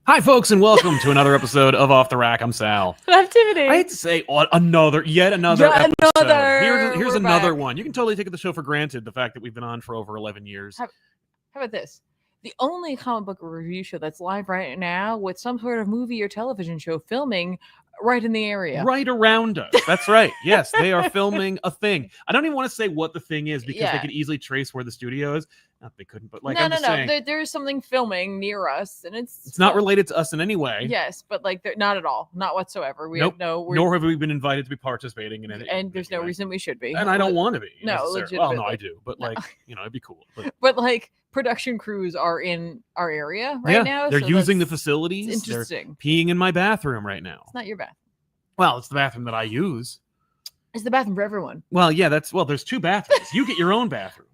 Hi, folks, and welcome to another episode of Off the Rack. I'm Sal. And I'm Tiffany. I hate to say yet another episode. Here's another back. one. You can totally take the show for granted, the fact that we've been on for over 11 years. How about this? The only comic book review show that's live right now with some sort of movie or television show filming right in the area. Right around us. That's right. Yes, they are filming a thing. I don't even want to say what the thing is because they could easily trace where the studio is. Not they couldn't, but I'm just saying. There's something filming near us, and it's not related to us in any way. Yes, but they're not at all, not whatsoever. We nope. have no. Nor have we been invited to be participating in it. And there's no reason we should be. And I don't want to be. No, legitimately. Well, no, I do, but it'd be cool. But production crews are in our area right now. They're using the facilities. It's interesting. They're peeing in my bathroom right now. It's not your bathroom. Well, it's the bathroom that I use. It's the bathroom for everyone. Well, yeah, there's two bathrooms. You get your own bathroom.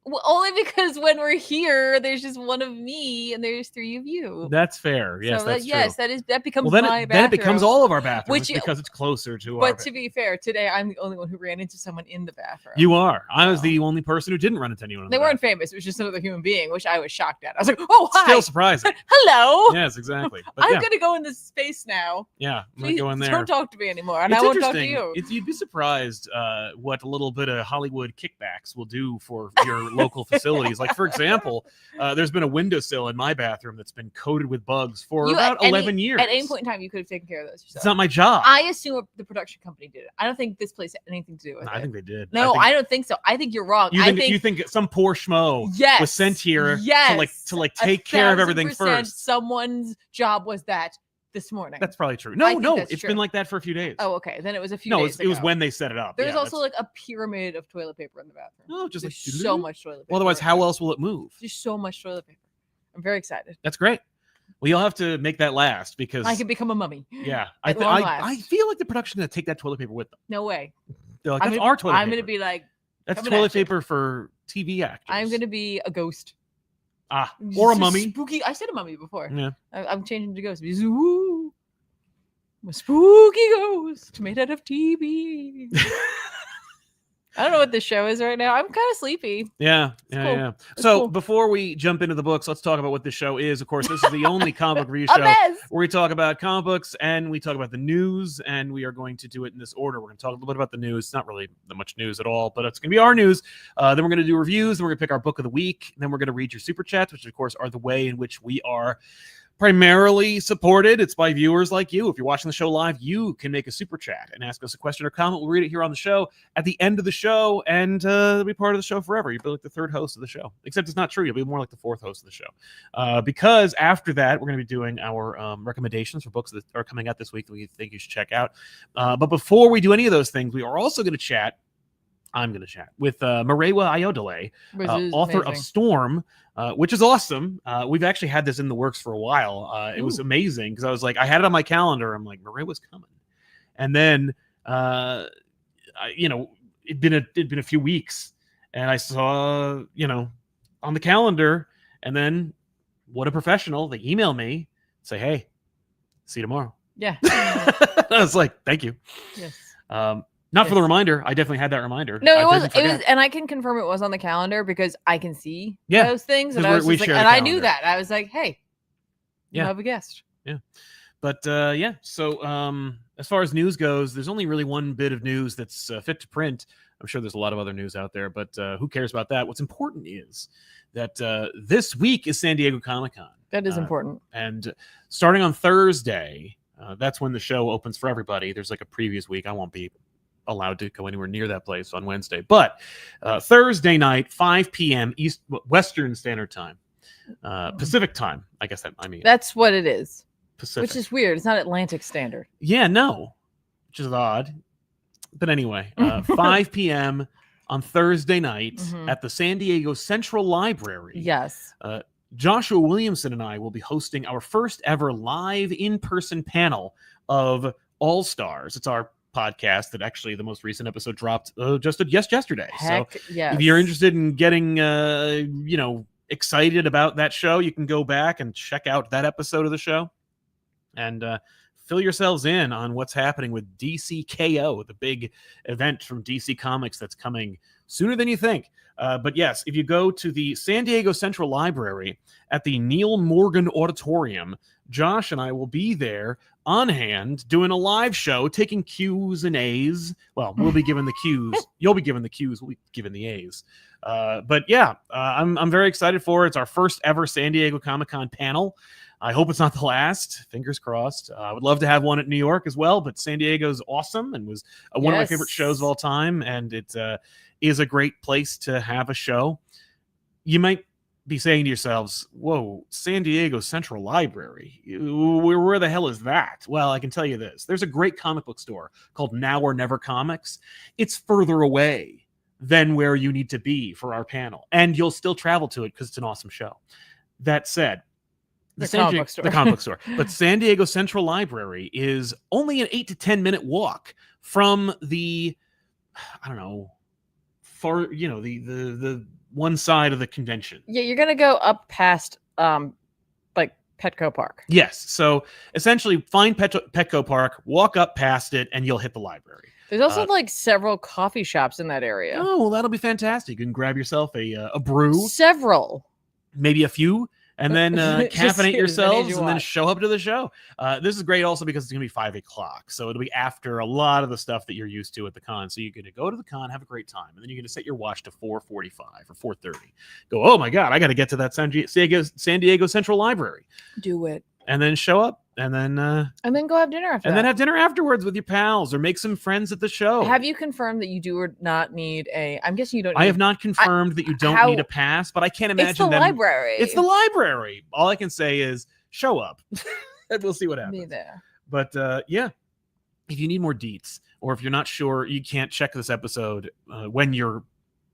Well, only because when we're here, there's just one of me and there's three of you. That's fair. Yes, so that's true. That becomes my bathroom. Then it becomes all of our bathrooms because it's closer to our. But to be fair, today I'm the only one who ran into someone in the bathroom. You are. I was the only person who didn't run into anyone. They weren't famous. It was just another human being, which I was shocked at. I was like, "Oh, hi!" Still surprising. Hello. Yes, exactly. But I'm gonna go in this space now. Yeah, I'm gonna go in there. Don't talk to me anymore, and I won't talk to you. You'd be surprised what a little bit of Hollywood kickbacks will do for your local facilities. Like, for example, there's been a windowsill in my bathroom that's been coated with bugs for about 11 years. At any point in time, you could have taken care of those yourself. It's not my job. I assume the production company did it. I don't think this place had anything to do with it. I think they did. No, I don't think so. I think you're wrong. You think some poor schmo was sent here to take care of everything first. Someone's job was that this morning. That's probably true. No, it's been like that for a few days. Oh, okay. Then it was a few days ago. It was when they set it up. There's also like a pyramid of toilet paper in the bathroom. Oh, just there's so much toilet paper. Well, otherwise, how else will it move? There's so much toilet paper. I'm very excited. That's great. Well, you'll have to make that last because I can become a mummy. Yeah, I feel like the production going to take that toilet paper with them. No way. They're like, that's our toilet paper. I'm going to be like, that's toilet paper for TV actors. I'm going to be a ghost. Or a mummy. Spooky. I said a mummy before. Yeah. I'm changing to ghost. Ooh, a spooky ghost made out of TV. I don't know what this show is right now. I'm kind of sleepy. Yeah. Cool. So before we jump into the books, let's talk about what this show is. Of course, this is the only comic book review show where we talk about comic books and we talk about the news, and we are going to do it in this order. We're going to talk a little bit about the news. It's not really that much news at all, but it's going to be our news. Then we're going to do reviews. Then we're going to pick our book of the week. Then we're going to read your super chats, which of course are the way in which we are primarily supported. It's by viewers like you. If you're watching the show live, you can make a super chat and ask us a question or comment. We'll read it here on the show at the end of the show, and it'll be part of the show forever. You'll be like the third host of the show, except it's not true. You'll be more like the fourth host of the show, because after that, we're going to be doing our recommendations for books that are coming out this week that we think you should check out. But before we do any of those things, we are also going to chat. I'm going to chat with Murewa Ayodele, author of Storm, which is awesome. We've actually had this in the works for a while. It was amazing because I was like, I had it on my calendar. I'm like, Murewa's coming. And then, it'd been a few weeks and I saw, on the calendar, and then what a professional. They email me, say, hey, see you tomorrow. Yeah. I was like, thank you. Yes. Not for the reminder. I definitely had that reminder. No, it was, and I can confirm it was on the calendar because I can see those things. And I was just like, and I knew that. I was like, hey, you have a guest. Yeah. But so as far as news goes, there's only really one bit of news that's fit to print. I'm sure there's a lot of other news out there, but who cares about that? What's important is that this week is San Diego Comic-Con. That is important. And starting on Thursday, that's when the show opens for everybody. There's like a previous week. I won't be allowed to go anywhere near that place on Wednesday, but Thursday night, 5 p.m. Western Standard Time, Pacific Time. I guess that's what it is. Pacific, which is weird. It's not Atlantic Standard. Yeah, no, which is odd. But anyway, 5 p.m. on Thursday night at the San Diego Central Library. Yes. Joshua Williamson and I will be hosting our first ever live in-person panel of All Stars. It's our podcast that actually the most recent episode dropped just yesterday. If you're interested in getting excited about that show, you can go back and check out that episode of the show and fill yourselves in on what's happening with DC KO, the big event from DC Comics that's coming sooner than you think. But yes, if you go to the San Diego Central Library at the Neil Morgan Auditorium, Josh and I will be there on hand doing a live show, taking Q's and A's. Well, we'll be given the Q's. You'll be given the Q's. We'll be given the A's. But yeah, I'm very excited for it. It's our first ever San Diego Comic-Con panel. I hope it's not the last. Fingers crossed. I would love to have one at New York as well, but San Diego's awesome and was one of my favorite shows of all time. And it is a great place to have a show. You might be saying to yourselves, whoa, San Diego Central Library, where the hell is that? Well, I can tell you this. There's a great comic book store called Now or Never Comics. It's further away than where you need to be for our panel, and you'll still travel to it because it's an awesome show. That said, the comic book store. But San Diego Central Library is only an 8 to 10 minute walk from the, I don't know, far, the one side of the convention. Yeah, you're gonna go up past like Petco Park. Yes. So essentially find Petco Park, walk up past it, and you'll hit the library. There's also like several coffee shops in that area. Oh, well, that'll be fantastic. You can grab yourself a brew. Several. Maybe a few. And then caffeinate yourselves and then show up to the show. This is great also because it's going to be 5 o'clock. So it'll be after a lot of the stuff that you're used to at the con. So you're going to go to the con, have a great time. And then you're going to set your watch to 4:45 or 4:30. Go, oh my God, I got to get to that San Diego Central Library. Do it. And then show up. And then go have dinner after. And then have dinner afterwards with your pals or make some friends at the show. Have you confirmed that you do or not need a? I'm guessing you don't. I have not confirmed that you don't need a pass, but I can't imagine. It's the library. It's the library. All I can say is show up, and we'll see what happens. Be there. But yeah, if you need more deets, or if you're not sure, you can't check this episode when you're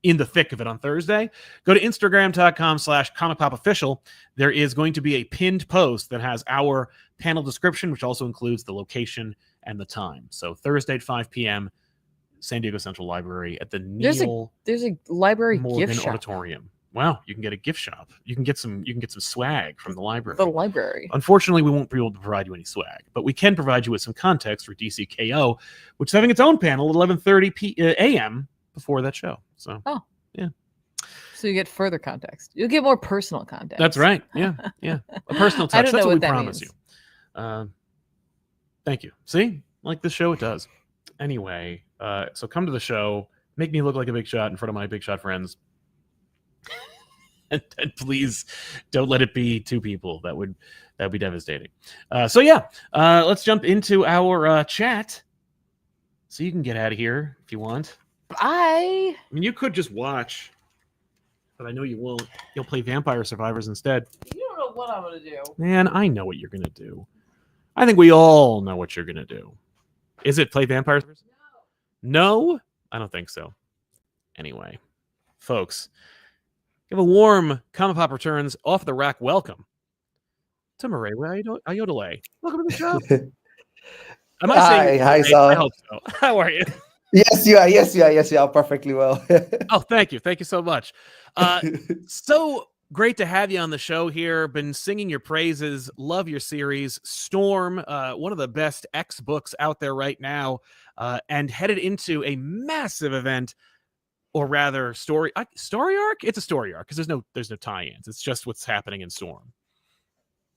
in the thick of it on Thursday, go to Instagram.com/ComicPopOfficial. There is going to be a pinned post that has our panel description, which also includes the location and the time. So Thursday at 5 p.m., San Diego Central Library at the Neil there's a library Morgan gift shop. Auditorium. Wow, you can get a gift shop. You can get some swag from the library. The library. Unfortunately, we won't be able to provide you any swag, but we can provide you with some context for DCKO, which is having its own panel at 11:30 a.m. before that show. So yeah. So you get further context. You'll get more personal context. That's right. Yeah. A personal touch. That's what we promise you. Thank you. See, like this show, it does. Anyway, so come to the show, make me look like a big shot in front of my big shot friends. and please don't let it be 2 people. That would be devastating. So yeah, let's jump into our chat. So you can get out of here if you want. I mean, you could just watch, but I know you won't. You'll play Vampire Survivors instead. You don't know what I'm gonna do. Man, I know what you're gonna do. I think we all know what you're gonna do. Is it play Vampire Survivors? No, I don't think so. Anyway, folks, give a warm ComicPop Returns off the rack welcome to Murewa Ayodele. Welcome to the show. Am I saying hi, Sal. I hope so. How are you? Yes, you are. Yes, you are perfectly well. Oh, thank you so much. So great to have you on the show here. Been singing your praises. Love your series, Storm. One of the best X books out there right now, and headed into a massive event, or rather, story arc. It's a story arc because there's no tie-ins. It's just what's happening in Storm.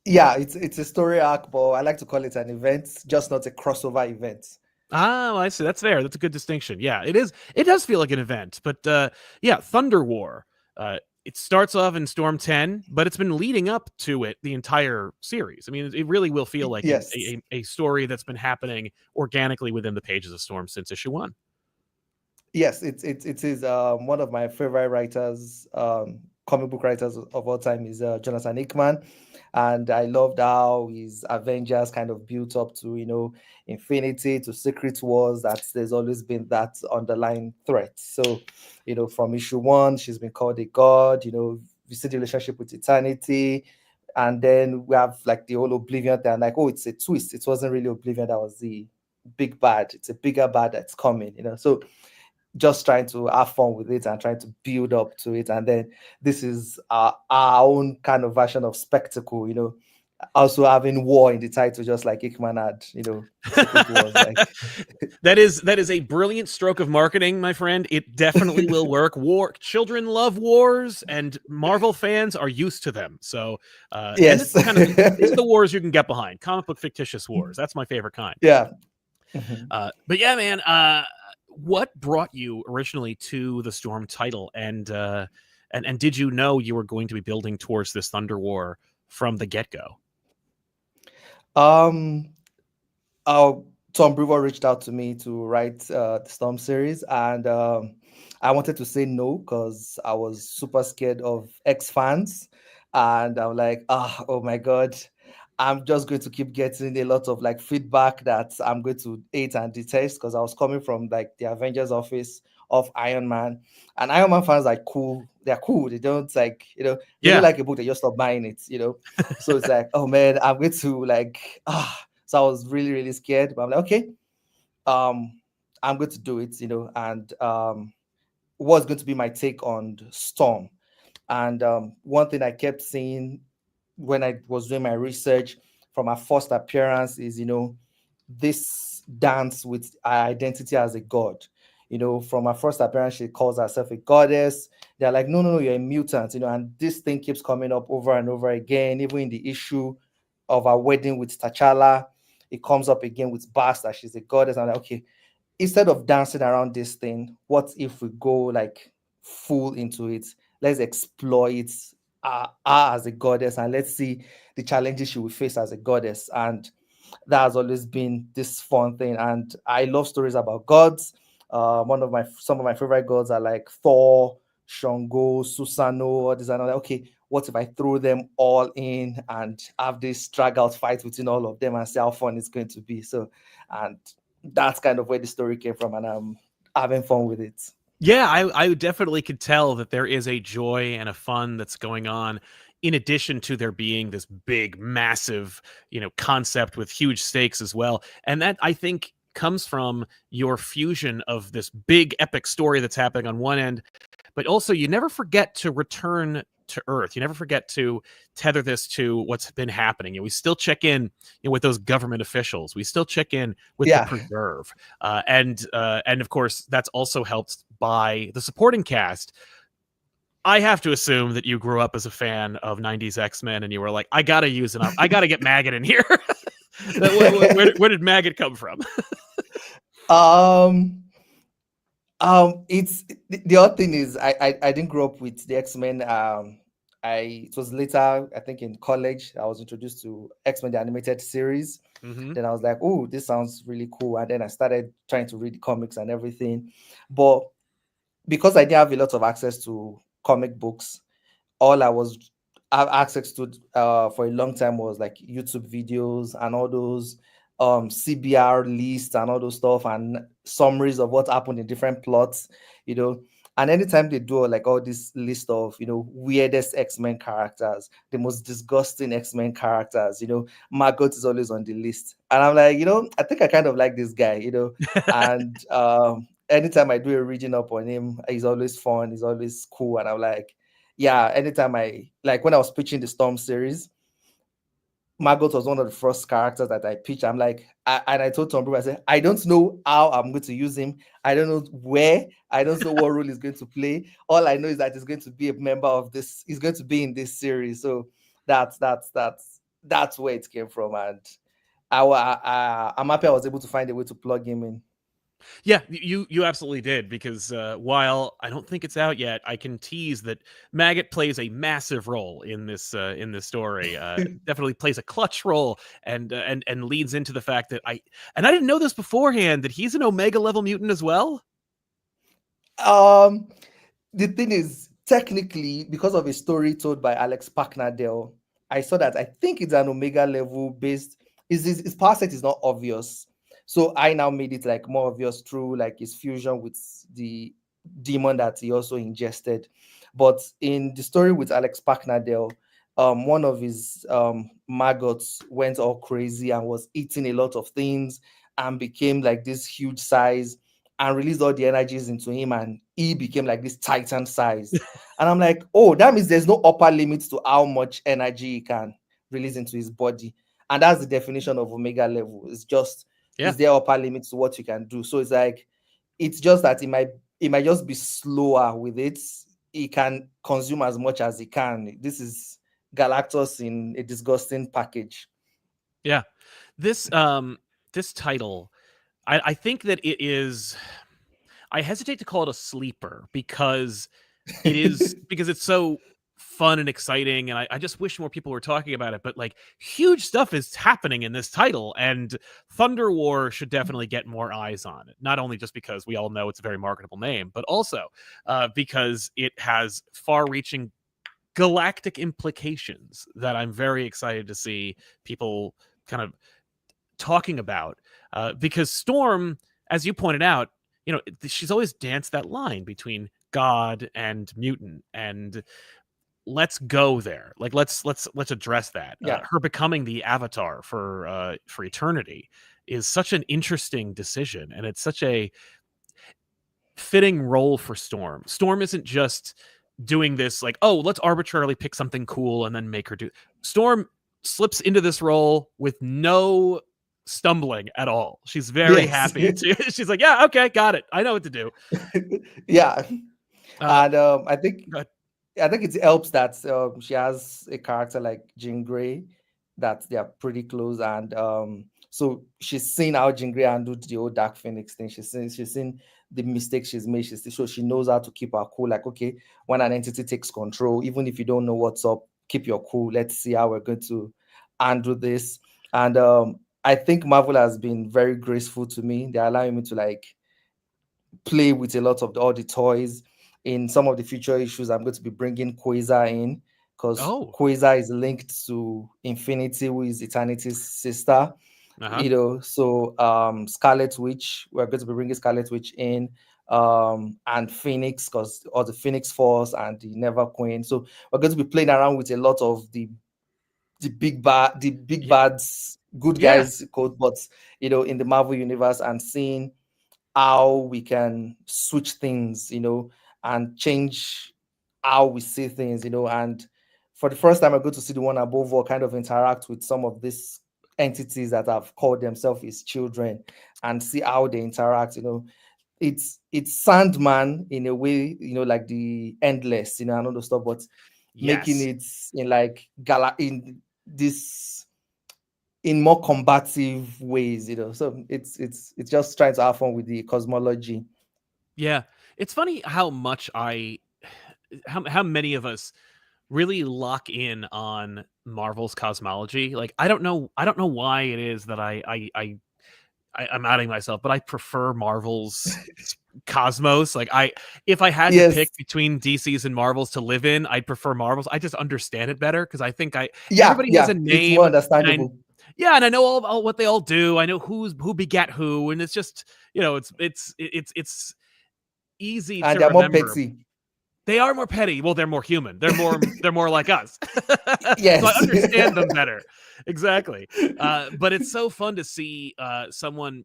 Yeah, it's a story arc, but I like to call it an event, just not a crossover event. Oh, I see. That's fair. That's a good distinction. Yeah, it is. It does feel like an event, but yeah, Thunder War. It starts off in Storm 10, but it's been leading up to it the entire series. I mean, it really will feel like a story that's been happening organically within the pages of Storm since issue 1. Yes, it is one of my favorite writers, comic book writers of all time is Jonathan Hickman. And I loved how his Avengers kind of built up to, Infinity, to Secret Wars, that there's always been that underlying threat. So, from issue 1, she's been called a god, we see the relationship with Eternity. And then we have like the whole Oblivion thing. Like, oh, it's a twist. It wasn't really Oblivion that was the big bad. It's a bigger bad that's coming, So just trying to have fun with it and trying to build up to it. And then this is our own kind of version of spectacle, also having war in the title, just like Hickman had, Secret Wars. Like that is a brilliant stroke of marketing, my friend. It definitely will work. Children love wars, and Marvel fans are used to them. So, and yes, it's these are the wars you can get behind. Comic book fictitious wars. That's my favorite kind. Yeah. But yeah, man. What brought you originally to the Storm title, and did you know you were going to be building towards this Thunder War from the get-go? Tom Brewer reached out to me to write the Storm series, and I wanted to say no because I was super scared of X fans, and I'm like, oh my god, I'm just going to keep getting a lot of like feedback that I'm going to hate and detest, because I was coming from like the Avengers office of Iron Man, and Iron Man fans are cool. They're cool. They don't like, they don't like a book, they just stop buying it, So it's like, oh man, I'm going to like, so I was really, really scared, but I'm like, okay, I'm going to do it, and what's going to be my take on Storm. And one thing I kept seeing when I was doing my research from her first appearance is, this dance with her identity as a god. From her first appearance, she calls herself a goddess. They're like, no, you're a mutant, and this thing keeps coming up over and over again, even in the issue of her wedding with T'Challa. It comes up again with Bast, that she's a goddess. I'm like, okay, instead of dancing around this thing, what if we go like full into it? Let's exploit her as a goddess, and let's see the challenges she will face as a goddess. And that has always been this fun thing. And I love stories about gods. Some of my favorite gods are like Thor, Shango, Susano, all this. And I'm like, okay, what if I throw them all in and have this drag out fight between all of them and see how fun it's going to be? So, and that's kind of where the story came from, and I'm having fun with it. Yeah, I definitely could tell that there is a joy and a fun that's going on, in addition to there being this big, massive, concept with huge stakes as well. And that, I think, comes from your fusion of this big epic story that's happening on one end, but also you never forget to return to Earth. You never forget to tether this to what's been happening. We still check in, with those government officials. We still check in with the Preserve, and of course that's also helped by the supporting cast. I have to assume that you grew up as a fan of 90s X-Men, and you were like, I gotta use it up. I gotta get Maggot in here. Where did Maggot come from? It's the odd thing is I didn't grow up with the X-Men. It was later, I think in college, I was introduced to X-Men the animated series. Then I was like, oh, this sounds really cool. And then I started trying to read the comics and everything. But because I didn't have a lot of access to comic books, all I have access to for a long time was like YouTube videos and all those CBR lists and all those stuff and summaries of what happened in different plots, And anytime they do like all this list of, weirdest X-Men characters, the most disgusting X-Men characters, Margot is always on the list. And I'm like, I think I kind of like this guy, and anytime I do a reading up on him, he's always fun, he's always cool. And I'm like, yeah, anytime when I was pitching the Storm series, Margot was one of the first characters that I pitched. I'm like, and I told Tom Brewer, I said, I don't know how I'm going to use him. I don't know where. I don't know what role he's going to play. All I know is that he's going to be a member of this. He's going to be in this series. So that's where it came from. And I'm happy I was able to find a way to plug him in. Yeah, you absolutely did, because while I don't think it's out yet, I can tease that Maggot plays a massive role in this story. Definitely plays a clutch role, and leads into the fact that I didn't know this beforehand, that he's an Omega level mutant as well. The thing is, technically, because of a story told by Alex Packnadell, I saw that I think it's an Omega level based. His power set is not obvious. So I now made it like more obvious through like his fusion with the demon that he also ingested. But in the story with Alex Packnadell, one of his maggots went all crazy and was eating a lot of things and became like this huge size and released all the energies into him, and he became like this titan size. And I'm like, oh, that means there's no upper limit to how much energy he can released into his body. And that's the definition of omega level. It's just, is there upper limit to what you can do? So it's like, it's just that it might just be slower with it. It can consume as much as it can. This is Galactus in a disgusting package. Yeah. This this title, I think that it is, I hesitate to call it a sleeper because it's so fun and exciting, and I just wish more people were talking about it. But like, huge stuff is happening in this title, and Thunder War should definitely get more eyes on it. Not only just because we all know it's a very marketable name, but also because it has far-reaching galactic implications that I'm very excited to see people kind of talking about. Because Storm, as you pointed out, you know, she's always danced that line between God and mutant, and let's go there. Like, let's address that. Yeah. Her becoming the avatar for eternity is such an interesting decision, and it's such a fitting role for Storm. Storm isn't just doing this like, oh, let's arbitrarily pick something cool and then make her do. Storm slips into this role with no stumbling at all. She's very happy to. She's like, yeah, okay, got it. I know what to do. Yeah. And I think it helps that she has a character like Jean Grey, that they are pretty close, and so she's seen how Jean Grey handled the old Dark Phoenix thing. She's seen the mistakes she's made. So she knows how to keep her cool. Like, okay, when an entity takes control, even if you don't know what's up, keep your cool. Let's see how we're going to handle this. And I think Marvel has been very graceful to me. They're allowing me to like play with a lot of all the toys. In some of the future issues, I'm going to be bringing Quasar in, because Quasar is linked to Infinity, who is Eternity's sister. You know, so Scarlet Witch, we're going to be bringing Scarlet Witch in, and Phoenix, because all the Phoenix Force and the Never Queen. So we're going to be playing around with a lot of the big bads, good guys, quote, but you know, in the Marvel universe, and seeing how we can switch things, you know, and change how we see things, you know. And for the first time, I'm going to see the one above all kind of interact with some of these entities that have called themselves his children, and see how they interact, you know. It's Sandman in a way, you know, like the Endless, you know, and all the stuff, but making it in like in more combative ways, you know. So it's just trying to have fun with the cosmology. Yeah, it's funny how much how many of us really lock in on Marvel's cosmology. Like, I don't know why it is that I'm outing myself, but I prefer Marvel's cosmos. Like, if I had to pick between DC's and Marvel's to live in, I'd prefer Marvel's. I just understand it better, because I think everybody has a name. It's more understandable. And I know all what they all do. I know who begat who, and it's just, you know, it's easy and to remember. More petty. They are more petty. Well, they're more human. They're more like us. Yes. So I understand them better. Exactly. But it's so fun to see someone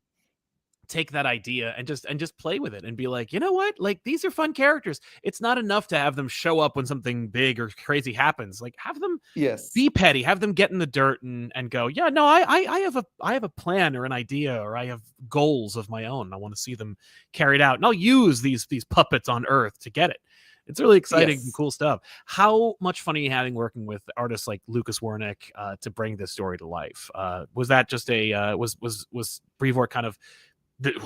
take that idea and just play with it and be like, you know what? Like, these are fun characters. It's not enough to have them show up when something big or crazy happens. Like, have them be petty, have them get in the dirt and go, yeah, no, I have a plan or an idea, or I have goals of my own. I want to see them carried out, and I'll use these puppets on Earth to get it. It's really exciting and cool stuff. How much fun are you having working with artists like Lucas Wernick to bring this story to life? Was that just was Brevoort kind of,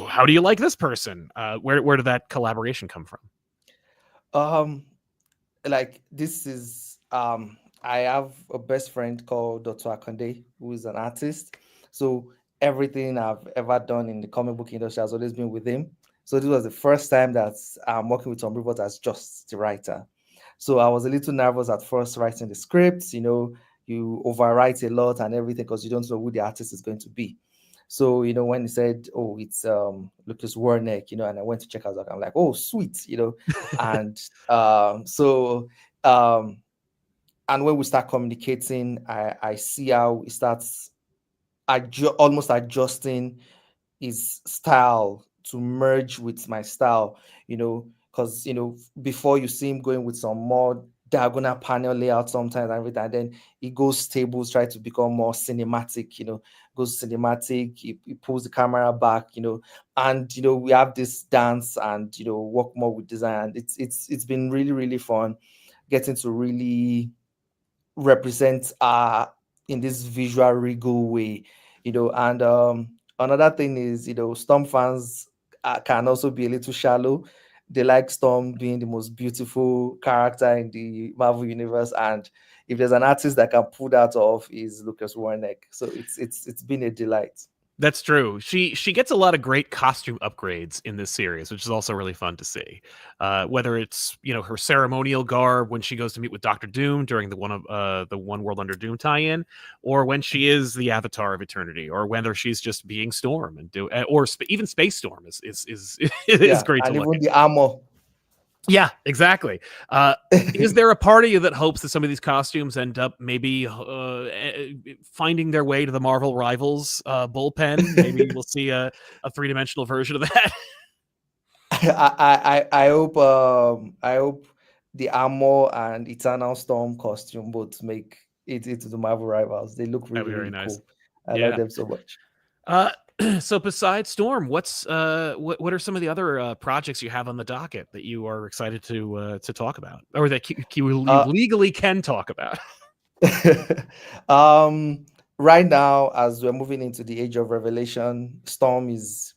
how do you like this person? Where did that collaboration come from? Like, this is I have a best friend called Dr. Akande, who is an artist. So everything I've ever done in the comic book industry has always been with him. So this was the first time that I'm working with Tom Brevoort as just the writer. So I was a little nervous at first writing the scripts. You know, you overwrite a lot and everything because you don't know who the artist is going to be. So, you know, when he said, oh, it's Lucas Wernick, you know, and I went to check out, I'm like, oh, sweet, you know. And and when we start communicating, I see how he starts almost adjusting his style to merge with my style, you know, because, you know, before you see him going with some more diagonal panel layout sometimes and everything. And then it goes stable, try to become more cinematic, goes cinematic, it pulls the camera back, and we have this dance and work more with design. It's been really, really fun getting to really represent in this visual regal way, and another thing is Storm fans can also be a little shallow. They like Storm being the most beautiful character in the Marvel universe, and if there's an artist that can pull that off, is Lucas Warneck. So it's been a delight. That's true. She gets a lot of great costume upgrades in this series, which is also really fun to see. Whether it's her ceremonial garb when she goes to meet with Doctor Doom during the One World Under Doom tie-in, or when she is the Avatar of Eternity, or whether she's just being Storm and even Space Storm is great to and look even at. the armor. Yeah, exactly. Is there a part of you that hopes that some of these costumes end up maybe finding their way to the Marvel Rivals bullpen? Maybe we'll see a three-dimensional version of that. I hope the armor and Eternal Storm costume both make it into the Marvel Rivals. They look really, really nice. Cool. I like them so much. So besides Storm, what are some of the other projects you have on the docket that you are excited to talk about, or that you legally can talk about? Right now, as we're moving into the Age of Revelation, Storm is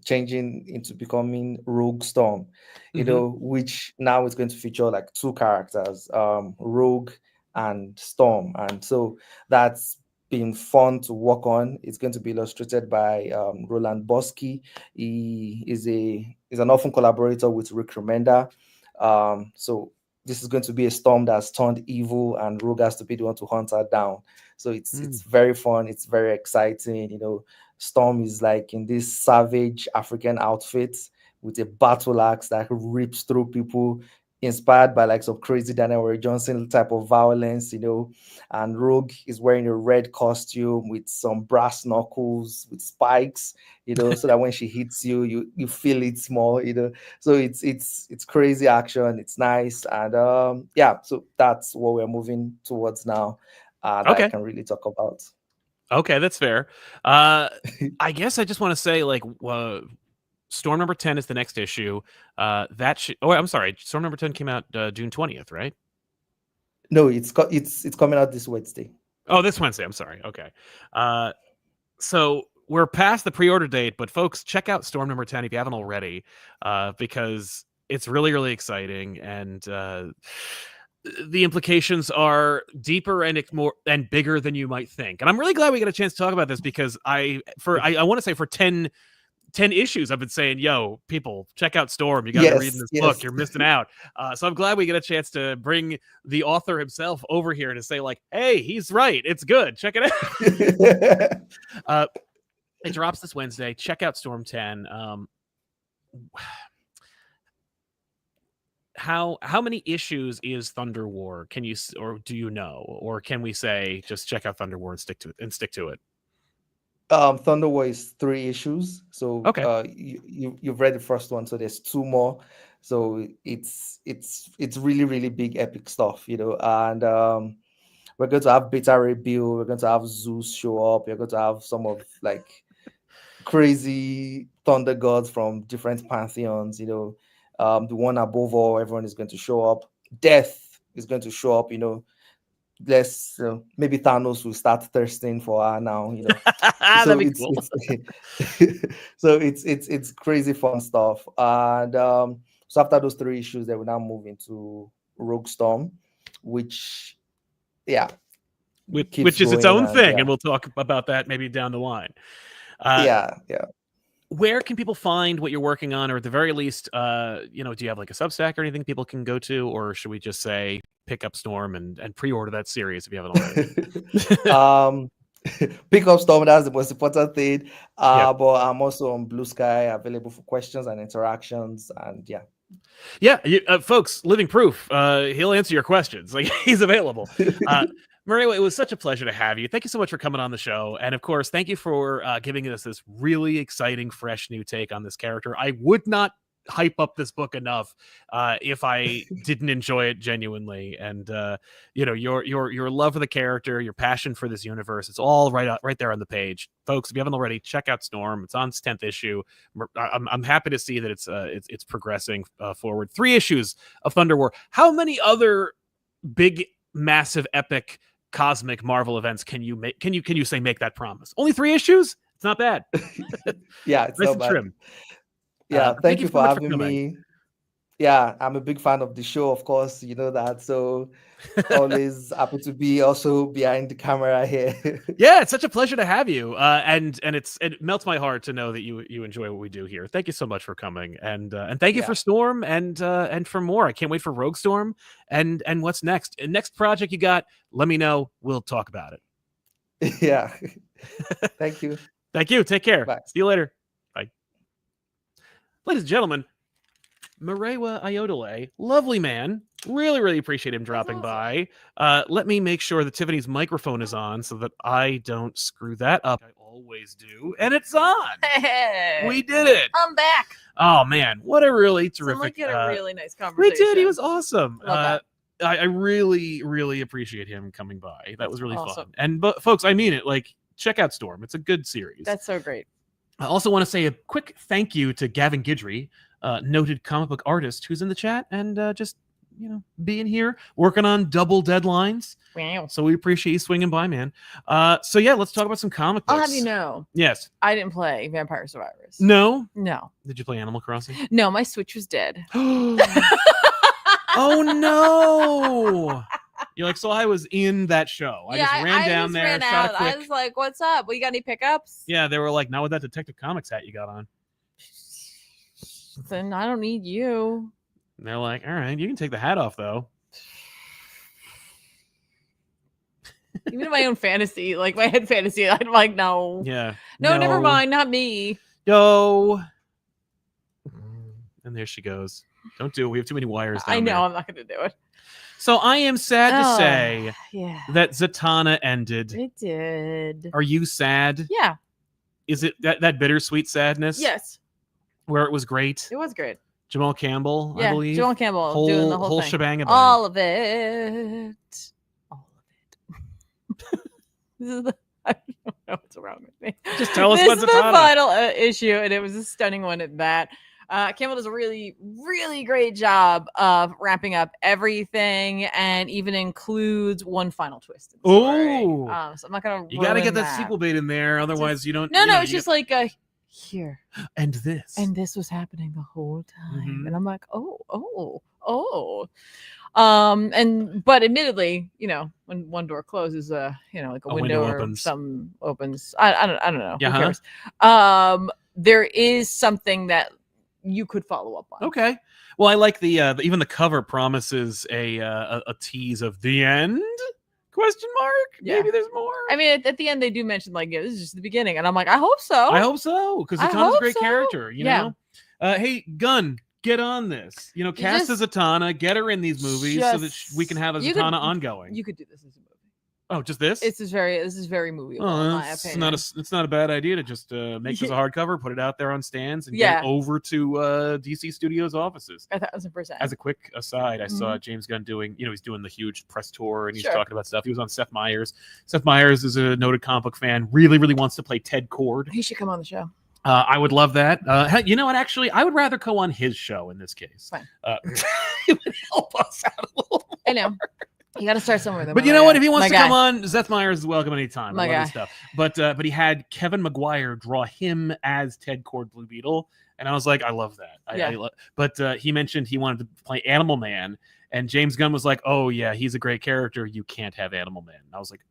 changing into becoming Rogue Storm, which now is going to feature like two characters, Rogue and Storm, and so that's been fun to work on. It's going to be illustrated by Roland Bosky. He is an often collaborator with Rick Remender. So this is going to be a Storm that's turned evil, and Rogue has to be the one to hunt her down. So it's very fun. It's very exciting. Storm is like in this savage African outfit with a battle axe that rips through people, inspired by like some crazy Daniel Ray Johnson type of violence, and Rogue is wearing a red costume with some brass knuckles with spikes, so that when she hits you, you feel it more, so it's crazy action. It's nice. And so that's what we're moving towards now, that I can really talk about. Okay, that's fair. I guess I just want to say, like, Storm number 10 is the next issue. I'm sorry. Storm number 10 came out June 20th, right? No, it's coming out this Wednesday. Oh, this Wednesday. I'm sorry. Okay. So we're past the pre-order date, but folks, check out Storm number 10 if you haven't already, because it's really, really exciting, and the implications are deeper and bigger than you might think. And I'm really glad we got a chance to talk about this, because I want to say for 10 issues I've been saying, yo, people, check out Storm. You got to read this book. You're missing out. So I'm glad we get a chance to bring the author himself over here to say, like, hey, he's right. It's good. Check it out. It drops this Wednesday. Check out Storm 10. How many issues is Thunder War? Can you, or do you know, or can we say just check out Thunder War and stick to it? Thunder War is 3 issues. So you've read the first one, so there's 2 more. So it's really, really big, epic stuff, and we're going to have Beta Ray Bill, we're going to have Zeus show up, we're going to have some of like crazy thunder gods from different pantheons, the one above all, everyone is going to show up. Death is going to show up, maybe Thanos will start thirsting for her now, so that'd be cool. So it's crazy fun stuff. And so after those 3 issues, they will now move into Rogue Storm, which is its own thing, and we'll talk about that maybe down the line. Where can people find what you're working on, or at the very least, do you have like a Substack or anything people can go to, or should we just say pick up Storm and pre-order that series if you haven't already? Pick up Storm, that's the most important thing. But I'm also on Blue Sky, available for questions and interactions, and folks, living proof. He'll answer your questions. Like, he's available. Murewa, it was such a pleasure to have you. Thank you so much for coming on the show. And of course, thank you for giving us this really exciting, fresh new take on this character. I would not hype up this book enough if I didn't enjoy it genuinely. And your love for the character, your passion for this universe, it's all right there on the page, folks. If you haven't already, check out Storm. It's on its 10th issue. I'm happy to see that it's progressing forward. 3 issues of Thunder War. How many other big, massive, epic, cosmic Marvel events can you make? Can you say make that promise? Only 3 issues? It's not bad. Yeah, it's nice not and bad. trim. Yeah, thank you so for much having coming. me. Yeah, I'm a big fan of the show, of course, you know that. So always happy to be also behind the camera here. Yeah, it's such a pleasure to have you. And it melts my heart to know that you enjoy what we do here. Thank you so much for coming, and thank you for Storm and for more. I can't wait for Rogue Storm and what's next. Next project you got, let me know. We'll talk about it. Yeah. Thank you. Thank you. Take care. Bye. See you later. Bye. Ladies and gentlemen, Murewa Ayodele, lovely man. Really appreciate him dropping by. Let me make sure that Tiffany's microphone is on so that I don't screw that up. I always do. And it's on. Hey, we did it. I'm back. Oh, man. What a really terrific... We had a really nice conversation. We did. He was awesome. Love that. I really appreciate him coming by. That was really awesome. fun. And but folks, I mean it. Like, check out Storm. It's a good series. That's so great. I also want to say a quick thank you to Gavin Guidry, noted comic book artist who's in the chat and just being here working on double deadlines. Wow. So we appreciate you swinging by, man. So yeah, let's talk about some comic books. I'll have you know. Yes. I didn't play Vampire Survivors. No. Did you play Animal Crossing? No, my Switch was dead. Oh no. You're like, so I was in that show. I just ran down there, shot a quick. I was like, what's up? Well, you got any pickups? Yeah, they were like, not with that Detective Comics hat you got on. Then I don't need you. And they're like, all right, you can take the hat off though. Even in my own fantasy, like my head fantasy, I'm like, no. Yeah. No, never mind, not me. Yo. And there she goes. Don't do it. We have too many wires down I know, there. I'm not going to do it. So I am sad to say that Zatanna ended. It did. Are you sad? Yeah. Is it that bittersweet sadness? Yes. Where it was great? It was great. Jamal Campbell, I believe. Jamal Campbell doing the whole thing. shebang. All of it. All of it. This is the... I don't know what's wrong with me. Just tell us what's This is the final issue, and it was a stunning one at that. Campbell does a really great job of wrapping up everything, and even includes one final twist. Oh, so I'm not gonna. You got to get that sequel bait in there, otherwise you don't. No, it's just like here and this was happening the whole time, Mm-hmm. and I'm like, oh. But admittedly, when one door closes, like a window or opens. some opens. I don't know. Yeah, Who cares? There is something that you could follow up on. Okay. Well, I like the even the cover promises a tease of the end? Question mark? Yeah. Maybe there's more. I mean, at the end they do mention like this is just the beginning, and I'm like, I hope so. I hope so, because Zatanna's a great character. You know. Hey, Gunn, get on this. Cast a Zatanna, get her in these movies so that we can have a Zatanna ongoing. You could do this as a movie. Oh, just this? This is very movieable, in my opinion. It's not a bad idea to just make this a hardcover, put it out there on stands, and get it over to DC Studios offices. 1,000%. As a quick aside, I saw James Gunn doing, he's doing the huge press tour, and he's talking about stuff. He was on Seth Meyers. Seth Meyers is a noted comic book fan. Really wants to play Ted Cord. He should come on the show. I would love that. You know what? Actually, I would rather go on his show in this case. Fine. It would help us out a little more. I know. You got to start somewhere, though. But you know what? If he wants to come on, Seth Meyers is welcome anytime. I love his stuff. But he had Kevin Maguire draw him as Ted Cord Blue Beetle, and I was like, I love that. But he mentioned he wanted to play Animal Man, and James Gunn was like, oh yeah, he's a great character. You can't have Animal Man. And I was like,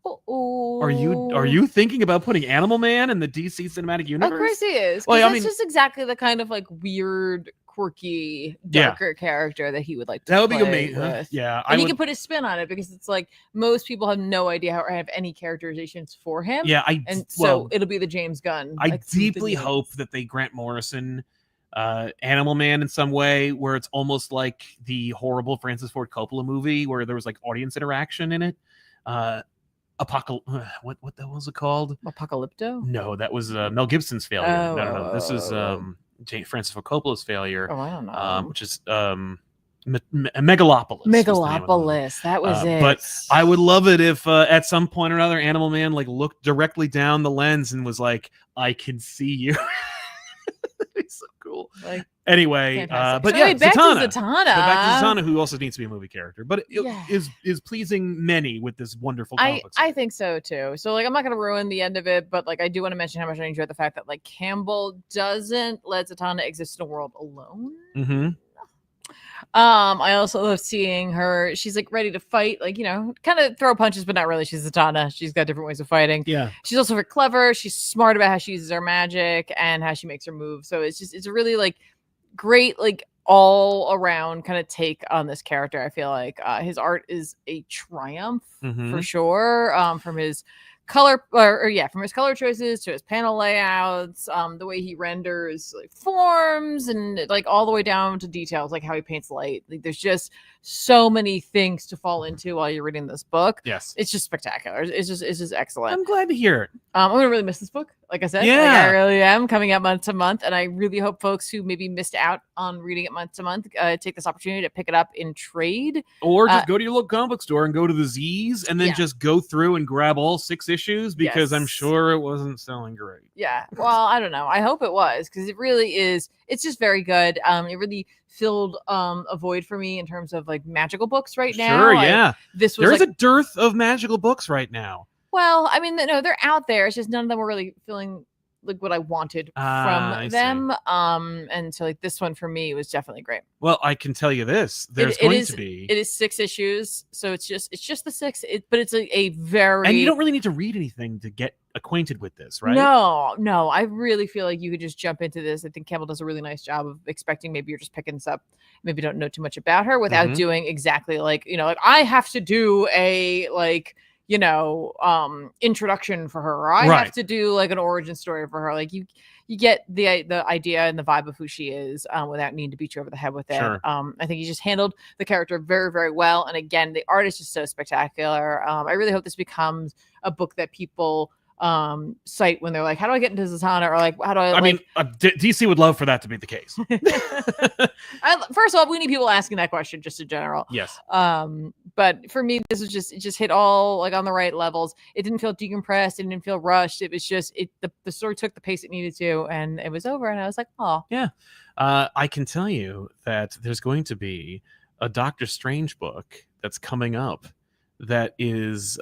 are you thinking about putting Animal Man in the DC cinematic universe? Of course he is. Well, that's just exactly the kind of like weird, quirky, darker character that he would like to play. That would be amazing. Yeah. And he can put his spin on it, because it's like most people have no idea how or have any characterizations for him. Yeah. So it'll be the James Gunn. I deeply hope that they grant Morrison Animal Man in some way, where it's almost like the horrible Francis Ford Coppola movie where there was like audience interaction in it. What was it called? Apocalypto? No, that was Mel Gibson's failure. No. This is Francis Ford Coppola's failure. Oh, I don't know. Which is Megalopolis. Megalopolis. That was it. But I would love it if at some point or another, Animal Man like looked directly down the lens and was like, "I can see you." It's so cool. Like, anyway, but so yeah, back Zatanna. to Zatanna. But back to Zatanna, who also needs to be a movie character, but is pleasing many with this wonderful comic book I think so too. So like, I'm not gonna ruin the end of it, but like, I do want to mention how much I enjoyed the fact that like Campbell doesn't let Zatanna exist in a world alone. Mm-hmm. I also love seeing her. She's like ready to fight, like, you know, kind of throw punches, but not really. She's Zatanna. She's got different ways of fighting. Yeah. She's also very clever. She's smart about how she uses her magic and how she makes her move. So it's a really like great, like all around kind of take on this character. I feel like his art is a triumph for sure. From his color from his color choices to his panel layouts, the way he renders like forms and like all the way down to details, like how he paints light. Like there's just so many things to fall into while you're reading this book. Yes, it's just spectacular. It's just excellent. I'm glad to hear it. I'm gonna really miss this book. Like I said, like, I really am, coming out month to month, and I really hope folks who maybe missed out on reading it month to month take this opportunity to pick it up in trade, or just go to your local comic book store and go to the Z's, and then just go through and grab all 6 issues, because I'm sure it wasn't selling great. Yeah, well, I don't know. I hope it was, because it really is. It's just very good. It really filled a void for me in terms of like magical books right now. Sure, yeah. This was there's a dearth of magical books right now. Well, I mean, no, they're out there. It's just none of them were really feeling like what I wanted from them. And so like this one for me was definitely great. Well, I can tell you this: there's going to be. It is 6 issues, so it's just the 6. But it's a very, and you don't really need to read anything to get acquainted with this, right? No. I really feel like you could just jump into this. I think Campbell does a really nice job of expecting maybe you're just picking this up, maybe don't know too much about her without doing exactly like, you know, like I have to do a like, you know, introduction for her, or I have to do like an origin story for her. Like you get the idea and the vibe of who she is without needing to beat you over the head with it. Sure. I think he just handled the character very, very well. And again, the art is just so spectacular. I really hope this becomes a book that people cite when they're like, how do I get into Zatanna, or like, how do I mean, DC would love for that to be the case. First of all, we need people asking that question just in general. Yes. But for me, this was it just hit all like on the right levels. It didn't feel decompressed. It didn't feel rushed. It was just the story took the pace it needed to, and it was over. And I was like, oh yeah. I can tell you that there's going to be a Doctor Strange book that's coming up that is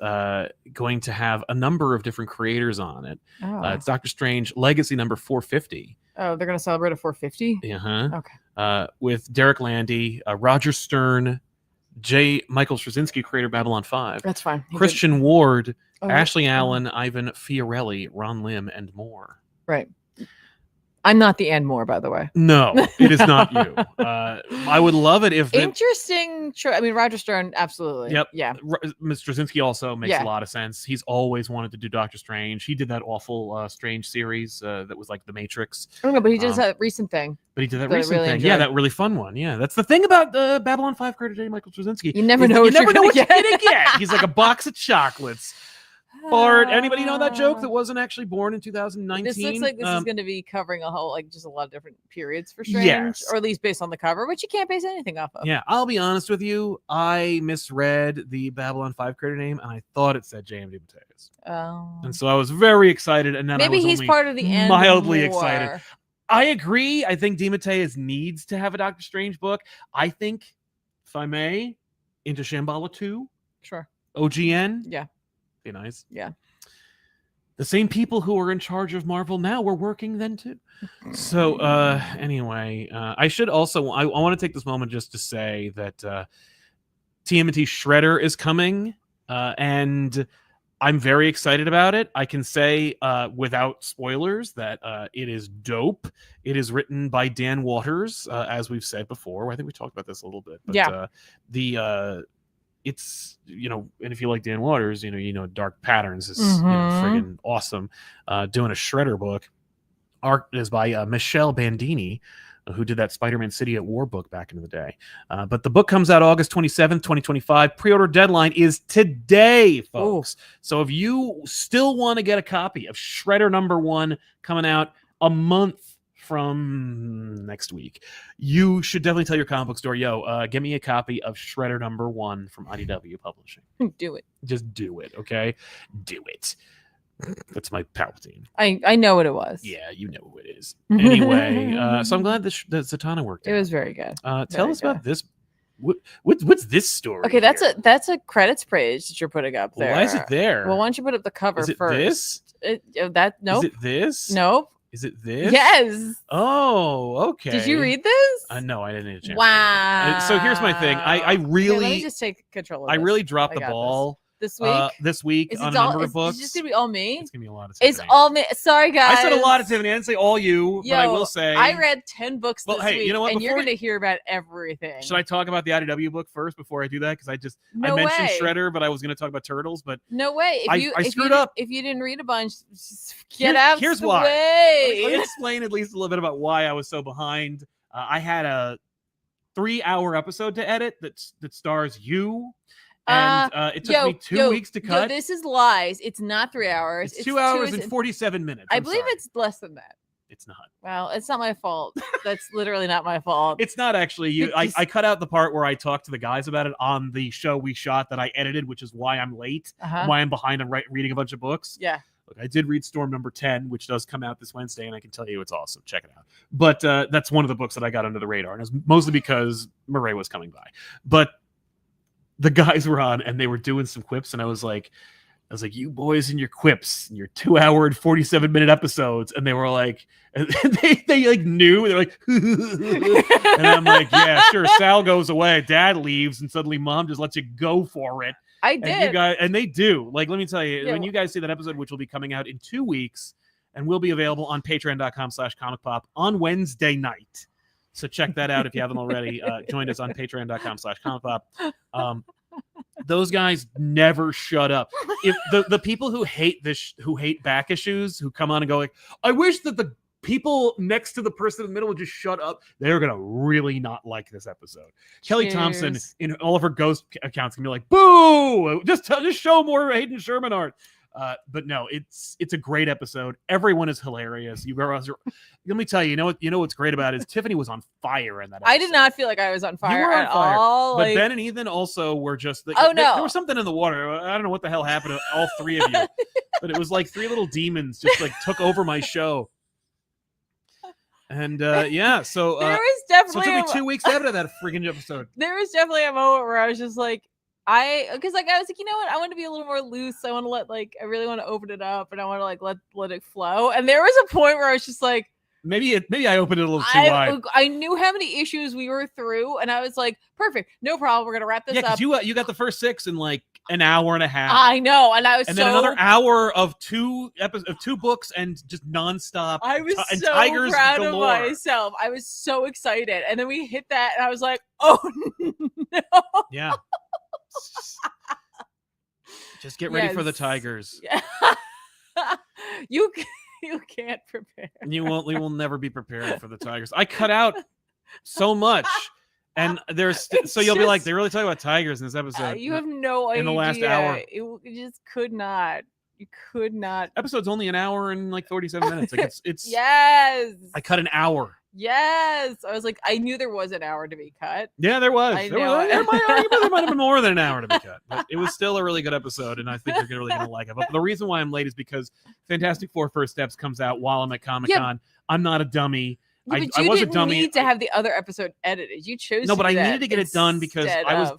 going to have a number of different creators on it. It's Doctor Strange Legacy number 450. Oh, they're going to celebrate a 450? Okay. With Derek Landy, Roger Stern, J. Michael Straczynski, creator of Babylon 5. That's fine. Christian Ward, Ashley Allen, Ivan Fiorelli, Ron Lim, and more. Right. I'm not the and more, by the way. No, it is not you. I would love it if... Interesting. I mean, Roger Stern, absolutely. Yep. Yeah. Mr. Straczynski also makes a lot of sense. He's always wanted to do Doctor Strange. He did that awful Strange series that was like The Matrix. I don't know, but he did that recent thing. But he did that recent thing. Yeah, that really fun one. Yeah, that's the thing about Babylon 5 creator J. Michael Straczynski. You never know what you're going to get. He's like a box of chocolates. Or anybody know that joke that wasn't actually born in 2019? This looks like this is going to be covering a whole, like, just a lot of different periods for Strange, or at least based on the cover, which you can't base anything off of. Yeah, I'll be honest with you. I misread the Babylon 5 creator name, and I thought it said J.M.D. Mateus. Oh. And so I was very excited, and then maybe I was he's only part of the end mildly more. Excited. I agree. I think DeMatteis needs to have a Doctor Strange book. I think, if I may, into Shambhala 2. Sure. OGN. Yeah. Be nice. Yeah. The same people who are in charge of Marvel now were working then too. So anyway, I should also I want to take this moment just to say that TMNT Shredder is coming, and I'm very excited about it. I can say without spoilers that it is dope. It is written by Dan Waters, as we've said before. I think we talked about this a little bit. But, it's, you know, and if you like Dan Waters, you know, Dark Patterns is friggin' awesome. Doing a Shredder book. Art is by Michelle Bandini, who did that Spider-Man City at War book back in the day. But the book comes out August 27th, 2025. Pre-order deadline is today, folks. Ooh. So if you still want to get a copy of Shredder #1 coming out a month from next week, you should definitely tell your comic book store, yo, get me a copy of Shredder #1 from IDW Publishing. Do it. Just do it, okay? Do it. That's my Palpatine. I know what it was. Yeah, you know who it is. Anyway, so I'm glad that Zatanna worked out. It was very good. Tell us about this. What's this story? Okay, that's a credits page that you're putting up there. Why is it there? Well, why don't you put up the cover is it first? This? Nope. Is it this? Nope. Is it this? Yes. Oh, okay. Did you read this? No, I didn't need a chance. Wow. So here's my thing. I really, let me just take control of this. I really dropped the ball this week. This week on a number of books. Is it just gonna be all me? It's gonna be a lot of Tiffany. It's all me. Sorry, guys. I said a lot of Tiffany. I didn't say all you, but I will say I read 10 books this hey, week, you know what? and you're gonna hear about everything. Should I talk about the IDW book first before I do that? Because I mentioned Shredder, but I was gonna talk about Turtles. But no way. I screwed up. If you didn't read a bunch, get out. Here's the why. way. Let me explain at least a little bit about why I was so behind. I had a 3-hour episode to edit that stars you. And it took me 2 weeks to cut. This is lies. It's not 3 hours. It's 2 hours and 47 minutes. I believe it's less than that. It's not. Well, it's not my fault. That's literally not my fault. It's not actually. I cut out the part where I talked to the guys about it on the show we shot that I edited, which is why I'm late, why I'm behind on reading a bunch of books. Yeah. Look, I did read Storm #10, which does come out this Wednesday, and I can tell you it's awesome. Check it out. But that's one of the books that I got under the radar, and it was mostly because Murewa was coming by. But the guys were on, and they were doing some quips, and I was like, you boys and your quips, and your 2-hour and 47-minute episodes, and they were like, they like knew, they're like, and I'm like, yeah, sure. Sal goes away, Dad leaves, and suddenly Mom just lets you go for it. I did, and you guys, and they do. Like, let me tell you, when you guys see that episode, which will be coming out in 2 weeks, and will be available on Patreon.com/ComicPop on Wednesday night. So check that out if you haven't already. Join us on Patreon.com/ComicPop. Those guys never shut up. If the people who hate who hate back issues, who come on and go like, I wish that the people next to the person in the middle would just shut up, they're gonna really not like this episode. Kelly Thompson in all of her ghost accounts can be like, boo! Just show more Hayden Sherman art. But no, it's a great episode. Everyone is hilarious. Let me tell you, you know what's great about it is Tiffany was on fire in that episode. I did not feel like I was on fire you were on fire. all. But Ben and Ethan also were just there was something in the water. I don't know what the hell happened to all three of you, but it was like 3 little demons just like took over my show. And yeah, so there was definitely so it took me 2 weeks after that friggin' episode. There was definitely a moment where I was just like, I was like, you know what? I want to be a little more loose. I want to I really want to open it up, and I want to let it flow. And there was a point where I was just like, maybe I opened it a little too wide. I knew how many issues we were through, and I was like, perfect, no problem. We're gonna wrap this up. You got the first 6 in like an hour and a half. I know, and then another hour of 2 books and just nonstop. I was so Tigers proud galore. of myself. I was so excited, and then we hit that, and I was like, oh no. Yeah. Just get ready for the Tigers. Yeah. You can't prepare. We will never be prepared for the Tigers. I cut out so much, and there's so you'll be like, they really talk about Tigers in this episode. You have no idea. In the last hour, it just could not. You could not. Episode's only an hour and like 47 minutes. Like it's yes. I cut an hour. Yes, I was like, I knew there was an hour to be cut. Yeah, there was. There might have been more than an hour to be cut, but it was still a really good episode, and I think you're really going to like it. But the reason why I'm late is because Fantastic Four First Steps comes out while I'm at Comic-Con. I'm not a dummy. Yeah, I was a dummy. You need to have the other episode edited. You chose. No, but I needed to get it done because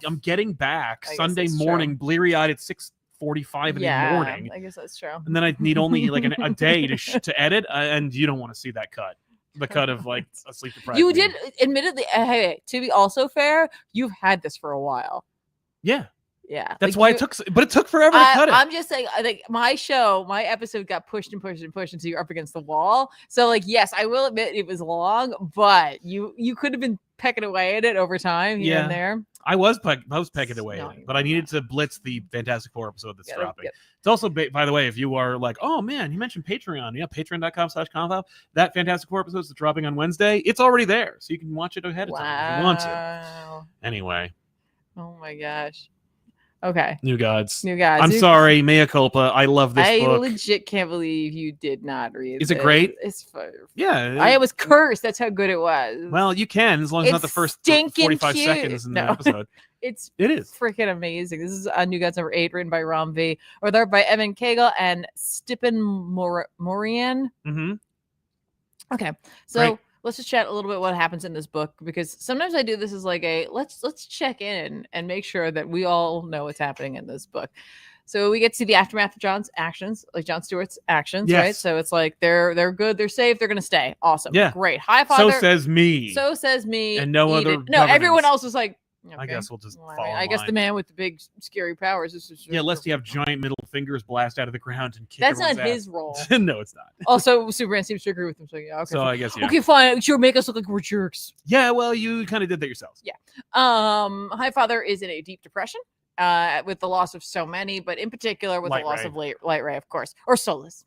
I'm getting back Sunday morning, bleary-eyed at 6:45 in the morning. I guess that's true. And then I need only like a day to edit, and you don't want to see that cut. The cut of like a sleep deprived. You did, admittedly. Hey, to be also fair, you've had this for a while. Yeah. Yeah. That's why it took forever to cut it. I'm just saying, I think my episode got pushed and pushed and pushed until you're up against the wall. So like, yes, I will admit it was long, but you could have been pecking away at it over time here and there. I was pecking away at it, but I needed to blitz the Fantastic Four episode that's dropping. It's also, by the way, if you are like, oh man, you mentioned Patreon. Yeah, patreon.com/ComicPop. That Fantastic Four episode is dropping on Wednesday. It's already there, so you can watch it ahead of time if you want to. Anyway. Oh my gosh. Okay. New Gods. I'm sorry, mea culpa. I love this book. I legit can't believe you did not read. Is it great? It's fun. Yeah. I was cursed. That's how good it was. Well, you can, as long as it's not the first 45 seconds in the episode. It is freaking amazing. This is New Gods number 8, written by Ram V, or they're by Evan Cagle and Stipen Morian. Mm-hmm. Okay, so let's just chat a little bit what happens in this book, because sometimes I do this as like a let's check in and make sure that we all know what's happening in this book. So we get to see the aftermath of John's actions, like Jon Stewart's actions, right? So it's like they're good, they're safe, they're gonna stay. Awesome, yeah, great. Highfather. So says me. And no other. No, everyone else was like. Okay. I guess we'll just follow. I guess the man with the big scary powers. Lest you have giant middle fingers blast out of the ground and kick. That's not ass. his role. No, it's not. Also, Superman seems to agree with him. So yeah, okay. So I guess Okay, fine. Sure, make us look like we're jerks. Yeah, well, you kind of did that yourselves. Yeah. Highfather is in a deep depression, with the loss of so many, but in particular with the loss of Light Ray, of course, or Solus.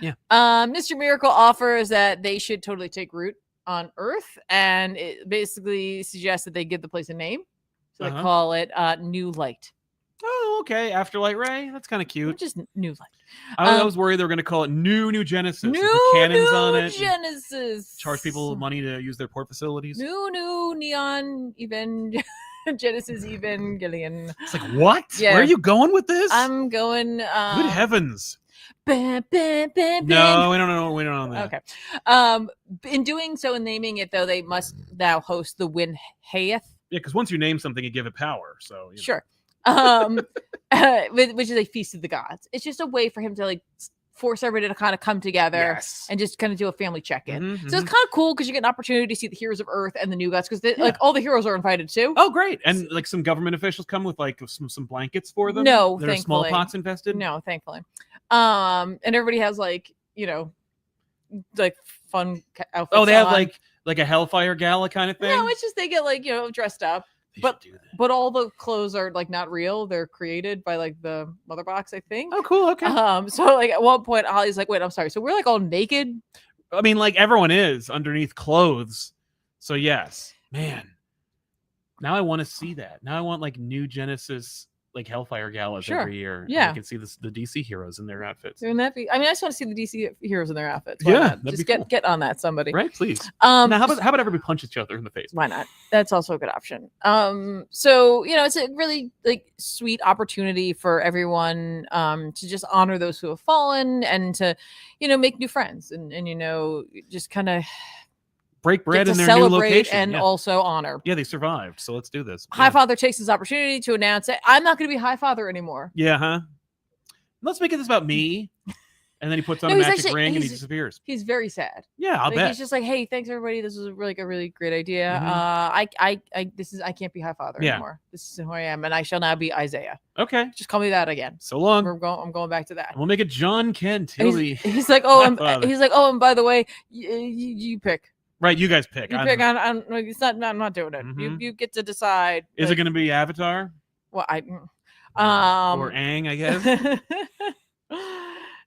Yeah. Mr. Miracle offers that they should totally take root on Earth, and it basically suggests that they give the place a name. So they call it New Light. Oh, okay. After Light Ray. That's kind of cute. Just New Light. I was worried they were going to call it New Genesis. New cannons on it. Genesis. Charge people money to use their port facilities. New Neon Genesis Evangelion. It's like, what? Yeah. Where are you going with this? I'm going. Good heavens. No, we don't know. We don't know that. Okay. In doing so, in naming it, though, they must now host the Win Hayeth. Yeah, because once you name something, you give it power. So sure. Which is a feast of the gods. It's just a way for him to like force everybody to kind of come together and just kind of do a family check-in. So it's kind of cool because you get an opportunity to see the heroes of Earth and the New Gods, because like all the heroes are invited too. Oh, great! And like some government officials come with like some blankets for them. No, there are thankfully. smallpox infested. No, thankfully. And everybody has like like fun outfits. Oh, they have like a Hellfire Gala kind of thing. No, it's just they get like dressed up. But all the clothes are like not real. They're created by like the mother box, I think. Oh, cool. Okay. So like at one point, Ollie's like, "Wait, I'm sorry. So we're like all naked?" I mean, like everyone is underneath clothes. So yes, man. Now I want to see that. Now I want like New Genesis, like Hellfire Galas every year. Yeah, you can see the DC heroes in their outfits. Wouldn't that be? I mean, I just want to see the DC heroes in their outfits. Why not? Just get on that, somebody. Right, please. Now, how about everybody punch each other in the face? Why not? That's also a good option. So it's a really like sweet opportunity for everyone to just honor those who have fallen and to make new friends and just kind of break bread in their new location and also honor. Yeah, they survived, so let's do this. Highfather takes this opportunity to announce that I'm not going to be Highfather anymore. Yeah, huh? Let's make it this about me. And then he puts on a magic ring and he disappears. He's very sad. Yeah, I'll bet. He's just like, "Hey, thanks everybody. This was a really great idea. I can't be Highfather anymore. This is who I am, and I shall now be Isaiah. Okay, just call me that again. So long. I'm going back to that. And we'll make it John Kent. He's like, oh, and by the way, you pick. Right, you guys pick. You pick. It's not. I'm not doing it. You get to decide. Is it going to be Avatar? Well, or Aang, I guess.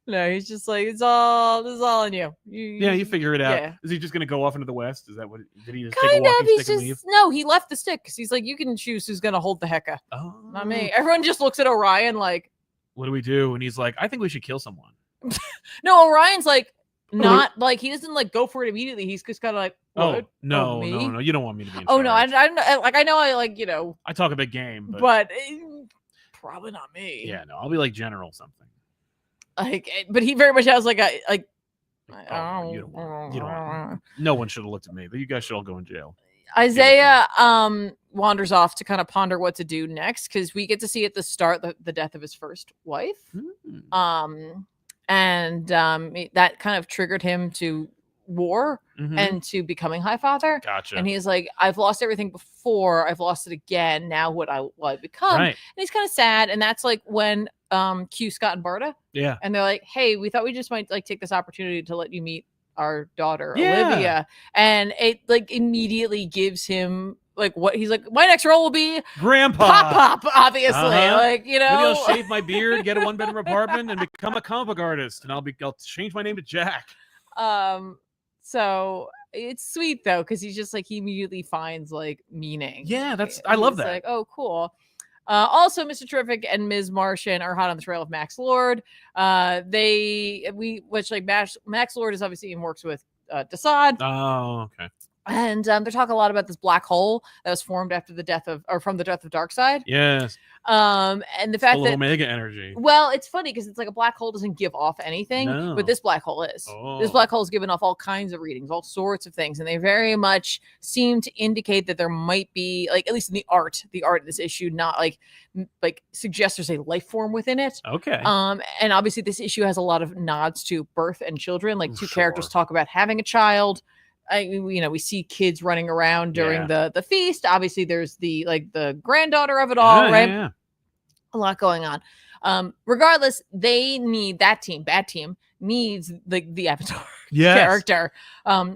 No, he's just like, this is all on you. You figure it out. Yeah. Is he just going to go off into the West? Is that what? Did he just kind take a walking stick and leave? No, he left the stick because he's like, you can choose who's going to hold the hecka. Oh, not me. Everyone just looks at Orion like, what do we do? And he's like, I think we should kill someone. No, Orion's like, not like he doesn't like go for it immediately. He's just kind of like, what? No, you don't want me to be in charge. No, I know I like I talk a big game, but probably not me. Yeah, no, I'll be like general something. Like, but he very much has like a like. You don't want. No one should have looked at me. You guys should all go in jail. Isaiah wanders off to kind of ponder what to do next, because we get to see at the start the death of his first wife. And that kind of triggered him to war and to becoming Highfather. Gotcha. And he's like, I've lost everything before, I've lost it again. Now what I become? Right. And he's kind of sad. And that's like when Q, Scott, and Barda. Yeah. And they're like, hey, we thought we just might like take this opportunity to let you meet our daughter, Olivia. And it like immediately gives him like what he's like, my next role will be Grandpa Pop, obviously. Like, maybe I'll shave my beard, get a 1-bedroom apartment, and become a comic book artist. And I'll change my name to Jack. So it's sweet though, because he's just like, he immediately finds like meaning. Yeah, I love that. Like, oh, cool. Also, Mr. Terrific and Ms. Martian are hot on the trail of Max Lord. Max Lord is obviously in works with Desaad. Oh, okay. And they're talking a lot about this black hole that was formed after the death of, or from the death of Darkseid. Yes. And the fact that Omega energy. Well, it's funny because it's like a black hole doesn't give off anything, but this black hole is. This black hole is giving off all kinds of readings, all sorts of things, and they very much seem to indicate that there might be, like, at least in the art of this issue, not like suggests there's a life form within it. Okay. And obviously this issue has a lot of nods to birth and children. Like two characters talk about having a child. We see kids running around during the feast. Obviously, there's the granddaughter of it all, right? Yeah. A lot going on. Regardless, they need that team. Bad team needs the Avatar character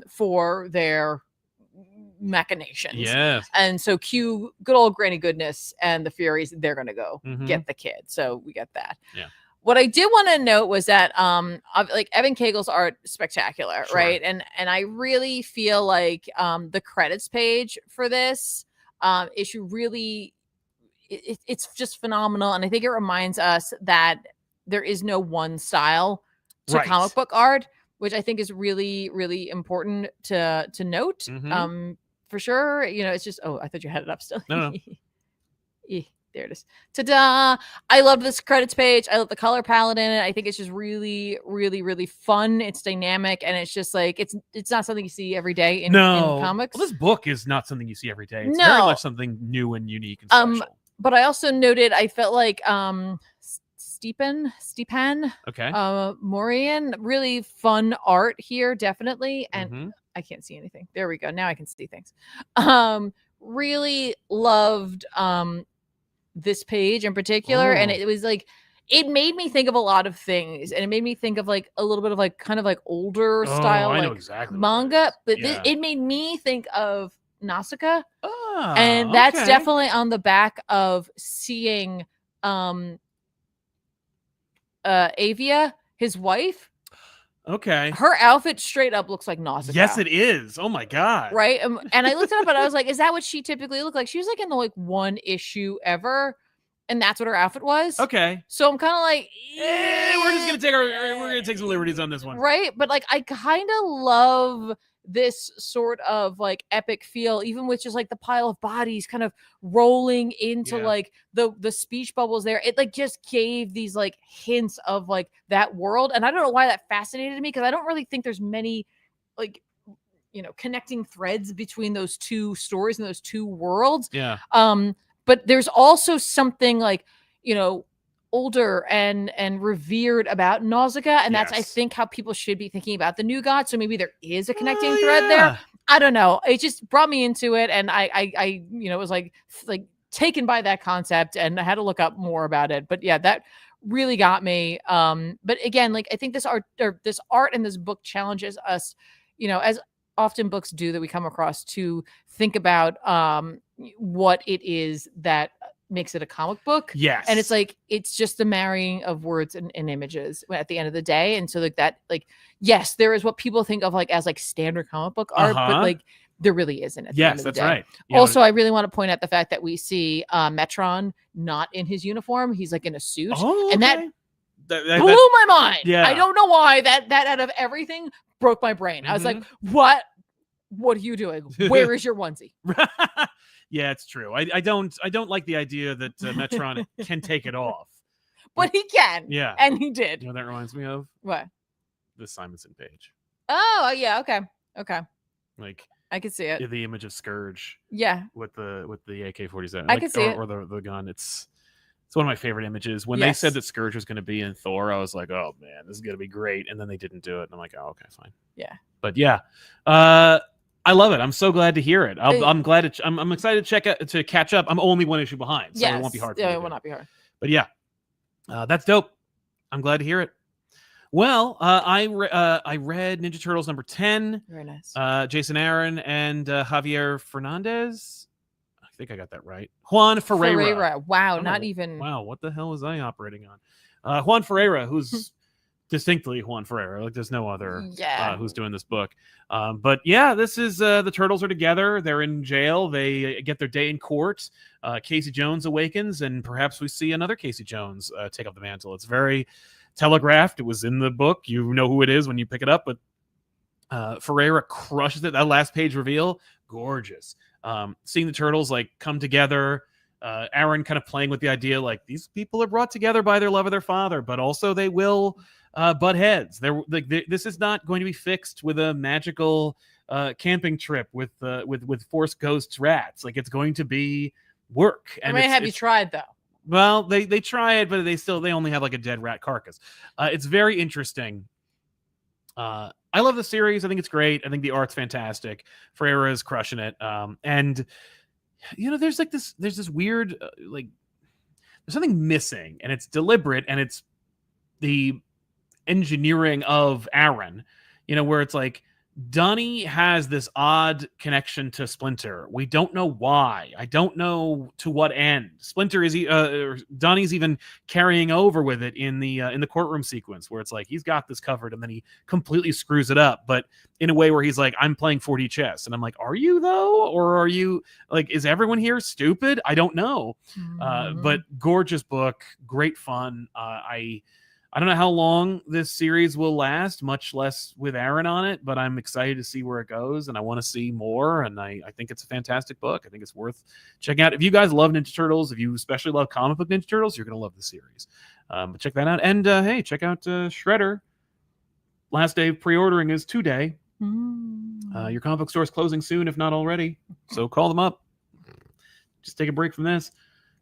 for their machinations. Yes. And so Q, good old Granny Goodness, and the Furies, they're gonna go get the kid. So we get that. Yeah. What I did want to note was that Evan Cagle's art spectacular, right? And I really feel like the credits page for this issue really it's just phenomenal, and I think it reminds us that there is no one style to comic book art, which I think is really, really important to note. For sure, it's just I thought you had it up still. No. There it is. Ta-da! I love this credits page. I love the color palette in it. I think it's just really, really, really fun. It's dynamic, and it's just like it's not something you see every day in comics. Well, this book is not something you see every day. It's very much something new and unique and special. But I also noted I felt like Stepan Morian, really fun art here, definitely. And I can't see anything. There we go. Now I can see things. Really loved this page in particular, and it was like it made me think of a lot of things, and it made me think of like a little bit of like kind of like older style manga, but it made me think of Nausicaa, and that's definitely on the back of seeing Avia, his wife. Okay. Her outfit straight up looks like Nausicaa. Yes, it is. Oh my god. Right. And I looked it up and I was like, is that what she typically looked like? She was like in the one issue ever, and that's what her outfit was. Okay. So I'm kind of like, we're gonna take some liberties on this one. Right. But like I kind of love this sort of like epic feel, even with just like the pile of bodies kind of rolling into like the speech bubbles there. It like just gave these like hints of like that world, and I don't know why that fascinated me, because I don't really think there's many like connecting threads between those two stories and those two worlds. But there's also something like older and revered about Nausicaa, and that's I think how people should be thinking about the New God. So maybe there is a connecting thread there. I don't know. It just brought me into it, and I was like taken by that concept, and I had to look up more about it. But yeah, that really got me. But again, like I think this art and this book challenges us, as often books do that we come across, to think about what it is that makes it a comic book. Yes. And it's like it's just the marrying of words and images at the end of the day. And so like that, like, yes, there is what people think of like as like standard comic book art, but like there really isn't at the end of the day. Right. Also, I really want to point out the fact that we see Metron not in his uniform. He's like in a suit. And that blew my mind. Yeah. I don't know why that out of everything broke my brain. I was like, what are you doing? Where is your onesie? Yeah, it's true. I don't like the idea that Metron can take it off, but he can. Yeah, and he did. You know what that reminds me of? What? The Simonson page. Oh yeah, okay. Like I could see it. The image of Scourge. Yeah. With the AK-47. I could see it. Or the gun. It's one of my favorite images. When they said that Scourge was going to be in Thor, I was like, oh man, this is going to be great. And then they didn't do it, and I'm like, oh okay, fine. Yeah. But yeah. I love it. I'm so glad to hear it. I'm glad I'm excited to catch up. I'm only one issue behind, so it won't be hard. Yeah, it will not be hard. But yeah, that's dope. I'm glad to hear it. Well, I read Ninja Turtles number 10. Very nice. Jason Aaron and Javier Fernandez. I think I got that right. Juan Ferreira. Wow, not even. Wow, what the hell was I operating on? Juan Ferreira, who's distinctly Juan Ferreira. Like there's no other who's doing this book. But yeah, this is the Turtles are together. They're in jail. They get their day in court. Casey Jones awakens, and perhaps we see another Casey Jones take up the mantle. It's very telegraphed. It was in the book. You know who it is when you pick it up, but Ferreira crushes it. That last page reveal, gorgeous. Seeing the Turtles like come together. Aaron kind of playing with the idea like these people are brought together by their love of their father, but also they will butt heads. This is not going to be fixed with a magical camping trip with Force Ghosts rats. Like it's going to be work. And have you tried though? Well, they try it, but they only have like a dead rat carcass. It's very interesting. I love the series. I think it's great. I think the art's fantastic. Ferreira is crushing it. And you know, there's this weird there's something missing, and it's deliberate, and it's the engineering of Aaron, you know, where it's like Donnie has this odd connection to Splinter. We don't know why. I don't know to what end. Splinter is Donnie's even carrying over with it in the courtroom sequence where it's like he's got this covered and then he completely screws it up, but in a way where he's like, I'm playing 4D chess, and I'm like, are you though, or are you like, is everyone here stupid? I don't know. But gorgeous book, great fun. I don't know how long this series will last, much less with Aaron on it, but I'm excited to see where it goes, and I want to see more, and I think it's a fantastic book. I think it's worth checking out. If you guys love Ninja Turtles, if you especially love comic book Ninja Turtles, you're going to love the series. But check that out. And, hey, check out Shredder. Last day of pre-ordering is today. Your comic book store is closing soon, if not already, so call them up. Just take a break from this.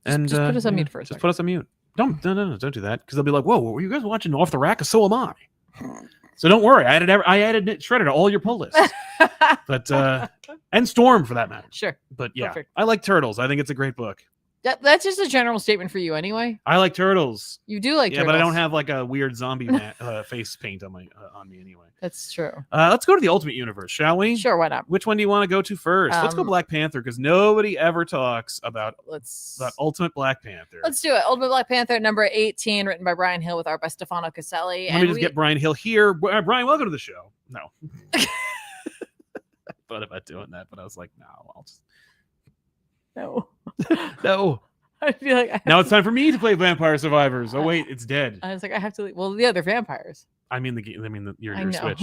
Just put us on mute first. Just put us on mute. Don't do that, because they'll be like, whoa, were you guys watching Off the Rack? So am I. So don't worry, I added Shredder to all your pull lists. But and Storm for that matter. Sure. But yeah, perfect. I like Turtles. I think it's a great book. That's just a general statement for you anyway. I like Turtles. You do like Turtles. But I don't have like a weird zombie face paint on me anyway. That's true. Let's go to the Ultimate Universe, shall we? Sure, why not? Which one do you want to go to first? Let's go Black Panther, because nobody ever talks about Ultimate Black Panther. Let's do it. Ultimate Black Panther, number 18, written by Brian Hill with art by Stefano Caselli. Let me just get Brian Hill here. Brian, welcome to the show. No. I thought about doing that, but I was like, no, I'll just... No. No. I feel like now it's time for me to play Vampire Survivors. Oh wait, it's dead. I was like, I have to leave. Well, the other vampires. I mean your Switch.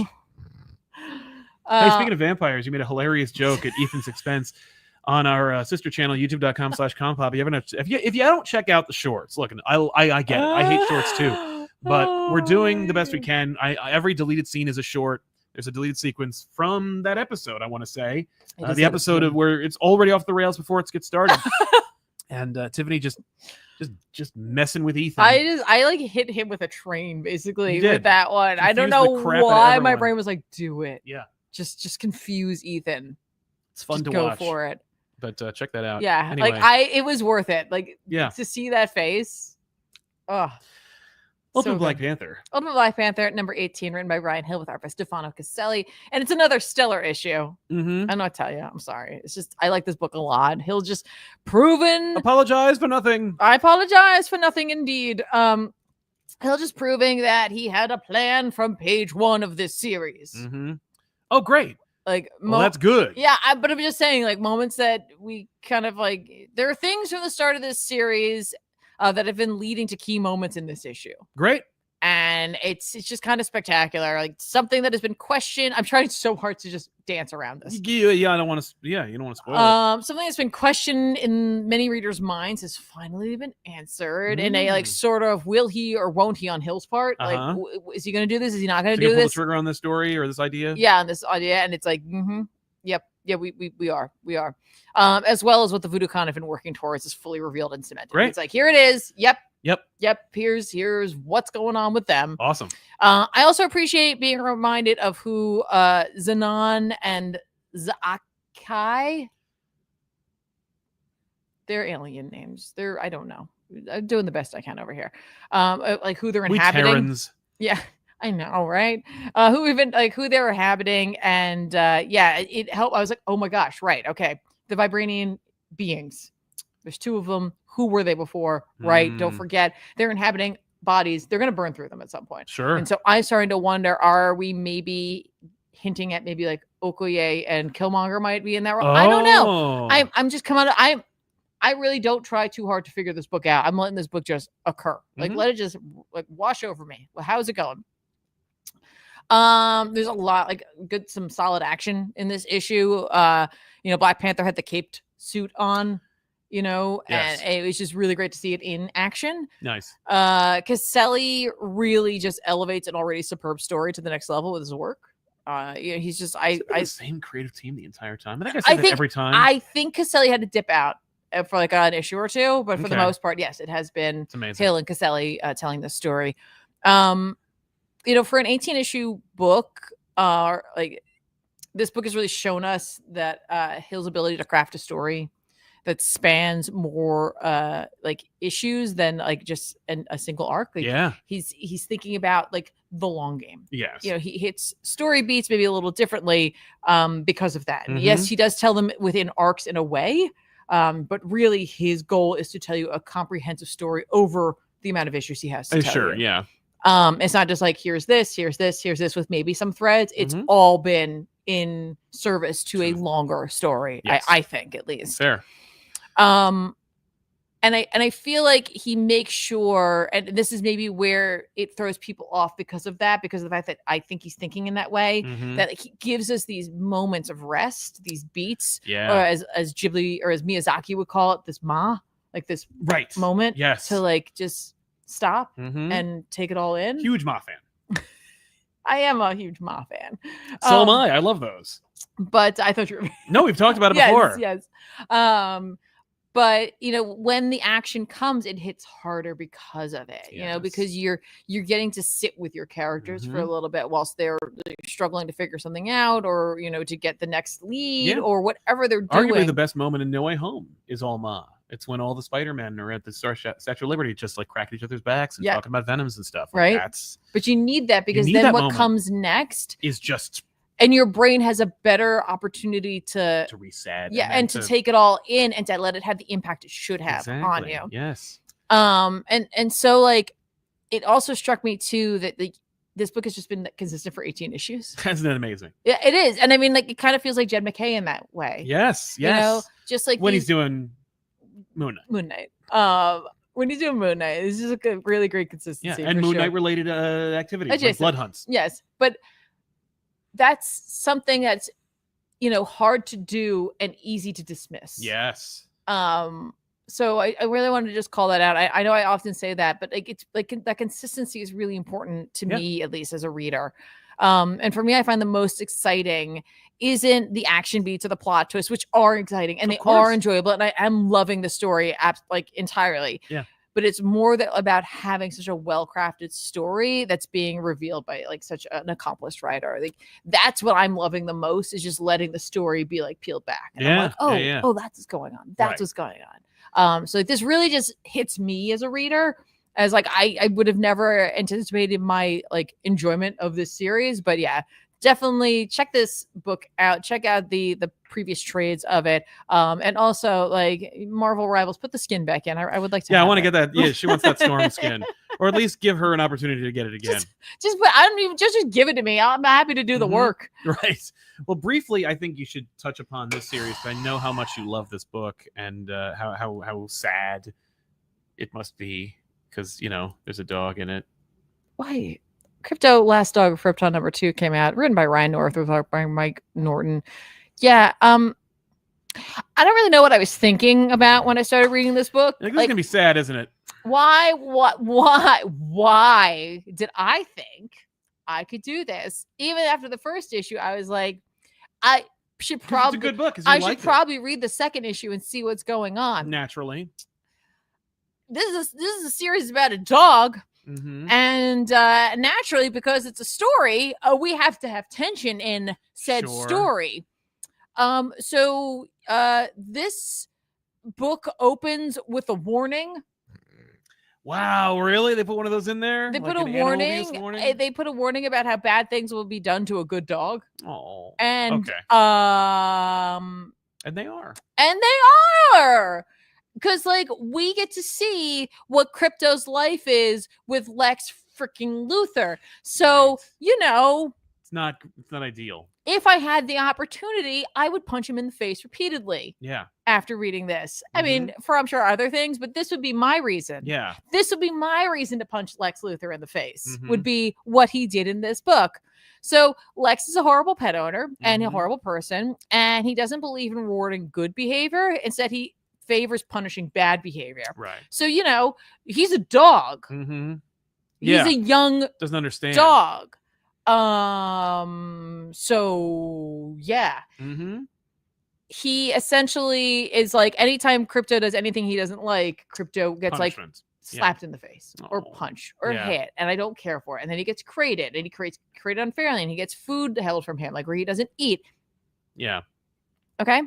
Hey, speaking of vampires, you made a hilarious joke at Ethan's expense on our sister channel, youtube.com/ComicPop. If you don't check out the shorts, look, I get it. I hate shorts too, but we're doing the best we can. Every deleted scene is a short. There's a deleted sequence from that episode, I want to say. The episode of where it's already off the rails before it gets started. And Tiffany just messing with Ethan. I like hit him with a train basically with that one. Confused I don't know why my brain was like, do it. Yeah. Just confuse Ethan. It's fun to go watch. Go for it. But check that out. Yeah. Anyway. Like it was worth it. Like to see that face. Oh. Ultimate Black Panther. Ultimate Black Panther, number 18, written by Brian Hill with art by Stefano Caselli. And it's another stellar issue. Mm-hmm. I know I tell you. I'm sorry. It's just, I like this book a lot. He'll just proven. Apologize for nothing. I apologize for nothing indeed. He'll just proving that he had a plan from page 1 of this series. Mm-hmm. Oh, great. Like, that's good. Yeah, but I'm just saying, like, moments that we kind of like, there are things from the start of this series that have been leading to key moments in this issue. Great. And it's just kind of spectacular. Like something that has been questioned. I'm trying so hard to just dance around this. Yeah, I don't want to. Yeah, you don't want to spoil it. Something that's been questioned in many readers' minds has finally been answered in a like sort of will he or won't he on Hill's part. Like, is he going to do this? Is he not going to do this? Pull the trigger on this story or this idea? Yeah, on this idea, and it's like, yep. Yeah, we are. As well as what the Voodoo Con have been working towards is fully revealed and cemented. Great. It's like, here it is. Yep. Here's what's going on with them. Awesome. I also appreciate being reminded of who Zanan and Zaakai. They're alien names. I don't know. I'm doing the best I can over here. Like who they're inhabiting. Terrans. Yeah. I know, right? Who they were inhabiting, and it helped. I was like, oh my gosh, right? Okay, the Vibranian beings. There's 2 of them. Who were they before? Right? Don't forget, they're inhabiting bodies, they're going to burn through them at some point. Sure. And so I'm starting to wonder, are we maybe hinting at maybe like Okoye and Killmonger might be in that role? I don't know. I'm just coming out. I really don't try too hard to figure this book out. I'm letting this book just occur. Like, let it just like wash over me. Well, how's it going? There's a lot, like some solid action in this issue. Black Panther had the caped suit on, Yes. and it was just really great to see it in action. Nice. Caselli really just elevates an already superb story to the next level with his work. He's just the same creative team the entire time. I think I say that every time. I think Caselli had to dip out for like an issue or two, but for the most part, yes, it has been Hill and Caselli telling this story. For an 18-issue book, like this book has really shown us that Hill's ability to craft a story that spans more like issues than like just a single arc. Like, he's thinking about like the long game. Yes. He hits story beats maybe a little differently because of that. And yes, he does tell them within arcs in a way. But really, his goal is to tell you a comprehensive story over the amount of issues he has to tell you. Yeah. It's not just like, here's this with maybe some threads. It's all been in service to a longer story, I think, at least. Fair. And I feel like he makes sure, and this is maybe where it throws people off because of the fact that I think he's thinking in that way, that he gives us these moments of rest, these beats, or as Ghibli or as Miyazaki would call it, this this moment, to like just stop and take it all in. Huge Ma fan. I am a huge Ma fan. So am I. I love those. But I thought you were. No, we've talked about it before. Yes. But when the action comes, it hits harder because of it. Because you're getting to sit with your characters for a little bit whilst they're struggling to figure something out, or to get the next lead, or whatever they're doing. Arguably, the best moment in No Way Home is all Ma. It's when all the Spider-Men are at the Statue of Liberty, just like cracking each other's backs and talking about venoms and stuff. Like, right. But you need that, because then what comes next is just. And your brain has a better opportunity to reset. Yeah, and to take it all in and to let it have the impact it should have on you. Yes. And so like it also struck me too that this book has just been consistent for 18 issues. Isn't that amazing? Yeah, it is. And I mean, like, it kind of feels like Jed McKay in that way. Yes. Just like when he's doing Moon Knight. When he's doing Moon Knight, it's just a really great consistency. Yeah, and Moon Knight related activities, like blood hunts. Yes, but that's something that's hard to do and easy to dismiss. Yes. So I really wanted to just call that out. I know I often say that, but like it's like that consistency is really important to me, at least as a reader. And for me, I find the most exciting isn't the action beats or the plot twists, which are exciting and they are enjoyable, and I am loving the story like entirely. Yeah. But it's more about having such a well-crafted story that's being revealed by like such an accomplished writer. Like that's what I'm loving the most, is just letting the story be like peeled back. And I'm like, oh, that's what's going on. That's what's going on. So like, this really just hits me as a reader, as like I would have never anticipated my like enjoyment of this series. But yeah, definitely check this book out. Check out the previous trades of it. And also like Marvel Rivals, put the skin back in. I would like to. Yeah, I want to get that. Yeah, she wants that Storm skin, or at least give her an opportunity to get it again. I don't even just give it to me. I'm happy to do the work. Right. Well, briefly, I think you should touch upon this series. I know how much you love this book, and how sad it must be, because there's a dog in it. Why? Krypto, Last Dog of Krypton #2 came out, written by Ryan North, with by Mike Norton. Yeah, I don't really know what I was thinking about when I started reading this book. This is gonna be sad, isn't it? Why did I think I could do this? Even after the first issue, I was like, I should probably. It's a good book. I should probably read the second issue and see what's going on. Naturally, this is a series about a dog. And naturally, because it's a story, we have to have tension in said story. So this book opens with a warning. Wow, really? They put one of those in there? They put a warning. They put a warning about how bad things will be done to a good dog. Oh, and okay. And they are. And they are. because like we get to see what Krypto's life is with Lex freaking Luthor. So, it's not ideal. If I had the opportunity, I would punch him in the face repeatedly. Yeah. After reading this. I mean, for I'm sure other things, but this would be my reason. Yeah. This would be my reason to punch Lex Luthor in the face, would be what he did in this book. So Lex is a horrible pet owner and a horrible person, and he doesn't believe in rewarding good behavior. Instead, he favors punishing bad behavior. Right. So, he's a dog. Yeah. He's a young doesn't understand dog. So yeah. He essentially is like, anytime Krypto does anything he doesn't like, Krypto gets like slapped in the face or punched or hit, and I don't care for it. And then he gets created, and he created unfairly, and he gets food held from him, like where he doesn't eat. Yeah. Okay.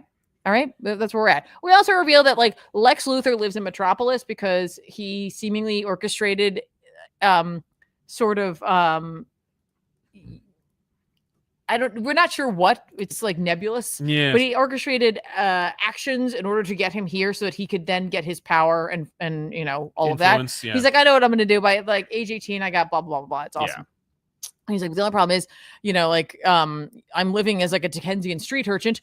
All right. That's where we're at. We also reveal that like Lex Luthor lives in Metropolis because he seemingly orchestrated we're not sure what, it's like nebulous, but he orchestrated actions in order to get him here so that he could then get his power and all of that. Yeah. He's like, I know what I'm going to do. By like age 18, I got blah, blah, blah, blah. It's awesome. He's like, the only problem is, I'm living as like a Dickensian street urchin.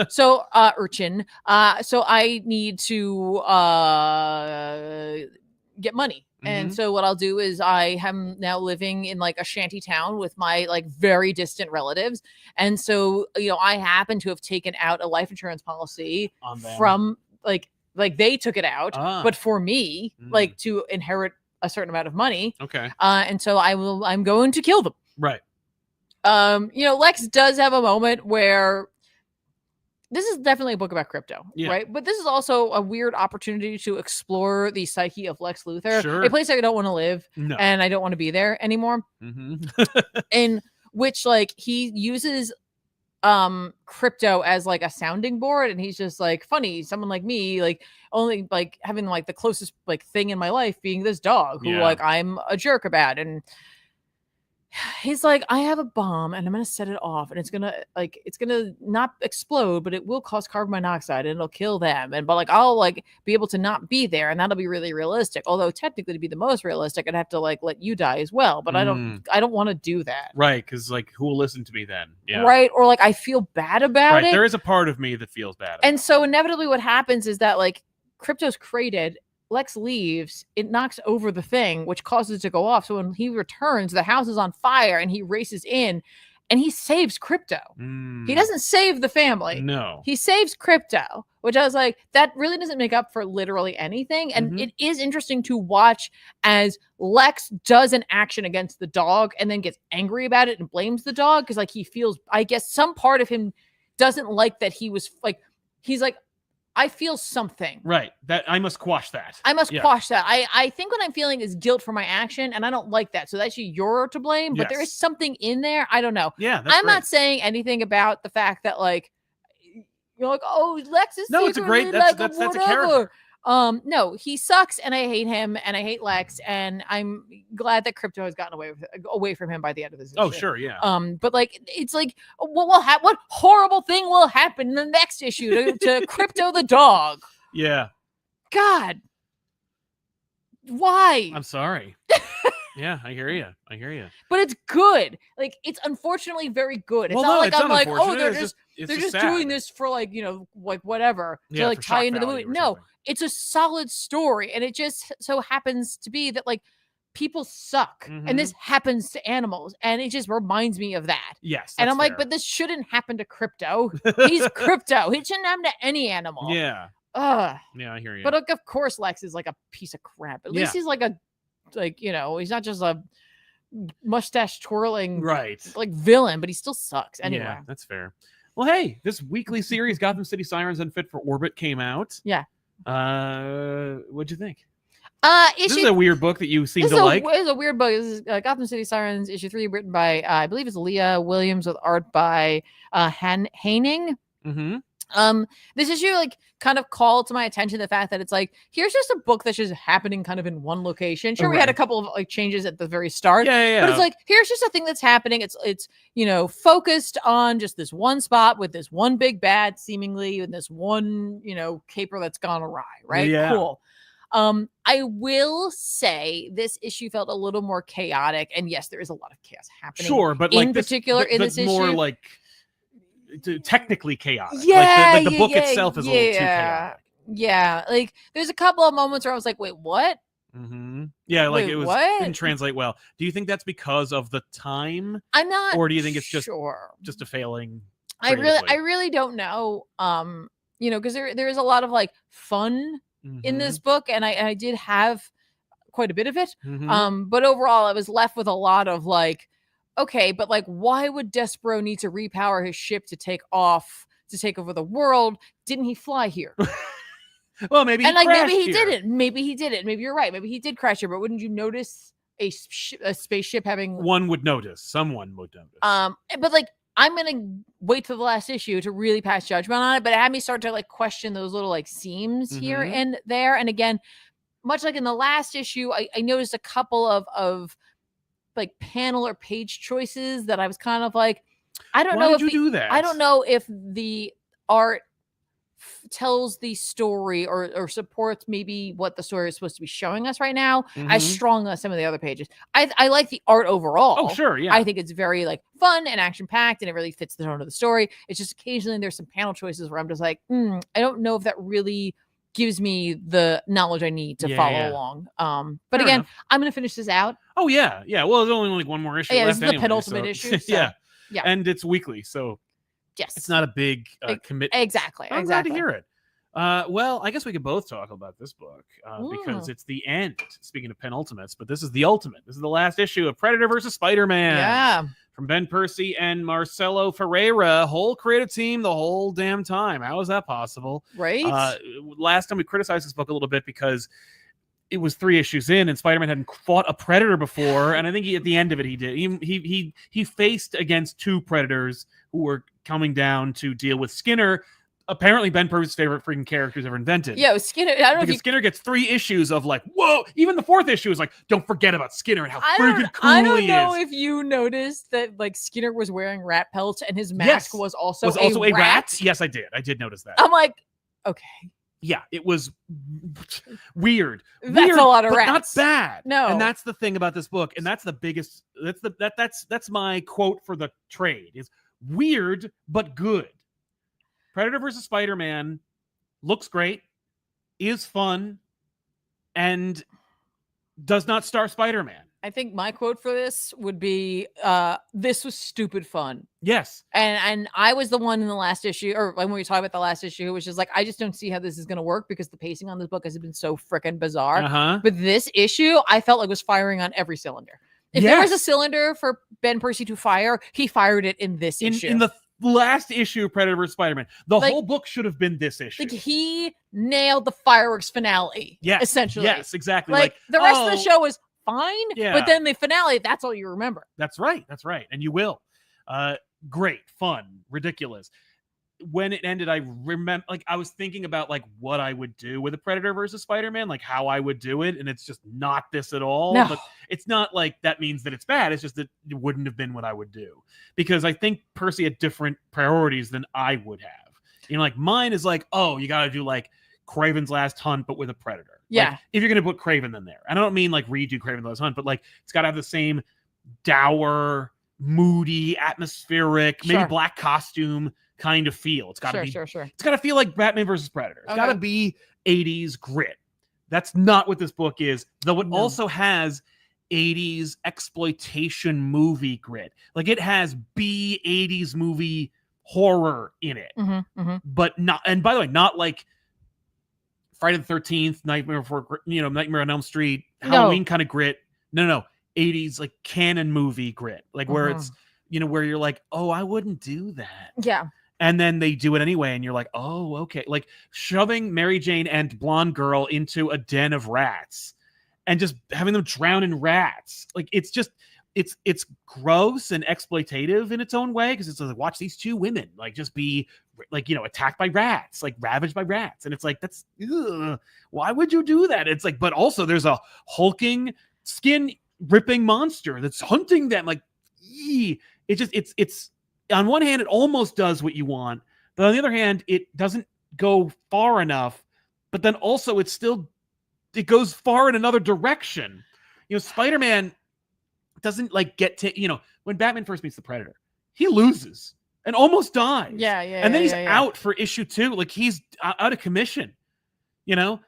So I need to get money. And so what I'll do is I am now living in like a shanty town with my like very distant relatives. And so, I happen to have taken out a life insurance policy from like they took it out, but for me, like to inherit a certain amount of money. Okay. And so I'm going to kill them. Right. Lex does have a moment where this is definitely a book about Krypto, right? But this is also a weird opportunity to explore the psyche of Lex Luthor, a place I don't want to live, and I don't want to be there anymore. In which, like, he uses Krypto as like a sounding board, and he's just like, funny, someone like me, like only like having like the closest like thing in my life being this dog who like I'm a jerk about. And he's like, I have a bomb and I'm gonna set it off, and it's gonna not explode, but it will cause carbon monoxide and it'll kill them. And but like I'll like be able to not be there, and that'll be really realistic. Although technically, to be the most realistic, I'd have to like let you die as well. But I don't want to do that. Right, because like who will listen to me then? Yeah. Right, or like I feel bad about it. There is a part of me that feels bad. And so inevitably, what happens is that like Krypto's created. Lex leaves, it knocks over the thing, which causes it to go off. So when he returns, the house is on fire, and he races in, and he saves Krypto. He doesn't save the family. No. He saves Krypto, which I was like, that really doesn't make up for literally anything. And it is interesting to watch as Lex does an action against the dog and then gets angry about it and blames the dog because like he feels, I guess some part of him doesn't like that he was like, he's like, I feel something. Right. That I must quash that. Quash that. I think what I'm feeling is guilt for my action, and I don't like that. So that's you're to blame, but there is something in there. I don't know. Yeah. I'm not saying anything about the fact that like you're like, oh, Lex is no, it's a great that's a character. No, he sucks, and I hate him, and I hate Lex, and I'm glad that Krypto has gotten away from him by the end of this issue. Oh, sure, yeah. But like, it's like, what horrible thing will happen in the next issue to Krypto the dog? Yeah. God, why? I'm sorry. Yeah, I hear you. But it's good. Like, it's unfortunately very good. It's not like I'm like, oh, they're just doing this for like, like whatever to like tie into the movie. No, it's a solid story, and it just so happens to be that like people suck, and this happens to animals, and it just reminds me of that. Yes, and I'm like, but this shouldn't happen to Krypto. He's Krypto. It shouldn't happen to any animal. Yeah. Yeah, I hear you. But like, of course, Lex is like a piece of crap. At least he's like he's not just a mustache twirling like villain, but he still sucks anyway. Yeah, that's fair. Well, hey, this weekly series, Gotham City Sirens Unfit for Orbit, came out. Yeah. What'd you think? This is a weird book that you seem to like. It's a weird book. This is Gotham City Sirens issue 3, written by I believe it's Leah Williams with art by Han Haining. This issue like kind of called to my attention the fact that it's like, here's just a book that's just happening kind of in one location. Sure, we had a couple of like changes at the very start, but it's like, here's just a thing that's happening. It's focused on just this one spot with this one big bad seemingly, and this one caper that's gone awry, right? Yeah. Cool. I will say this issue felt a little more chaotic, and yes, there is a lot of chaos happening. Sure, but in particular in this issue, more like technically chaotic. Yeah, like the book itself is a little too chaotic. Yeah, like there's a couple of moments where I was like, "Wait, what?" Mm-hmm. Yeah, like Wait, it was what? didn't translate well. Do you think that's because of the time? I'm not, or do you think it's just sure. just a failing? I really don't know. Because there is a lot of like fun in this book, and I did have quite a bit of it. But overall, I was left with a lot of like, okay, but like, why would Despero need to repower his ship to take off to take over the world? Didn't he fly here? Well, maybe maybe he didn't. Maybe he didn't. Maybe you're right. Maybe he did crash here, but wouldn't you notice a spaceship having? One would notice. Someone would notice. But like, I'm gonna wait till the last issue to really pass judgment on it. But it had me start to like question those little like seams here and there. And again, much like in the last issue, I noticed a couple of like panel or page choices that I was kind of like, I don't know if you do that. I don't know if the art tells the story or supports maybe what the story is supposed to be showing us right now as strong as some of the other pages. I like the art overall. Oh, sure, yeah. I think it's very like fun and action packed, and it really fits the tone of the story. It's just occasionally there's some panel choices where I'm just like, I don't know if that really gives me the knowledge I need to follow along. But again, I'm gonna finish this out. Oh yeah. Well, there's only like one more issue. Yeah, left this is the penultimate issue. So. Yeah, and it's weekly, so yes, it's not a big commitment. Exactly. I'm glad to hear it. Well, I guess we could both talk about this book because it's the end. Speaking of penultimates, but this is the ultimate. This is the last issue of Predator versus Spider-Man. Yeah. From Ben Percy and Marcelo Ferreira, whole creative team the whole damn time. How is that possible? Right. Last time we criticized this book a little bit because it was 3 issues in, and Spider-Man hadn't fought a Predator before, and I think at the end of it he did. He faced against 2 Predators who were coming down to deal with Skinner. Apparently, Ben Percy's favorite freaking characters ever invented. Yeah, Skinner. I don't know. Skinner gets 3 issues of like, whoa. Even the 4th issue is like, don't forget about Skinner and how freaking cool he is. I don't know if you noticed that like Skinner was wearing rat pelts and his mask was also a rat. Yes, I did. I did notice that. I'm like, okay. Yeah, it was weird. That's a lot of rats. Not bad. No. And that's the thing about this book, and that's the biggest. That's my quote for the trade: is weird but good. Predator versus Spider-Man looks great, is fun, and does not star Spider-Man. I think my quote for this would be, this was stupid fun. Yes. And I was the one in the last issue, or when we talked about the last issue, which is like, I just don't see how this is going to work because the pacing on this book has been so freaking bizarre. But this issue, I felt like was firing on every cylinder. If there was a cylinder for Ben Percy to fire, he fired it in this issue. In the last issue of Predator vs. Spider-Man. The whole book should have been this issue. Like he nailed the fireworks finale. Yes. Essentially. Yes, exactly. Like the rest of the show was fine. Yeah. But then the finale, that's all you remember. That's right. And you will. Great, fun, ridiculous. When it ended, I remember, like, I was thinking about like what I would do with a Predator versus Spider-Man, like how I would do it, and it's just not this at all. No. But it's not like that means that it's bad. It's just that it wouldn't have been what I would do, because I think Percy had different priorities than I would have. You know, like mine is like, oh, you got to do like Kraven's Last Hunt, but with a Predator. Yeah. Like, if you're gonna put Kraven in there, and I don't mean like redo Kraven's Last Hunt, but like it's got to have the same dour, moody, atmospheric, maybe black costume kind of feel. It's got to be It's got to feel like Batman versus Predator. It's got to be 80s grit. That's not what this book is, though. It also has 80s exploitation movie grit. Like it has B 80s movie horror in it, but not. And by the way, not like Friday the 13th, Nightmare on Elm Street, Halloween kind of grit. No. 80s like canon movie grit, like where it's where you're like, oh, I wouldn't do that. Yeah. And then they do it anyway, and you're like, oh, okay. Like shoving Mary Jane and Blonde Girl into a den of rats and just having them drown in rats. Like it's it's gross and exploitative in its own way, because it's like, watch these two women like just be like, you know, attacked by rats, like ravaged by rats, and it's like, that's why would you do that? It's like, but also there's a hulking skin ripping monster that's hunting them, like it's on one hand it almost does what you want, but on the other hand it doesn't go far enough, but then also it goes far in another direction. You know, Spider-Man doesn't like get to, you know, when Batman first meets the Predator, he loses and almost dies. And then he's out for issue 2. Like he's out of commission. You know,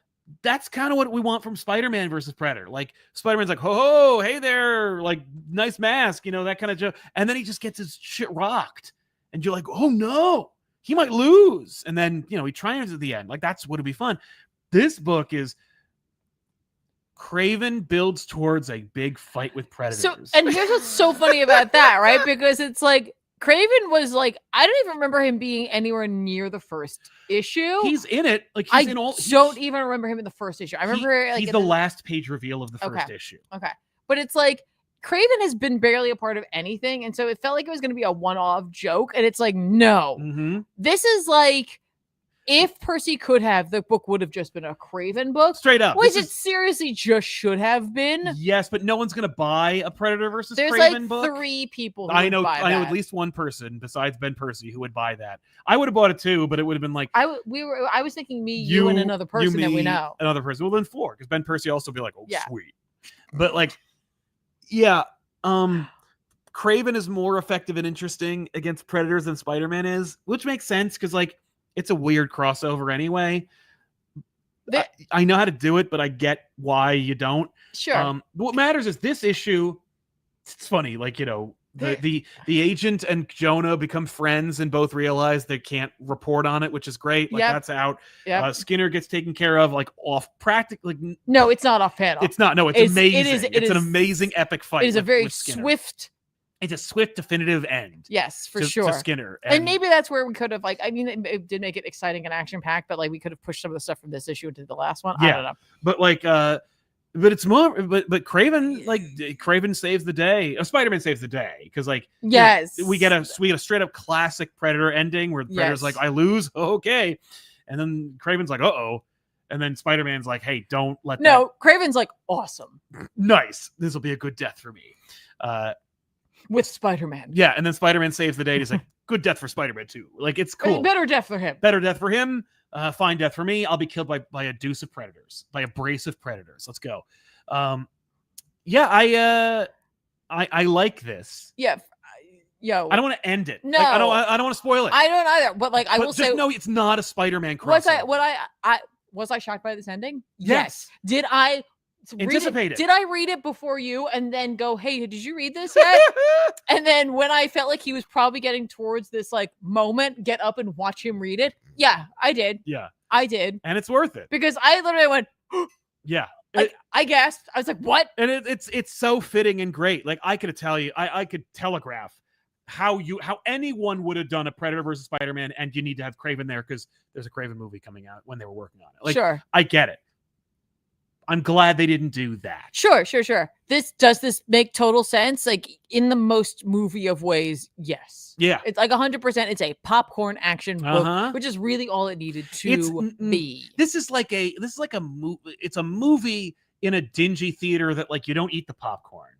that's kind of what we want from Spider-Man versus Predator. Like Spider-Man's like, ho, hey there, like nice mask, you know, that kind of joke. And then he just gets his shit rocked. And you're like, oh no, he might lose. And then, you know, he triumphs at the end. Like that's would be fun. This book is Kraven builds towards a big fight with Predators. So, and here's what's so funny about that, right? Because it's like Kraven was like, I don't even remember him being anywhere near the first issue. He's in it. Like he's in all. Don't even remember him in the first issue. I remember like he's the last page reveal of the first issue. Okay, but it's like Kraven has been barely a part of anything, and so it felt like it was going to be a one-off joke. And it's like, no, this is like. If Percy could have, the book would have just been a Kraven book. Straight up. Which it seriously just should have been. Yes, but no one's going to buy a Predator versus There's Kraven like book. 3 people who I know would buy I know that. at least one person besides Ben Percy who would buy that. I would have bought it too, but it would have been like I was thinking you and another person that we know. Another person. Well, then 4, because Ben Percy also be like, oh, Yeah. sweet. But like, yeah, Kraven is more effective and interesting against Predators than Spider-Man is, which makes sense because like it's a weird crossover anyway. I know how to do it, but I get why you don't. Sure. What matters is this issue. It's funny, like, you know, the agent and Jonah become friends and both realize they can't report on it, which is great. Like that's out. Skinner gets taken care of, like off practically. Like, no, it's not off panel. It's not. No, it's amazing. It's an amazing epic fight. It is a very swift. It's a swift, definitive end. Yes, for sure. To Skinner. And maybe that's where we could have, like, I mean, it did make it exciting and action-packed, but, like, we could have pushed some of the stuff from this issue into the last one. Yeah. I don't know. But, like, but it's more, but Kraven, like, Kraven saves the day. Spider-Man saves the day. Because, like, yes, we get a straight-up classic Predator ending where the Predator's like, I lose? Oh, okay. And then Kraven's like, uh-oh. And then Spider-Man's like, hey, don't let that. No, Kraven's like, awesome. Nice. This will be a good death for me. With Spider-Man. Yeah, and then Spider-Man saves the day. He's like, good death for Spider-Man too. Like, it's cool. Better death for him. Better death for him. Fine death for me. I'll be killed by a deuce of predators. By a brace of predators. Let's go. Yeah, I like this. Yeah. Yo. I don't want to end it. No. Like, I don't want to spoil it. I don't either. But like I will say no, it's not a Spider-Man crossover. Was I shocked by this ending? Yes. Did I anticipate it? Did I read it before you and then go, hey, did you read this yet? And then when I felt like he was probably getting towards this like moment, get up and watch him read it. Yeah, I did. Yeah. I did. And it's worth it. Because I literally went, yeah. Like, I guessed. I was like, what? And it's so fitting and great. Like I could tell you, I could telegraph how anyone would have done a Predator versus Spider-Man, and you need to have Kraven there because there's a Kraven movie coming out when they were working on it. Like, sure. I get it. I'm glad they didn't do that. Sure. Does this make total sense? Like in the most movie of ways, yes. Yeah. It's like 100%. It's a popcorn action book, which is really all it needed to be. This is like a movie. It's a movie in a dingy theater that like you don't eat the popcorn.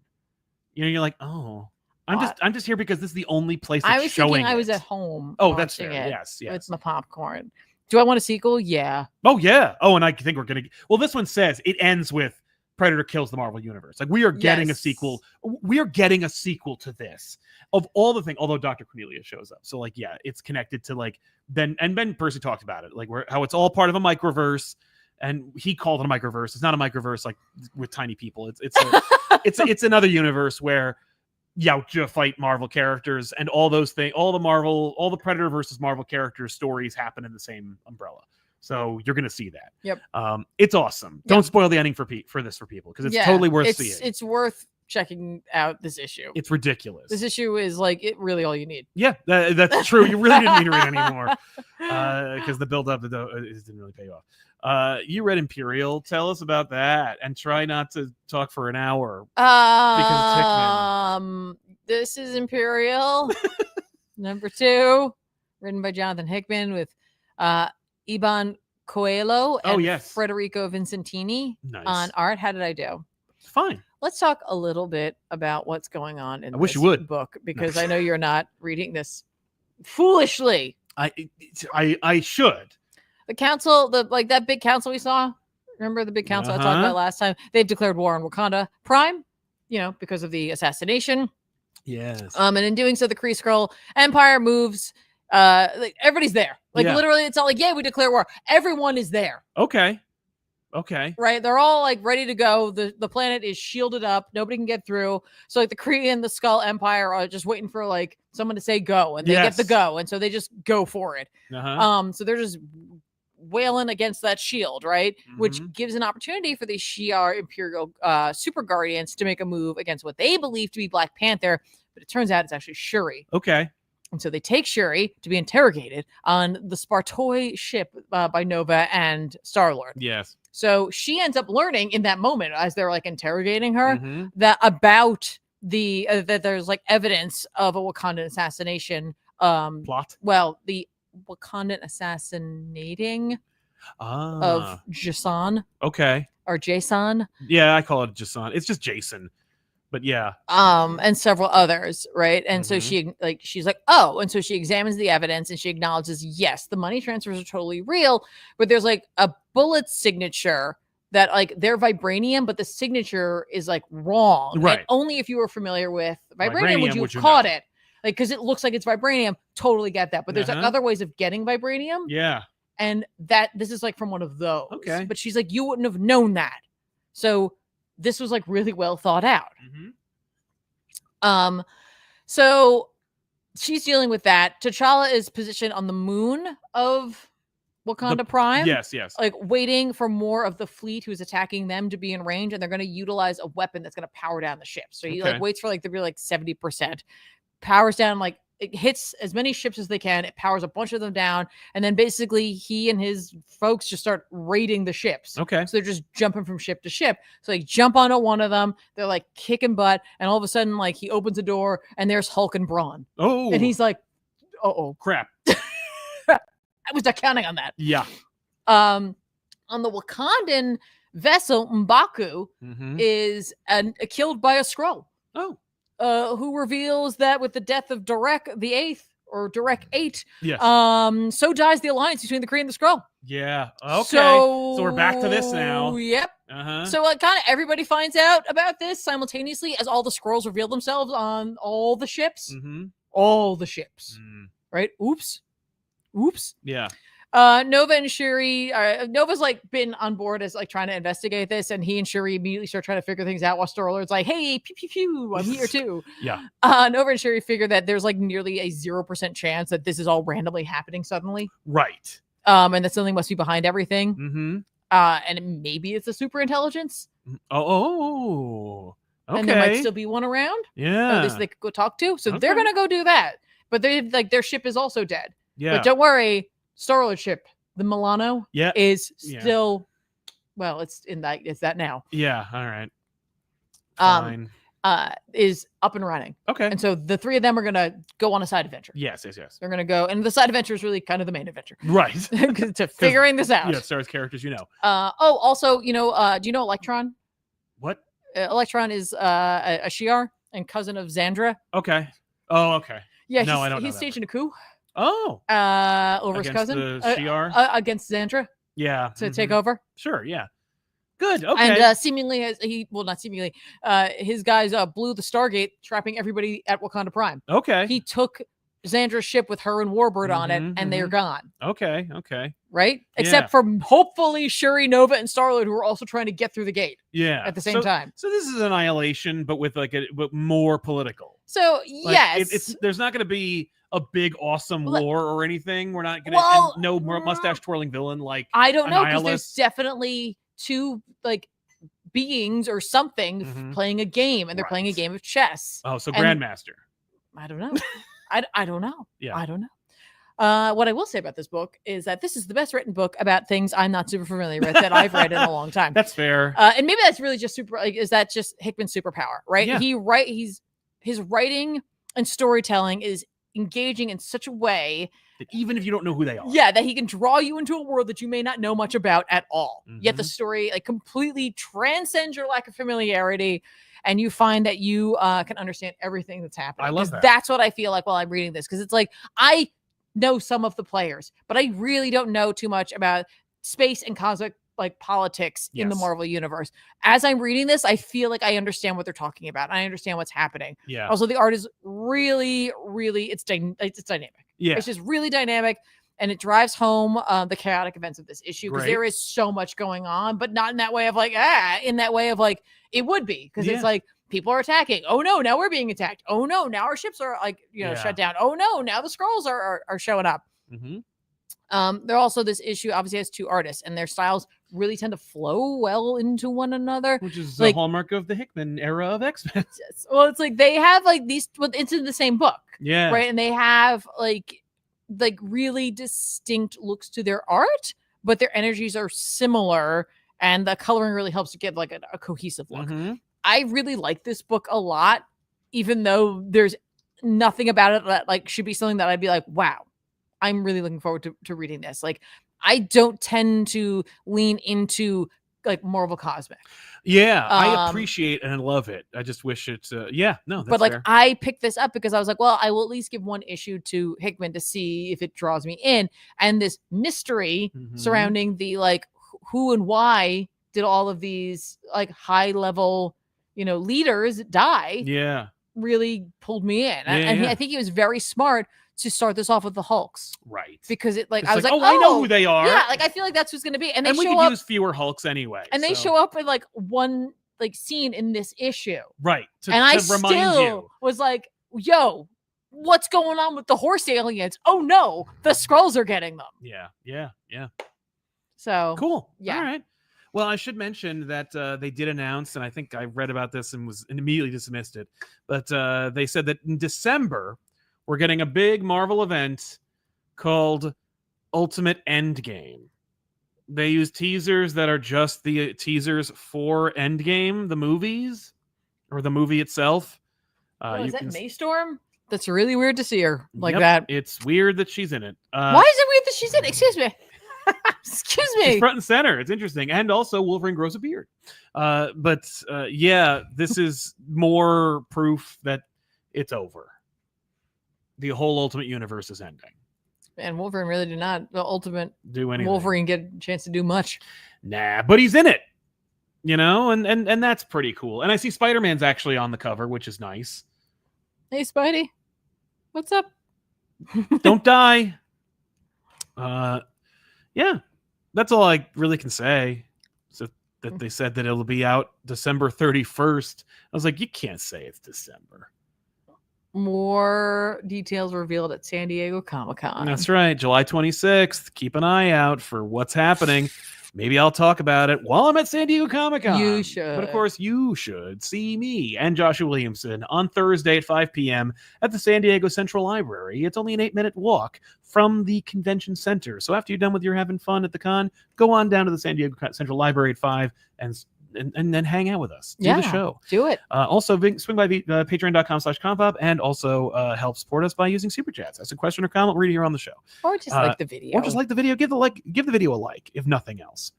You know, you're like, oh, I'm just here because this is the only place that's I was showing thinking I it. was at home. Oh, that's fair. Yes. It's my popcorn. Do I want a sequel? Yeah. Oh, yeah. Oh, and I think we're going to... Well, this one says it ends with Predator kills the Marvel Universe. Like, we are getting a sequel. We are getting a sequel to this. Of all the things, although Dr. Cornelia shows up. So, like, yeah, it's connected to, like, Ben Percy talked about it. Like, how it's all part of a microverse. And he called it a microverse. It's not a microverse, like, with tiny people. It's another universe where Yautja fight Marvel characters and all those things, all the Predator versus Marvel characters stories happen in the same umbrella. So you're going to see that. Yep. It's awesome. Don't spoil the ending for this for people because it's totally worth seeing. It's worth checking out this issue. It's ridiculous. This issue is like it really all you need. Yeah, that's true. You really didn't need to read anymore because the build up didn't really pay off. You read Imperial. Tell us about that, and try not to talk for an hour because it's Hickman. This is Imperial number 2, written by Jonathan Hickman with Iban Coelho and Federico Vincentini on art. How did I do? Fine. Let's talk a little bit about what's going on in wish you would. book because I know you're not reading this foolishly. I should. The council, that big council we saw. Remember the big council I talked about last time? They've declared war on Wakanda Prime, because of the assassination. Yes. And in doing so, the Kree Skrull Empire moves. Everybody's there. Literally, it's not like, we declare war. Everyone is there. Okay. Right. They're all ready to go. The planet is shielded up. Nobody can get through. So the Kree and the Skull Empire are just waiting for someone to say go, and they get the go, and so they just go for it. So they're just wailing against that shield, right? Which gives an opportunity for the Shi'ar Imperial Super Guardians to make a move against what they believe to be Black Panther, but it turns out it's actually Shuri. Okay. And so they take Shuri to be interrogated on the Spartoi ship by Nova and Star-Lord. Yes. So she ends up learning in that moment as they're interrogating her that about that there's evidence of a Wakandan assassination plot. Well, the Wakandan assassinating of Jason. Okay. Or Jason. Yeah, I call it Jason. It's just Jason. But yeah. And several others, right? And so she's like, oh, and so she examines the evidence and she acknowledges, yes, the money transfers are totally real, but there's a bullet signature that they're vibranium, but the signature is wrong. Right. And only if you were familiar with vibranium would you have caught it. Because it looks like it's vibranium. Totally get that. But there's other ways of getting vibranium. Yeah. And that this is from one of those. Okay. But she's like, you wouldn't have known that. So this was really well thought out. So she's dealing with that. T'Challa is positioned on the moon of Wakanda Prime. Yes. Waiting for more of the fleet who's attacking them to be in range, and they're going to utilize a weapon that's going to power down the ship. So he waits for the real 70%, powers down it hits as many ships as they can. It powers a bunch of them down. And then basically he and his folks just start raiding the ships. Okay. So they're just jumping from ship to ship. So they jump onto one of them. They're kicking butt. And all of a sudden, he opens a door and there's Hulk and Brawn. Oh. And he's like, uh-oh. Crap. I was not counting on that. Yeah. On the Wakandan vessel, M'Baku is killed by a Skrull. Oh. Who reveals that with the death of Derek the Eighth or Derek 8, yes. So dies the alliance between the Kree and the Skrull. Yeah. Okay. So we're back to this now. Yep. So kind of everybody finds out about this simultaneously as all the Skrulls reveal themselves on all the ships. All the ships. Right? Oops. Yeah. Nova and Shuri, Nova's been on board as trying to investigate this, and he and Shuri immediately start trying to figure things out while Star-Lord's like, hey, pew pew pew, I'm here too. Yeah. Nova and Shuri figure that there's nearly a 0% chance that this is all randomly happening suddenly. Right. And that something must be behind everything. And maybe it's a super intelligence. Oh. Okay. And there might still be one around. Yeah. At least they could go talk to. So they're gonna go do that. But they their ship is also dead. Yeah. But don't worry. Star-Lord ship, the Milano, is still, well, it's that now. Yeah, all right. Fine. Is up and running. Okay. And so the three of them are going to go on a side adventure. Yes. They're going to go, and the side adventure is really kind of the main adventure. Right. To figuring this out. Yeah, it stars characters you know. Also, do you know Electron? What? Electron is a Shi'ar and cousin of Xandra. Okay. Oh, okay. Yeah, no, I don't know he's staging a coup. Oh. Over his cousin. The Shi'ar? Against Xandra. Yeah. To take over. Sure, yeah. Good. Okay. And seemingly not seemingly, his guys blew the Stargate, trapping everybody at Wakanda Prime. Okay. He took Xandra's ship with her and Warbird on it, and they're gone. Okay. Right? Except for hopefully Shuri, Nova, and Star-Lord, who are also trying to get through the gate. Yeah. At the same time. So this is Annihilation, but with but more political. So yes, there's not going to be a big awesome war or anything. We're not going to no mustache twirling villain like I don't know, because there's definitely two beings or something playing a game, and they're playing a game of chess. Oh, so Grandmaster. I don't know. I don't know. Yeah. I don't know. What I will say about this book is that this is the best written book about things I'm not super familiar with that I've read in a long time. That's fair. And maybe that's really just is that just Hickman's superpower, right? Yeah. His writing and storytelling is engaging in such a way that even if you don't know who they are, that he can draw you into a world that you may not know much about at all. Yet the story like completely transcends your lack of familiarity, and you find that you can understand everything that's happening. I love that. That's what I feel like while I'm reading this, because it's like I know some of the players, but I really don't know too much about space and cosmic like politics in the Marvel universe. As I'm reading this, I feel like I understand what they're talking about. I understand what's happening. Yeah. Also, the art is really, really it's dynamic. Yeah. It's just really dynamic, and it drives home the chaotic events of this issue, because there is so much going on, but not in that way of like in that way of like it would be, because it's like people are attacking. Oh no, now we're being attacked. Oh no, now our ships are like shut down. Oh no, now the Skrulls are showing up. There also, this issue obviously has two artists, and their styles really tend to flow well into one another, which is the hallmark of the Hickman era of X-Men. Well, it's like they have like these, it's in the same book, right? And they have like really distinct looks to their art, but their energies are similar, and the coloring really helps to give like a cohesive look. I really like this book a lot, even though there's nothing about it that like should be something that I'd be like, wow, I'm really looking forward to reading this. Like, I don't tend to lean into like Marvel Cosmic. Yeah, I appreciate and love it. I just wish it's that's but like fair. I picked this up because I was like, well, I will at least give one issue to Hickman to see if it draws me in. And this mystery surrounding the like who and why did all of these like high level, leaders die? Yeah, really pulled me in. I think he was very smart to start this off with the Hulks, right? Because I was like, like, I know who they are. Yeah, like I feel like that's who's going to be, and we show could up, use fewer Hulks anyway. And they show up in like one like scene in this issue, right? And I still was like, "Yo, what's going on with the horse aliens? Oh no, the Skrulls are getting them." Yeah. So cool. Yeah. All right. Well, I should mention that they did announce, and I think I read about this and immediately dismissed it, but they said that in December we're getting a big Marvel event called Ultimate Endgame. They use teasers that are just the teasers for Endgame, the movies, or the movie itself. Is that Maystorm? That's really weird to see her like Yep, that. It's weird that she's in it. Why is it weird that she's in it? Excuse me. Excuse me. She's front and center. It's interesting. And also Wolverine grows a beard. This is more proof that it's over. The whole Ultimate Universe is ending. And Wolverine really did not the Ultimate do anything. Wolverine get a chance to do much. Nah, but he's in it. And that's pretty cool. And I see Spider-Man's actually on the cover, which is nice. Hey Spidey. What's up? Don't die. Yeah. That's all I really can say. So that they said that it'll be out December 31st. I was like, you can't say it's December. More details revealed at San Diego Comic-Con. That's right. July 26th. Keep an eye out for what's happening. Maybe I'll talk about it while I'm at San Diego Comic-Con. You should. But of course, you should see me and Joshua Williamson on Thursday at 5 p.m. at the San Diego Central Library. It's only an 8-minute walk from the convention center. So after you're done with your having fun at the con, go on down to the San Diego Central Library at 5 and then hang out with us. Do the show. Do it. Also, swing by patreon.com/compop and also help support us by using Superchats. Ask a question or comment, read it here on the show. Or just like the video. Or just like the video. Give the video a like, if nothing else.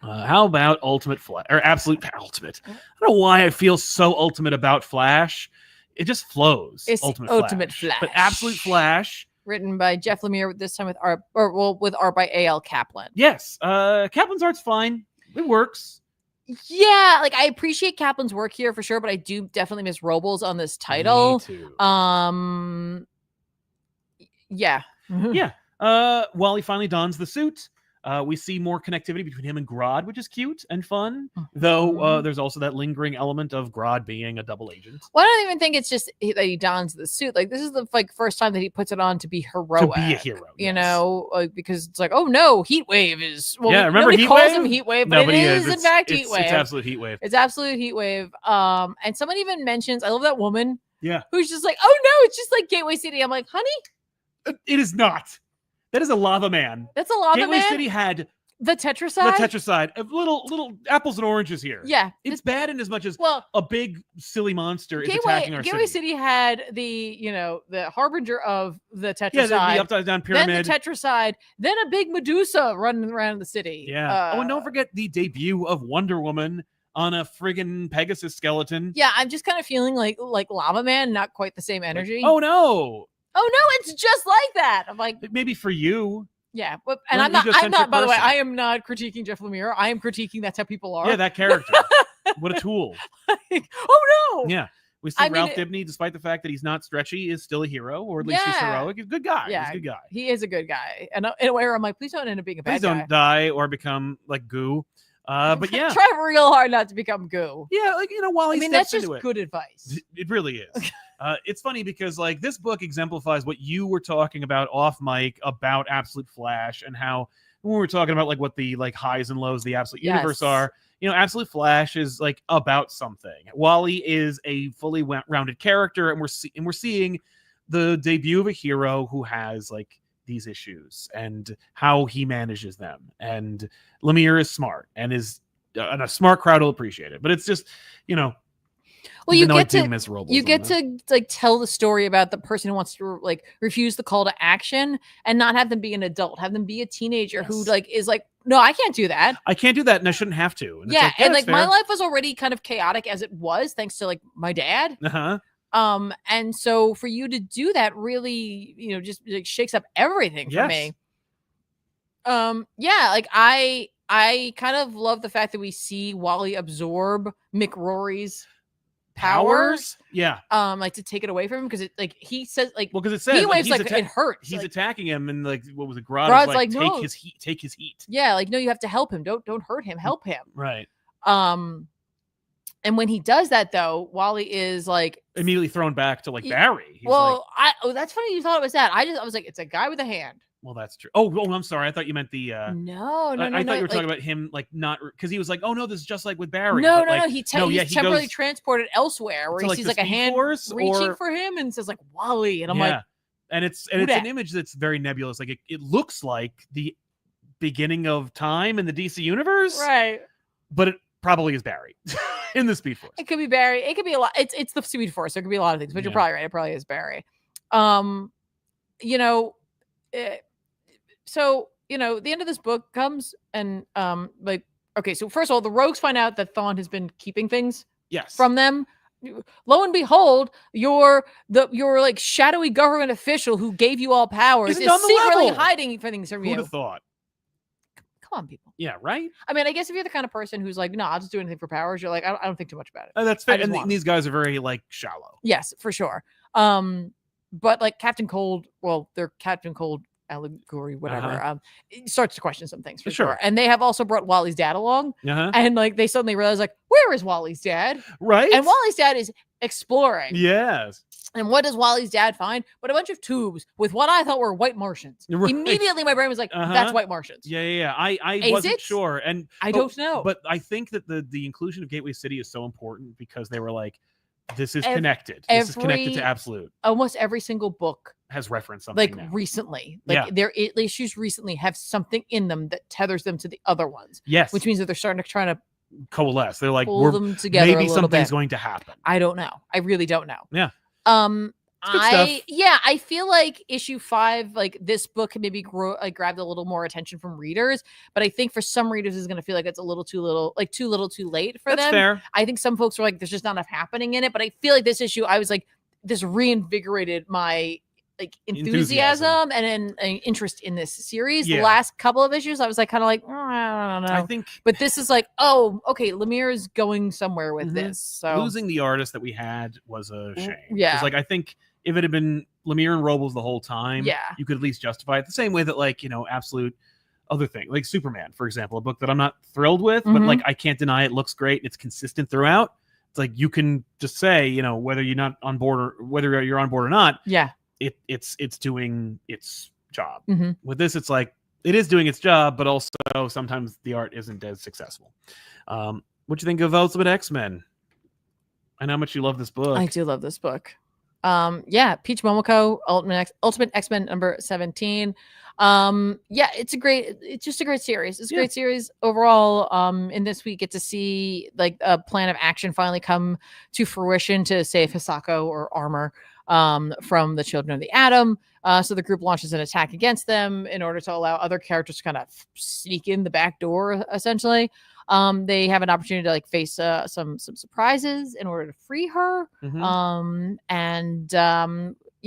How about Ultimate Flash or Absolute Ultimate? I don't know why I feel so ultimate about Flash. It just flows. It's Ultimate Flash. But Absolute Flash. Written by Jeff Lemire, this time with art by A.L. Kaplan. Yes. Kaplan's art's fine. It works. Yeah, like I appreciate Kaplan's work here for sure, but I do definitely miss Robles on this title. Me too. Yeah. Yeah. Wally finally dons the suit. We see more connectivity between him and Grodd, which is cute and fun. Though there's also that lingering element of Grodd being a double agent. Well, I don't even think it's just that he dons the suit. Like, this is the first time that he puts it on to be heroic. To be a hero, you know, like, because it's like, oh no, Heatwave is. Well, yeah, remember Heatwave? calls him Heatwave, but it is in fact Heatwave. It's absolute Heatwave. It's absolute Heatwave. And someone even mentions, I love that woman. Yeah. Who's just like, oh no, it's just like Gateway City. I'm like, honey, it is not. That is a lava man. That's a lava Gateway man. City had the Tetracide. The Tetracide. Little apples and oranges here. Yeah. It's bad in as much as well, a big silly monster is attacking our Gateway city. City had the, the harbinger of the Tetracide. Yeah, the upside down pyramid. Then the Tetracide. Then a big Medusa running around the city. Yeah. And don't forget the debut of Wonder Woman on a friggin' Pegasus skeleton. Yeah, I'm just kind of feeling like Lava Man, not quite the same energy. Like, oh no, it's just like that. I'm like, maybe for you. Yeah, but and I'm not. By the way, I am not critiquing Jeff Lemire. I am critiquing that's how people are. Yeah, that character. What a tool. Like, oh no. Yeah, we see Ralph Dibny, despite the fact that he's not stretchy, is still a hero, or at least he's heroic. He's a good guy. Yeah, he's a good guy. He is a good guy. And in a way, I'm like, please don't end up being a bad guy. Please don't die or become like goo. But yeah, try real hard not to become goo. Yeah, like while he that's just good advice. It really is. It's funny because like this book exemplifies what you were talking about off mic about Absolute Flash and how when we were talking about like what the like highs and lows of the Absolute Universe are. Absolute Flash is like about something. Wally is a fully rounded character, and we're seeing the debut of a hero who has like these issues and how he manages them. And Lemire is smart and a smart crowd will appreciate it. But it's just, well, you get to like tell the story about the person who wants to like refuse the call to action and not have them be an adult, have them be a teenager who like is like, no, I can't do that. I can't do that, and I shouldn't have to. And and like my life was already kind of chaotic as it was, thanks to like my dad. And so for you to do that really, just like shakes up everything for me. Like I kind of love the fact that we see Wally absorb Mick Rory's powers. Yeah. Like to take it away from him because it like he says like because it says he waves like it hurts. He's like, attacking him and like what was it? Grodd's like no. take his heat. Yeah, like no, you have to help him. Don't hurt him. Help him. Right. And when he does that though, Wally is like immediately thrown back to like Barry. He's that's funny you thought it was that. I was like, it's a guy with a hand. Well, that's true. Oh, I'm sorry. I thought you meant the. No. I thought you were talking about him, like not because he was like, oh no, this is just like with Barry. No. He's temporarily transported elsewhere where he sees like a hand reaching for him and says like Wally, and I'm like, and it's an image that's very nebulous. Like it looks like the beginning of time in the DC universe, right? But it probably is Barry in the Speed Force. It could be Barry. It could be a lot. It's the Speed Force. So it could be a lot of things, but you're probably right. It probably is Barry. So, the end of this book comes and so first of all, the rogues find out that Thawne has been keeping things from them. Lo and behold, your like shadowy government official who gave you all powers is secretly hiding things from you. Who'd have thought? Come on, people. Yeah, right? I mean, I guess if you're the kind of person who's like, no, I'll just do anything for powers, you're like, I don't think too much about it. That's fair. And these guys are very like shallow. Yes, for sure. But like Captain Cold, they're Captain Cold allegory, whatever. It starts to question some things for sure. And they have also brought Wally's dad along, and like they suddenly realize like, where is Wally's dad? Right. And Wally's dad is exploring. Yes. And what does Wally's dad find? But a bunch of tubes with what I thought were white Martians. Right. Immediately, my brain was like, "That's white Martians." Yeah. I wasn't sure, and I don't know. But I think that the inclusion of Gateway City is so important because they were like, "This is connected. This is connected to Absolute." Almost every single book has referenced something like recently. Like their issues recently have something in them that tethers them to the other ones. Yes, which means that they're starting to try to coalesce. They're like, pull them together. Maybe something's going to happen. I don't know. I really don't know. Yeah. I feel like issue 5, like this book maybe grabbed a little more attention from readers, but I think for some readers is going to feel like it's a little too too late for them. That's fair. I think some folks are like, there's just not enough happening in it, but I feel like this issue, I was like, this reinvigorated my like enthusiasm and an interest in this series. The last couple of issues, I was like, kind of like, I don't know. I think, but this is like, oh, okay, Lemire is going somewhere with this. So losing the artist that we had was a shame. Yeah, like I think if it had been Lemire and Robles the whole time, you could at least justify it the same way that like Absolute other things, like Superman, for example, a book that I'm not thrilled with, but like I can't deny it looks great. It's consistent throughout. It's like you can just say, you know, whether you're not on board or whether you're on board or not. Yeah, it's doing its job. With this, it's like it is doing its job, but also sometimes the art isn't as successful. What do you think of Ultimate X-Men? I know how much you love this book. I do love this book. Yeah, Peach Momoko, Ultimate X-Men number 17. Yeah, it's just a great series. It's a great series overall. In this we get to see like a plan of action finally come to fruition to save Hisako or Armor from the Children of the Atom. So the group launches an attack against them in order to allow other characters to kind of sneak in the back door, essentially. They have an opportunity to like face some surprises in order to free her. You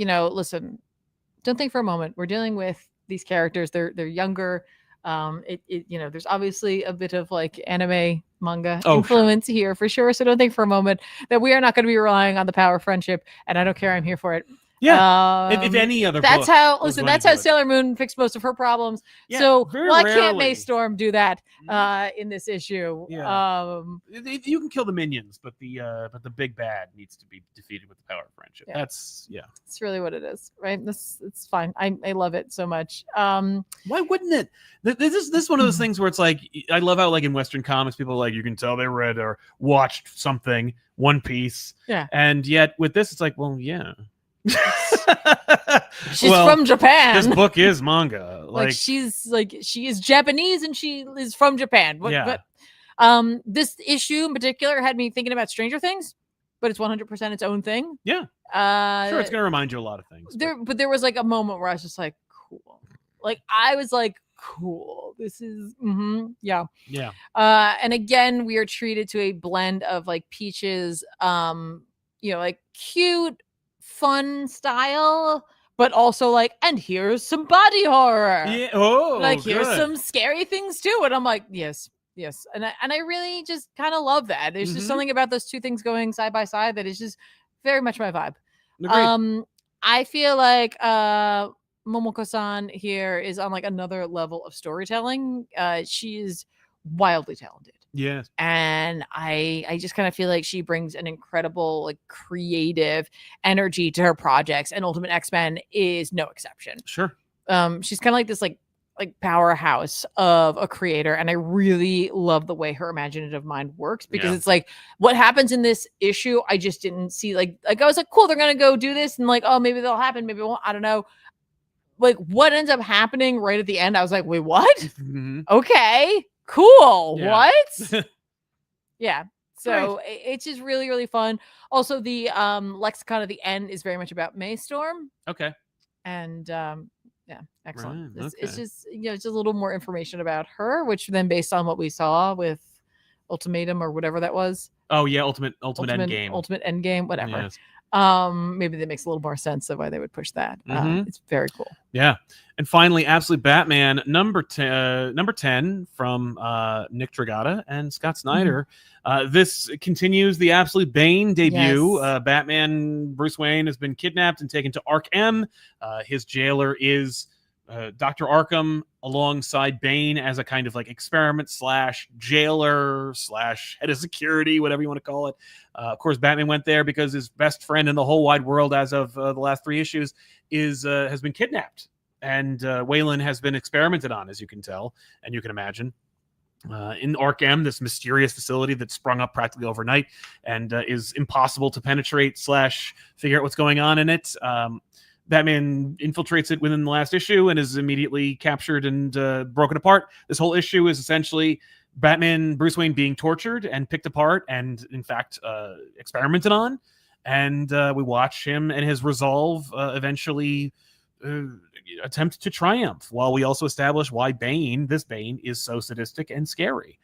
know, listen, don't think for a moment. We're dealing with these characters. They're younger. You know, there's obviously a bit of like anime manga influence here for sure. So don't think for a moment that we are not going to be relying on the power of friendship. And I don't care. I'm here for it. Yeah. If any other that's book that's how Sailor Moon fixed most of her problems. Yeah, so why rarely. can't May Storm do that in this issue? Yeah. You can kill the minions, but the big bad needs to be defeated with the power of friendship. Yeah. That's It's really what it is, right? It's fine. I love it so much. Why wouldn't it? This is one of those things where it's like I love how like in Western comics people are like you can tell they read or watched something, One Piece. Yeah. And yet with this it's like, well, yeah. She's from Japan. This book is manga. She is Japanese and she is from Japan. But this issue in particular had me thinking about Stranger Things, but it's 100% its own thing. Yeah. Sure, it's gonna remind you a lot of things. But there was like a moment where I was just like, cool. Like I was like, cool. This is yeah. And again, we are treated to a blend of like Peach's you know, like cute fun style, but also like, and here's some body horror. Yeah. Here's some scary things too. And I'm like, yes. And I really just kind of love that. There's just something about those two things going side by side that is just very much my vibe. Agreed. I feel like Momoko-san here is on like another level of storytelling. She is wildly talented. Yes. And I just kind of feel like she brings an incredible like creative energy to her projects, and Ultimate X-Men is no exception. Sure. She's kind of like this like powerhouse of a creator, and I really love the way her imaginative mind works, because it's like what happens in this issue I just didn't see. Like I was like, cool, they're gonna go do this, and like, oh, maybe they'll happen, maybe it won't, I don't know. Like what ends up happening right at the end, I was like, wait, what? Okay, cool. What? Yeah. So it's just really, really fun. Also, the lexicon at the end is very much about May Storm. Okay. And yeah, excellent. Right, It's just, you know, just a little more information about her, which then based on what we saw with Ultimatum or whatever that was. Oh yeah, Ultimate Endgame. Ultimate Endgame, whatever. Yes. Maybe that makes a little more sense of why they would push that. It's very cool. Yeah. And finally, Absolute Batman number 10 from Nick Dragata and Scott Snyder. This continues the Absolute Bane debut. Yes. Batman Bruce Wayne has been kidnapped and taken to Arkham. His jailer is Dr. Arkham alongside Bane as a kind of like experiment / jailer / head of security, whatever you want to call it. Of course, Batman went there because his best friend in the whole wide world as of the last 3 issues has been kidnapped. And Wayland has been experimented on, as you can tell, and you can imagine. In Arkham, this mysterious facility that sprung up practically overnight and is impossible to penetrate / figure out what's going on in it. Batman infiltrates it within the last issue and is immediately captured and broken apart. This whole issue is essentially Batman, Bruce Wayne being tortured and picked apart and, in fact, experimented on. And we watch him and his resolve eventually attempt to triumph, while we also establish why this Bane is so sadistic and scary.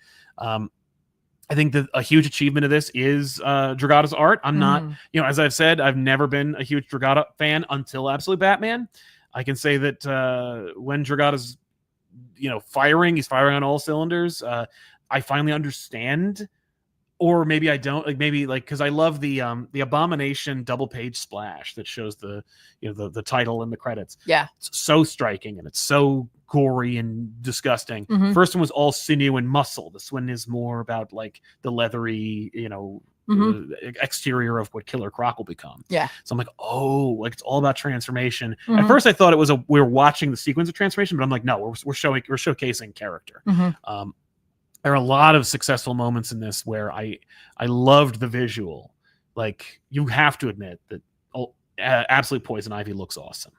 I think that a huge achievement of this is Dragata's art. I'm not, as I've said, I've never been a huge Dragata fan until Absolute Batman. I can say that when Dragata's, firing, he's firing on all cylinders. I finally understand, or maybe I don't. Because I love the Abomination double page splash that shows the title and the credits. Yeah, it's so striking and it's so gory and disgusting. Mhm. First one was all sinew and muscle. This one is more about like the leathery, exterior of what Killer Croc will become. Yeah. So I'm like, oh, like it's all about transformation. Mhm. At first I thought it was we were watching the sequence of transformation, but I'm like, no, we're showcasing character. Mhm. There are a lot of successful moments in this where I loved the visual. Like, you have to admit that Absolute Poison Ivy looks awesome.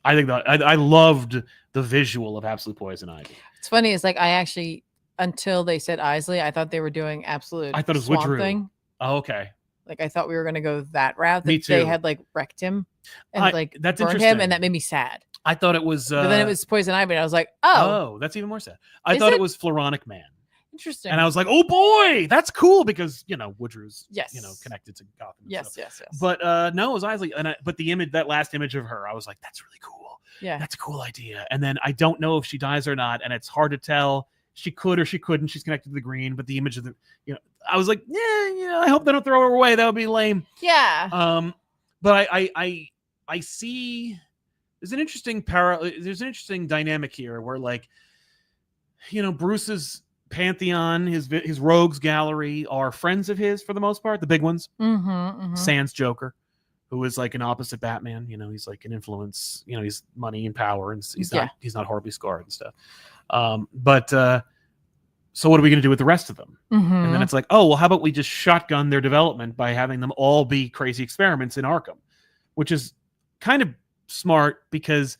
I think that I loved the visual of Absolute Poison Ivy. It's funny. It's like I actually, until they said Isley, I thought they were doing Absolute. I thought it was Swamp Woodrue. Thing. Oh, okay. Like I thought we were gonna go that route. Me That they too. had like wrecked him and that's burned interesting. him, and that made me sad. I thought it was. But then it was Poison Ivy, and I was like, oh, that's even more sad. I thought it was Floronic Man. Interesting. And I was like, oh boy, that's cool, because Woodrue's connected to Gotham. Yes. But no, it was Isley. But the image, that last image of her, I was like, that's really cool. Yeah. That's a cool idea. And then I don't know if she dies or not, and it's hard to tell. She could or she couldn't. She's connected to the Green, but the image of I was like, I hope they don't throw her away. That would be lame. Yeah. But I see there's an interesting there's an interesting dynamic here where, like, Bruce's pantheon, his rogues gallery are friends of his for the most part, the big ones. Sans Joker, who is like an opposite Batman. He's like an influence. He's money and power, and he's not horribly scarred and stuff. So what are we going to do with the rest of them? And then it's like, oh, well, how about we just shotgun their development by having them all be crazy experiments in Arkham, which is kind of smart because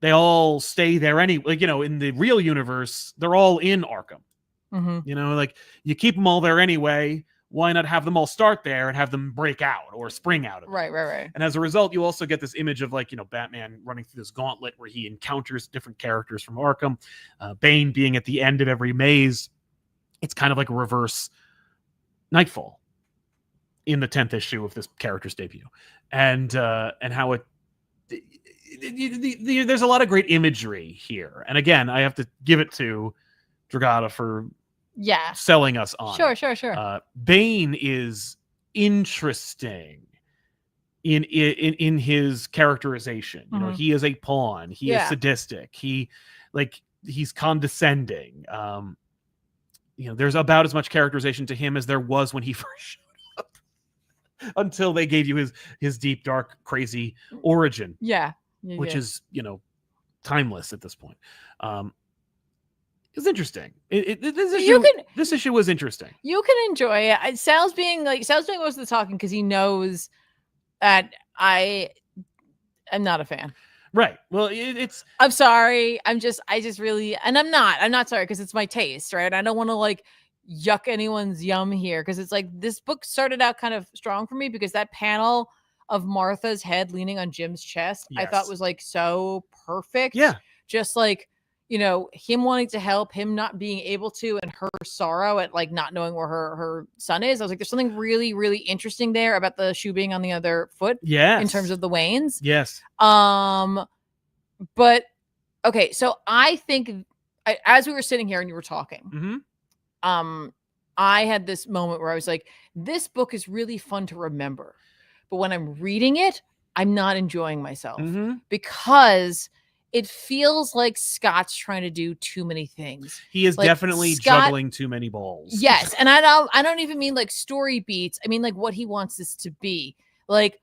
they all stay there anyway. Like, in the real universe, they're all in Arkham. Like, you keep them all there anyway. Why not have them all start there and have them break out or spring out of it? Right. And as a result, you also get this image of, like, Batman running through this gauntlet where he encounters different characters from Arkham. Bane being at the end of every maze. It's kind of like a reverse Nightfall in the 10th issue of this character's debut. And how there's a lot of great imagery here. And again, I have to give it to Dragata for selling us on. Sure. Bane is interesting in his characterization. He is a pawn. He is sadistic. He's condescending. There's about as much characterization to him as there was when he first showed up, until they gave you his deep, dark, crazy origin. Which is timeless at this point. It's interesting. This issue was interesting. You can enjoy it. Sal's being most of the talking because he knows that I am not a fan. Right. Well, I'm sorry. I just really, and I'm not sorry because it's my taste, right? I don't want to like yuck anyone's yum here because it's like this book started out kind of strong for me because that panel of Martha's head leaning on Jim's chest, I thought was like so perfect. Yeah. Just like, him wanting to help, him not being able to, and her sorrow at like not knowing where her son is. I was like, there's something really, really interesting there about the shoe being on the other foot. Yes. In terms of the Waynes. Yes. But okay, so I think as we were sitting here and you were talking, I had this moment where I was like, this book is really fun to remember. But when I'm reading it, I'm not enjoying myself because it feels like Scott's trying to do too many things. He is definitely juggling too many balls. Yes, and I don't even mean like story beats. I mean like what he wants this to be. Like,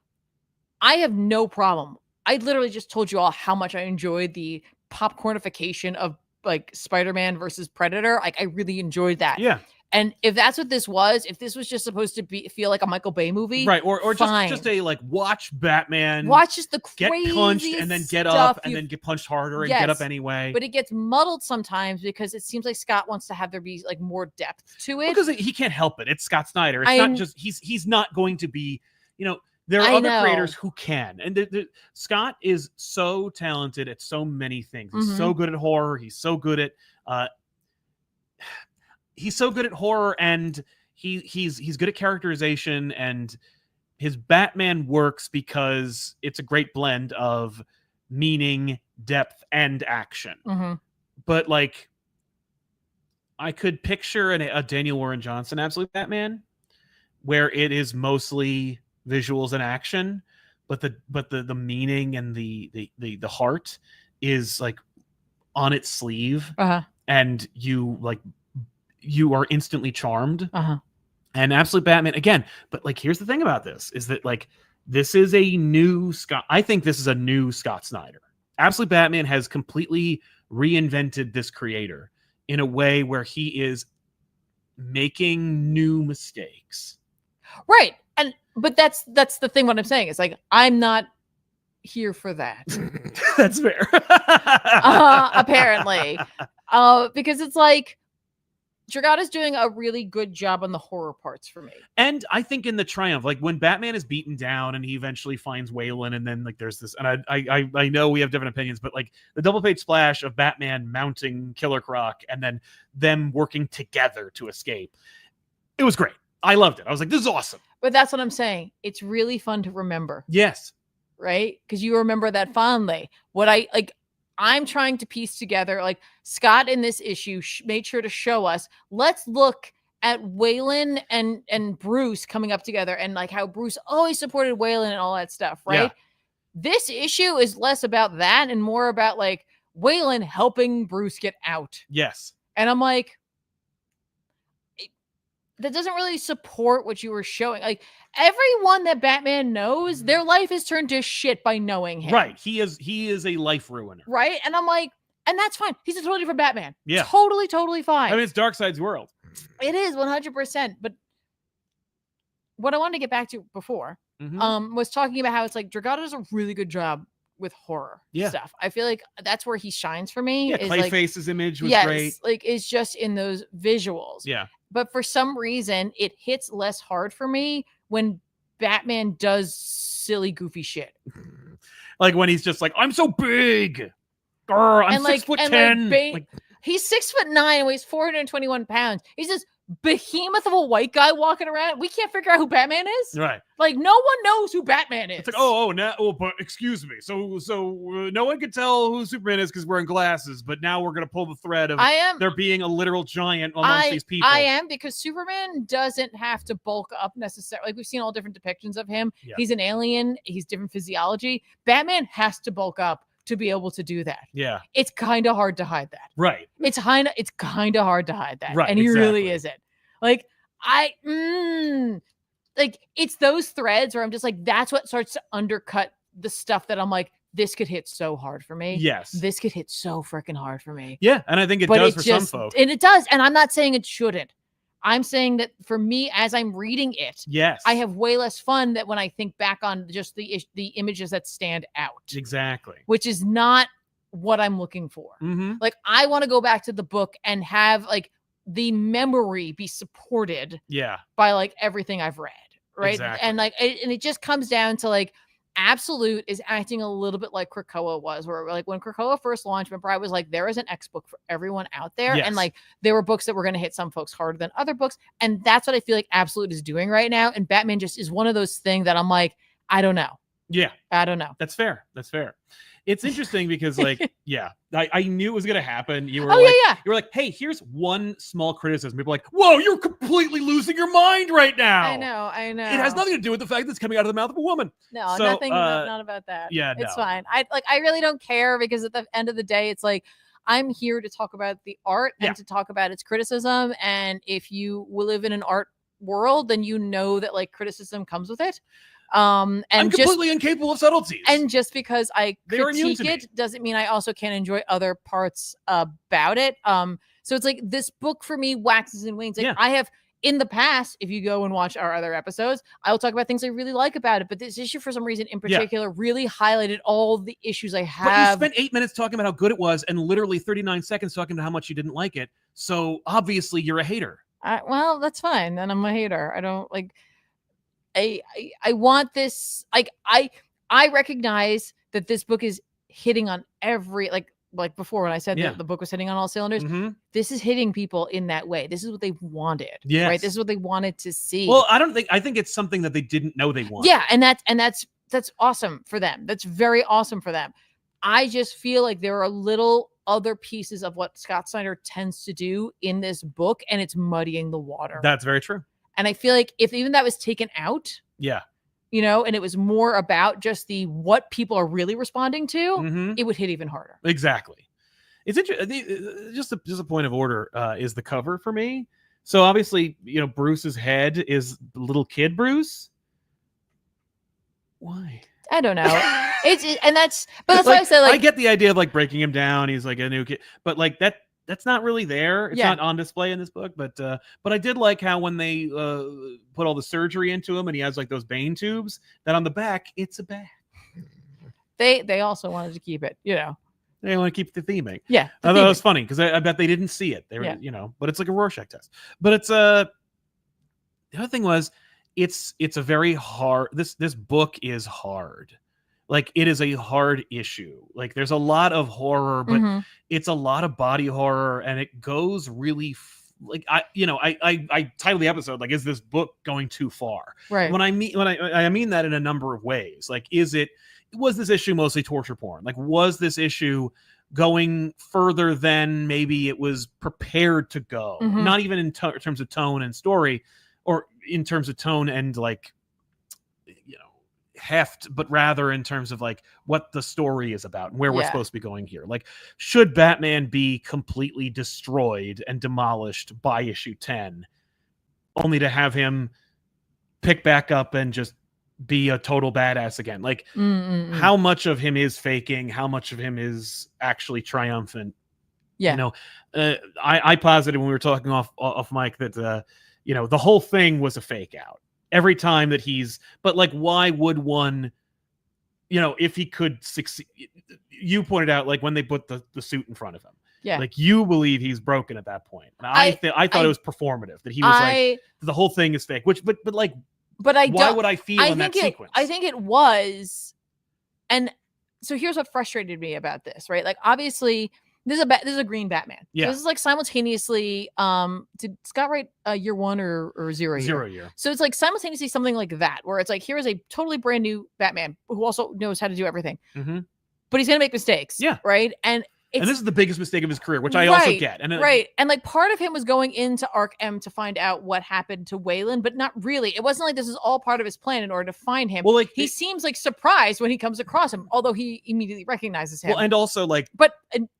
I have no problem. I literally just told you all how much I enjoyed the popcornification of like Spider-Man versus Predator. Like, I really enjoyed that. Yeah. And if that's what this was, if this was just supposed to feel like a Michael Bay movie, right? Or just a like watch Batman, watch just the get punched and then get up and then get punched harder and get up anyway. But it gets muddled sometimes because it seems like Scott wants to have there be like more depth to it because he can't help it. It's Scott Snyder. It's not just he's not going to be. There are other creators who can, and Scott is so talented at so many things. He's so good at horror. He's so good at. He's so good at horror, and he's good at characterization, and his Batman works because it's a great blend of meaning, depth, and action. But like, I could picture a Daniel Warren Johnson Absolute Batman, where it is mostly visuals and action, but the meaning and the heart is like on its sleeve, Uh-huh. and you are instantly charmed. Uh-huh. And Absolute Batman again, but like here's the thing about this is that like this is a new Scott. I think this is a new Scott Snyder. Absolute Batman has completely reinvented this creator in a way where he is making new mistakes. Right. But that's the thing. What I'm saying is like I'm not here for that. That's fair. Apparently, because it's like Dragata's doing a really good job on the horror parts for me. And I think in the triumph, like when Batman is beaten down and he eventually finds Waylon, and then like there's this, and I know we have different opinions, but like the double page splash of Batman mounting Killer Croc and then them working together to escape, it was great. I loved it. I was like, this is awesome. But that's what I'm saying. It's really fun to remember. Yes. Right? Because you remember that fondly. I'm trying to piece together, like Scott in this issue made sure to show us, let's look at Waylon and Bruce coming up together and like how Bruce always supported Waylon and all that stuff, right? Yeah. This issue is less about that and more about like Waylon helping Bruce get out. Yes. And I'm like, that doesn't really support what you were showing. Like everyone that Batman knows, their life is turned to shit by knowing him. Right. He is a life ruiner. Right. And I'm like, and that's fine. He's a totally different Batman. Yeah. Totally fine. I mean, it's Darkseid's world. It is 100%. But what I wanted to get back to before was talking about how it's like Dragata does a really good job with horror stuff. I feel like that's where he shines for me. Yeah, Clayface's image was great. Like it's just in those visuals. Yeah. But for some reason, it hits less hard for me when Batman does silly, goofy shit. Like when he's just like, I'm so big. Grr, I'm 6'10". Like, he's 6'9" and weighs 421 pounds. He's this behemoth of a white guy walking around. We can't figure out who Batman is. Right. Like no one knows who Batman is. It's like, but excuse me. So no one can tell who Superman is because wearing glasses. But now we're gonna pull the thread of there being a literal giant amongst these people. I am, because Superman doesn't have to bulk up necessarily. Like we've seen all different depictions of him. Yeah. He's an alien. He's different physiology. Batman has to bulk up to be able to do that. Yeah. It's kind of hard to hide that. Right. It's kind of hard to hide that. Right. And he really isn't. Like like it's those threads where I'm just like, that's what starts to undercut the stuff that I'm like, this could hit so hard for me. Yes. This could hit so freaking hard for me. Yeah. And I think it does for some folks. And it does. And I'm not saying it shouldn't. I'm saying that for me, as I'm reading it, yes, I have way less fun that when I think back on just the images that stand out. Exactly. Which is not what I'm looking for. Mm-hmm. Like I want to go back to the book and have like the memory be supported by like everything I've read. Right. Exactly. And like, it just comes down to like, Absolute is acting a little bit like Krakoa was, where like when Krakoa first launched, remember I was like, there is an X book for everyone out there. Yes. And like, there were books that were going to hit some folks harder than other books. And that's what I feel like Absolute is doing right now. And Batman just is one of those things that I'm like, I don't know. Yeah. I don't know. That's fair. That's fair. It's interesting because like, I knew it was going to happen. You were you were like, hey, here's one small criticism. People are like, whoa, you're completely losing your mind right now. I know. It has nothing to do with the fact that it's coming out of the mouth of a woman. No, nothing. Not about that. Yeah, it's fine. I really don't care, because at the end of the day, it's like, I'm here to talk about the art and to talk about its criticism. And if you will live in an art world, then you know that like criticism comes with it. And I'm completely incapable of subtleties. And just because I critique it doesn't mean I also can't enjoy other parts about it. So it's like this book for me waxes and wanes. Like I have in the past, if you go and watch our other episodes, I'll talk about things I really like about it. But this issue, for some reason in particular, really highlighted all the issues I have. But you spent 8 minutes talking about how good it was and literally 39 seconds talking about how much you didn't like it. So obviously you're a hater. Well, that's fine. And I'm a hater. I don't like... I want this, like I recognize that this book is hitting on every like before when I said that the book was hitting on all cylinders. Mm-hmm. This is hitting people in that way. This is what they wanted. Yes. Right. This is what they wanted to see. Well, I think it's something that they didn't know they wanted. Yeah, and that's awesome for them. That's very awesome for them. I just feel like there are little other pieces of what Scott Snyder tends to do in this book, and it's muddying the water. That's very true. And I feel like if even that was taken out, and it was more about just what people are really responding to, it would hit even harder. Exactly. It's interesting. Just a point of order is the cover for me. So obviously, Bruce's head is little kid Bruce. Why? I don't know. That's why I say, like, I get the idea of like breaking him down. He's like a new kid, but like that's not really there. It's not on display in this book. But I did like how when they put all the surgery into him and he has like those Bane tubes, that on the back it's a bat. They also wanted to keep it, They want to keep the theming. Yeah. I thought it was funny because I bet they didn't see it. They were, but it's like a Rorschach test. But it's the other thing was it's a very hard, this book is hard. Like it is a hard issue. Like there's a lot of horror, but it's a lot of body horror, and it goes really I titled the episode like, is this book going too far? Right. When I mean that in a number of ways. Like, was this issue mostly torture porn? Like, was this issue going further than maybe it was prepared to go? Not even in terms of tone and story, or in terms of tone and like, heft, but rather in terms of like what the story is about and where we're supposed to be going here. Like, should Batman be completely destroyed and demolished by issue 10, only to have him pick back up and just be a total badass again? Like, how much of him is faking? How much of him is actually triumphant? I posited when we were talking off mic that the whole thing was a fake out. Every time that but like, why would one, if he could succeed? You pointed out, like, when they put the suit in front of him, like, you believe he's broken at that point. And I thought it was performative, that he was like, the whole thing is fake. But why would I feel in that sequence? I think it was, and so here's what frustrated me about this, right? Like, obviously, this is a green Batman. Yeah. So this is like simultaneously. Did Scott write year 1 or 0 year? 0 year. So it's like simultaneously something like that, where it's like, here is a totally brand new Batman who also knows how to do everything, but he's gonna make mistakes. Yeah. Right. And this is the biggest mistake of his career, which I also get. And and like, part of him was going into Arc M to find out what happened to Waylon, but not really. It wasn't like this is all part of his plan in order to find him. Well, like, he seems like surprised when he comes across him, although he immediately recognizes him. Well, and also like, but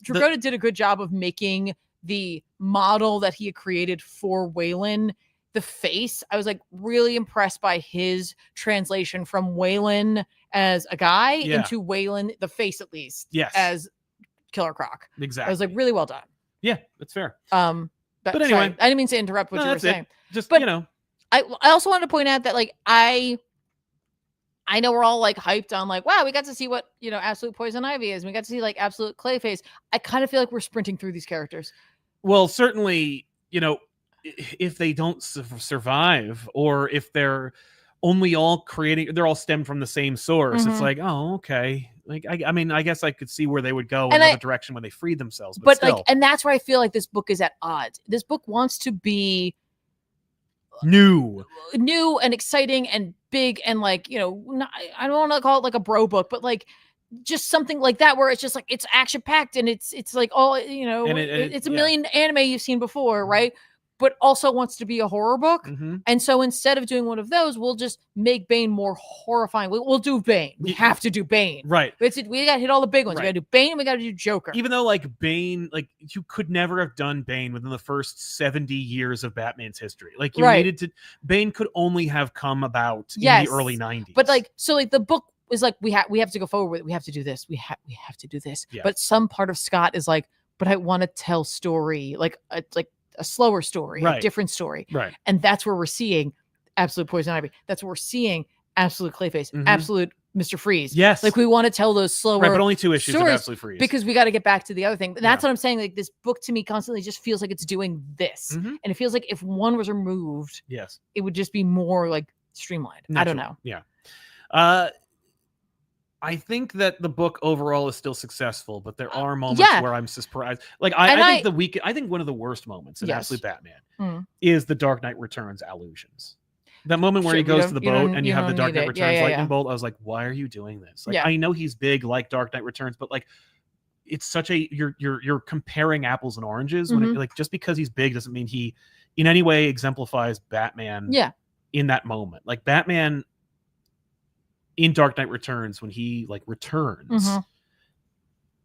Dragotta did a good job of making the model that he had created for Waylon the face. I was like really impressed by his translation from Waylon as a guy into Waylon the face, at least, as Killer Croc. Exactly. I was like, really well done. Yeah, that's fair. But anyway, sorry, I didn't mean to interrupt what you were saying. I also wanted to point out that, like, I know we're all like hyped on like, wow, we got to see what Absolute Poison Ivy is. We got to see like Absolute Clayface. I kind of feel like we're sprinting through these characters. Well, certainly, if they don't survive, or if they're only all they're all stemmed from the same source. It's like, oh, okay. Like, I mean, I guess I could see where they would go in another direction when they freed themselves. But still. Like, and that's where I feel like this book is at odds. This book wants to be new and exciting and big and like, I don't want to call it like a bro book, but like just something like that, where it's just like, it's action packed and it's like all, it's a million anime you've seen before, right? But also wants to be a horror book. And so instead of doing one of those, we'll just make Bane more horrifying. We'll do Bane. We have to do Bane. Right. We got to hit all the big ones. We got to do Bane and we got to do Joker. Even though like Bane, like you could never have done Bane within the first 70 years of Batman's history. Like you needed to, Bane could only have come about in the early 90s. But like, so like the book is like, we have to go forward with it. We have to do this. We have to do this. Yeah. But some part of Scott is like, but I want to tell story. Like a slower story, a different story. Right. And that's where we're seeing Absolute Poison Ivy. That's where we're seeing Absolute Clayface, Absolute Mr. Freeze. Yes. Like we want to tell those slower. Right, but only 2 issues of Absolute Freeze. Because we got to get back to the other thing. That's what I'm saying. Like this book to me constantly just feels like it's doing this. And it feels like if one was removed, it would just be more like streamlined. Natural. I don't know. Yeah. I think that the book overall is still successful, but there are moments where I'm surprised. Like I think one of the worst moments in Absolute Batman is the Dark Knight Returns allusions. That moment where he goes to the boat and you have the Dark Knight Returns lightning bolt. I was like, why are you doing this? Like I know he's big like Dark Knight Returns, but like it's such a you're comparing apples and oranges when like just because he's big doesn't mean he in any way exemplifies Batman in that moment. Like Batman in Dark Knight Returns, when he like returns,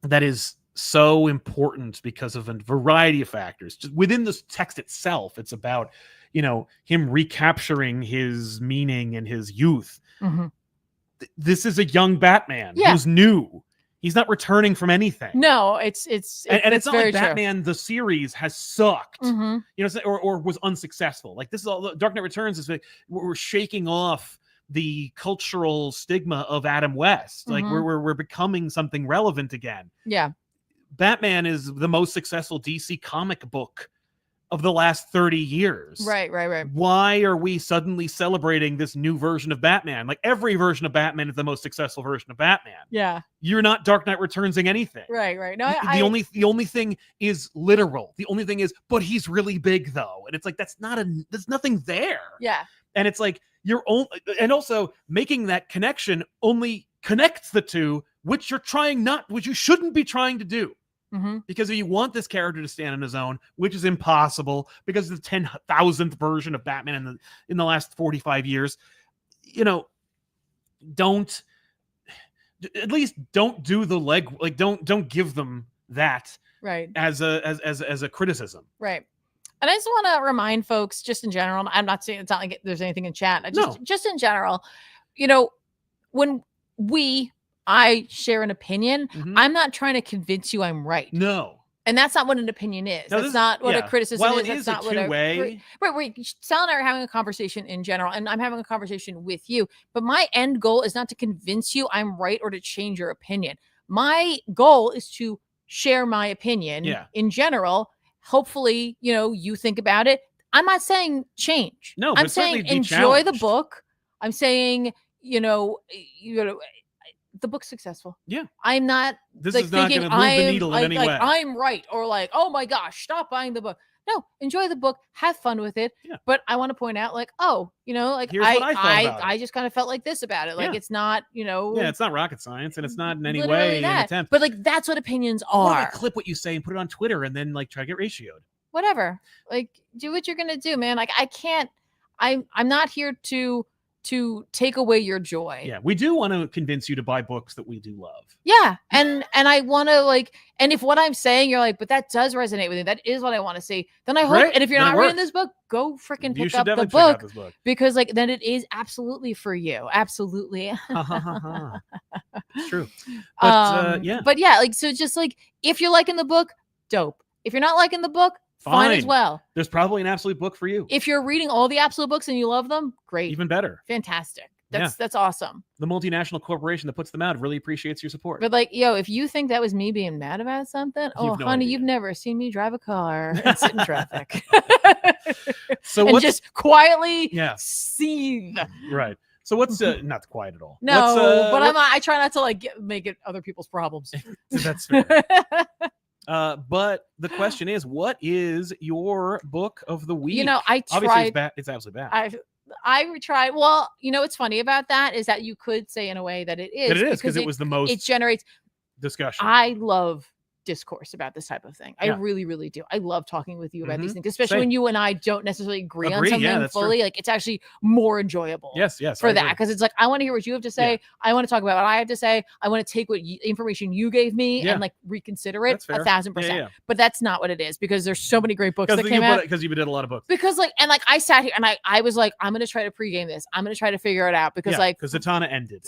that is so important because of a variety of factors. Just within the text itself, it's about, him recapturing his meaning and his youth. Mhm. This is a young Batman Yeah. who's new. He's not returning from anything. No, it's and it's not very like Batman the series has sucked, true. or was unsuccessful. Like, this is all Dark Knight Returns is like we're shaking off the cultural stigma of Adam West. Like, we're becoming something relevant again. Yeah. Batman is the most successful DC comic book of the last 30 years. Right. Why are we suddenly celebrating this new version of Batman? Like, every version of Batman is the most successful version of Batman. Yeah. You're not Dark Knight Returnsing anything. Right. No, the only thing is literal. The only thing is, but he's really big though. And it's like, there's nothing there. Yeah. And it's like, and also making that connection only connects the two, which you shouldn't be trying to do. Because if you want this character to stand on his own, which is impossible because of the 10,000th version of Batman in the last 45 years, don't do the leg, like don't give them that right as a criticism. Right. And I just want to remind folks, just in general, I'm not saying it's not like there's anything in chat. Just in general, when I share an opinion, I'm not trying to convince you I'm right. No. And that's not what an opinion is. That's not what a criticism is. That's not what two-way. Right. Sal and I are having a conversation in general, and I'm having a conversation with you. But my end goal is not to convince you I'm right or to change your opinion. My goal is to share my opinion in general. Hopefully, you think about it. I'm not saying change. No, I'm saying enjoy the book. I'm saying, the book's successful. Yeah. I'm not this is not going to move the needle in any way. I'm right, or like, oh my gosh, stop buying the book. No, enjoy the book, have fun with it. Yeah. But I want to point out, like, here's what I thought about I just kind of felt like this about it. Like, it's not, it's not rocket science, and it's not in any way an attempt. But like, that's what opinions are. Or clip what you say and put it on Twitter, and then like try to get ratioed. Whatever. Like, do what you're gonna do, man. Like, I can't. I'm not here to take away your joy. Yeah, we do want to convince you to buy books that we do love. Yeah, and I want to and if what I'm saying you're like, but that does resonate with you, that is what I want to see, then I hope. Right? And if you're not reading this book, go freaking pick up the book, because then it is absolutely for you. Absolutely. It's true. But But yeah, so just if you're liking the book, dope. If you're not liking the book, fine as well. There's probably an absolute book for you. If you're reading all the absolute books and you love them, great. Even better. Fantastic. That's awesome. The multinational corporation that puts them out really appreciates your support. But if you think that was me being mad about something, honey, you've never seen me drive a car and sit in traffic. And just quietly seethe. Right. So what's not quiet at all? No, but I try not to make it other people's problems. That's fair. But the question is, what is your book of the week? I tried. Obviously, it's absolutely bad. I tried. Well, what's funny about that is that you could say in a way that it is. That it is because it was the most. It generates discussion. I love discourse about this type of thing. I really, really do. I love talking with you about these things, especially when you and I don't necessarily agree on something fully. True. It's actually more enjoyable. Yes, for that, because it's I want to hear what you have to say. Yeah. I want to talk about what I have to say. I want to take what information you gave me and reconsider it 1,000%. Yeah. But that's not what it is, because there's so many great books that came out. Because you did a lot of books. Because I sat here and I was like, I'm going to try to pregame this. I'm going to try to figure it out because because Zatanna ended.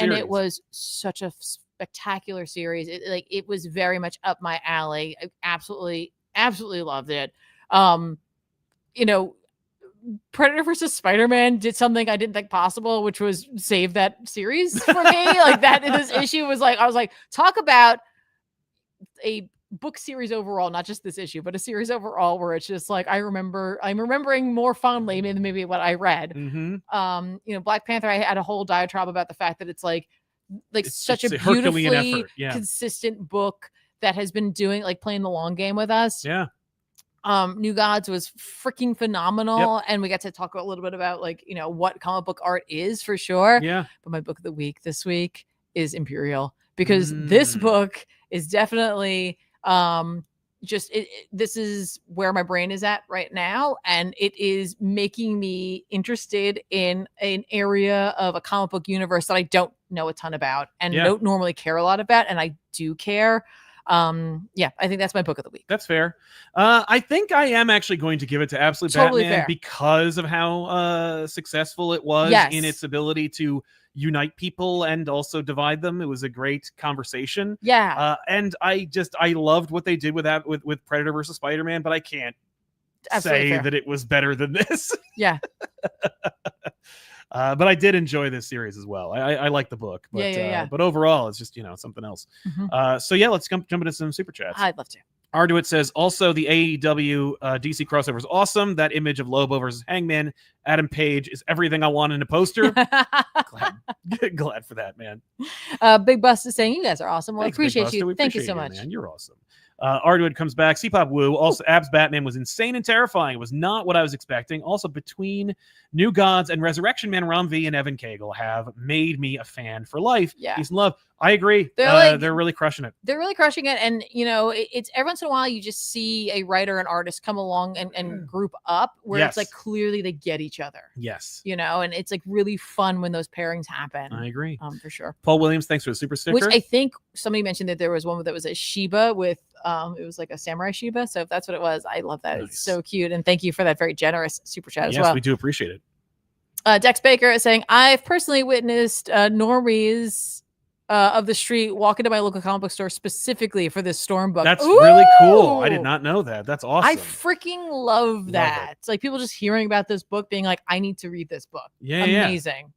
And it was such a spectacular series. It was very much up my alley. I absolutely loved it. Predator versus Spider-Man did something I didn't think possible, which was save that series for me. This issue was I was like, talk about a book series overall, not just this issue, but a series overall where it's just I'm remembering more fondly than maybe what I read. Black Panther, I had a whole diatribe about the fact that it's such a beautifully consistent book that has been doing playing the long game with us. Yeah. New Gods was freaking phenomenal. And we got to talk a little bit about what comic book art is for sure. Yeah. But my book of the week this week is Imperial, because this book is definitely this is where my brain is at right now, and it is making me interested in an area of a comic book universe that I don't know a ton about and don't normally care a lot about, and I do care. Yeah, I think that's my book of the week. That's fair. I think I am actually going to give it to Absolute Totally Batman fair. because of how successful it was in its ability to unite people and also divide them. It was a great conversation. Yeah. And I loved what they did with that with Predator versus Spider-Man, but I can't Absolutely say fair. that it was better than this. Yeah. But I did enjoy this series as well. I like the book, but but overall, it's just something else. So yeah, let's jump into some super chats. I'd love to. Arduit says also the AEW DC crossover is awesome. That image of Lobo versus Hangman, Adam Page is everything I want in a poster. glad for that, man. Big Bust is saying you guys are awesome. Well, Thanks, I appreciate you. We Thank you appreciate so much. Man. You're awesome. Arduid comes back. C-Pop Woo. Also, Ab's Batman was insane and terrifying. It was not what I was expecting. Also, between New Gods and Resurrection Man, Ram V and Evan Cagle have made me a fan for life. Yeah. Peace and love. I agree. They're really crushing it. They're really crushing it. And, it's every once in a while you just see a writer and artist come along and group up where it's like clearly they get each other. Yes. And it's like really fun when those pairings happen. I agree. For sure. Paul Williams, thanks for the super sticker. Which I think somebody mentioned that there was one that was a Shiba with, it was like a samurai Shiba. So if that's what it was, I love that. Nice. It's so cute. And thank you for that very generous super chat as well. Yes, we do appreciate it. Dex Baker is saying, I've personally witnessed normies of the street walk into my local comic book store specifically for this Storm book. That's really cool. I did not know that. That's awesome. I freaking love that. It's like people just hearing about this book being like, I need to read this book. Yeah. Amazing.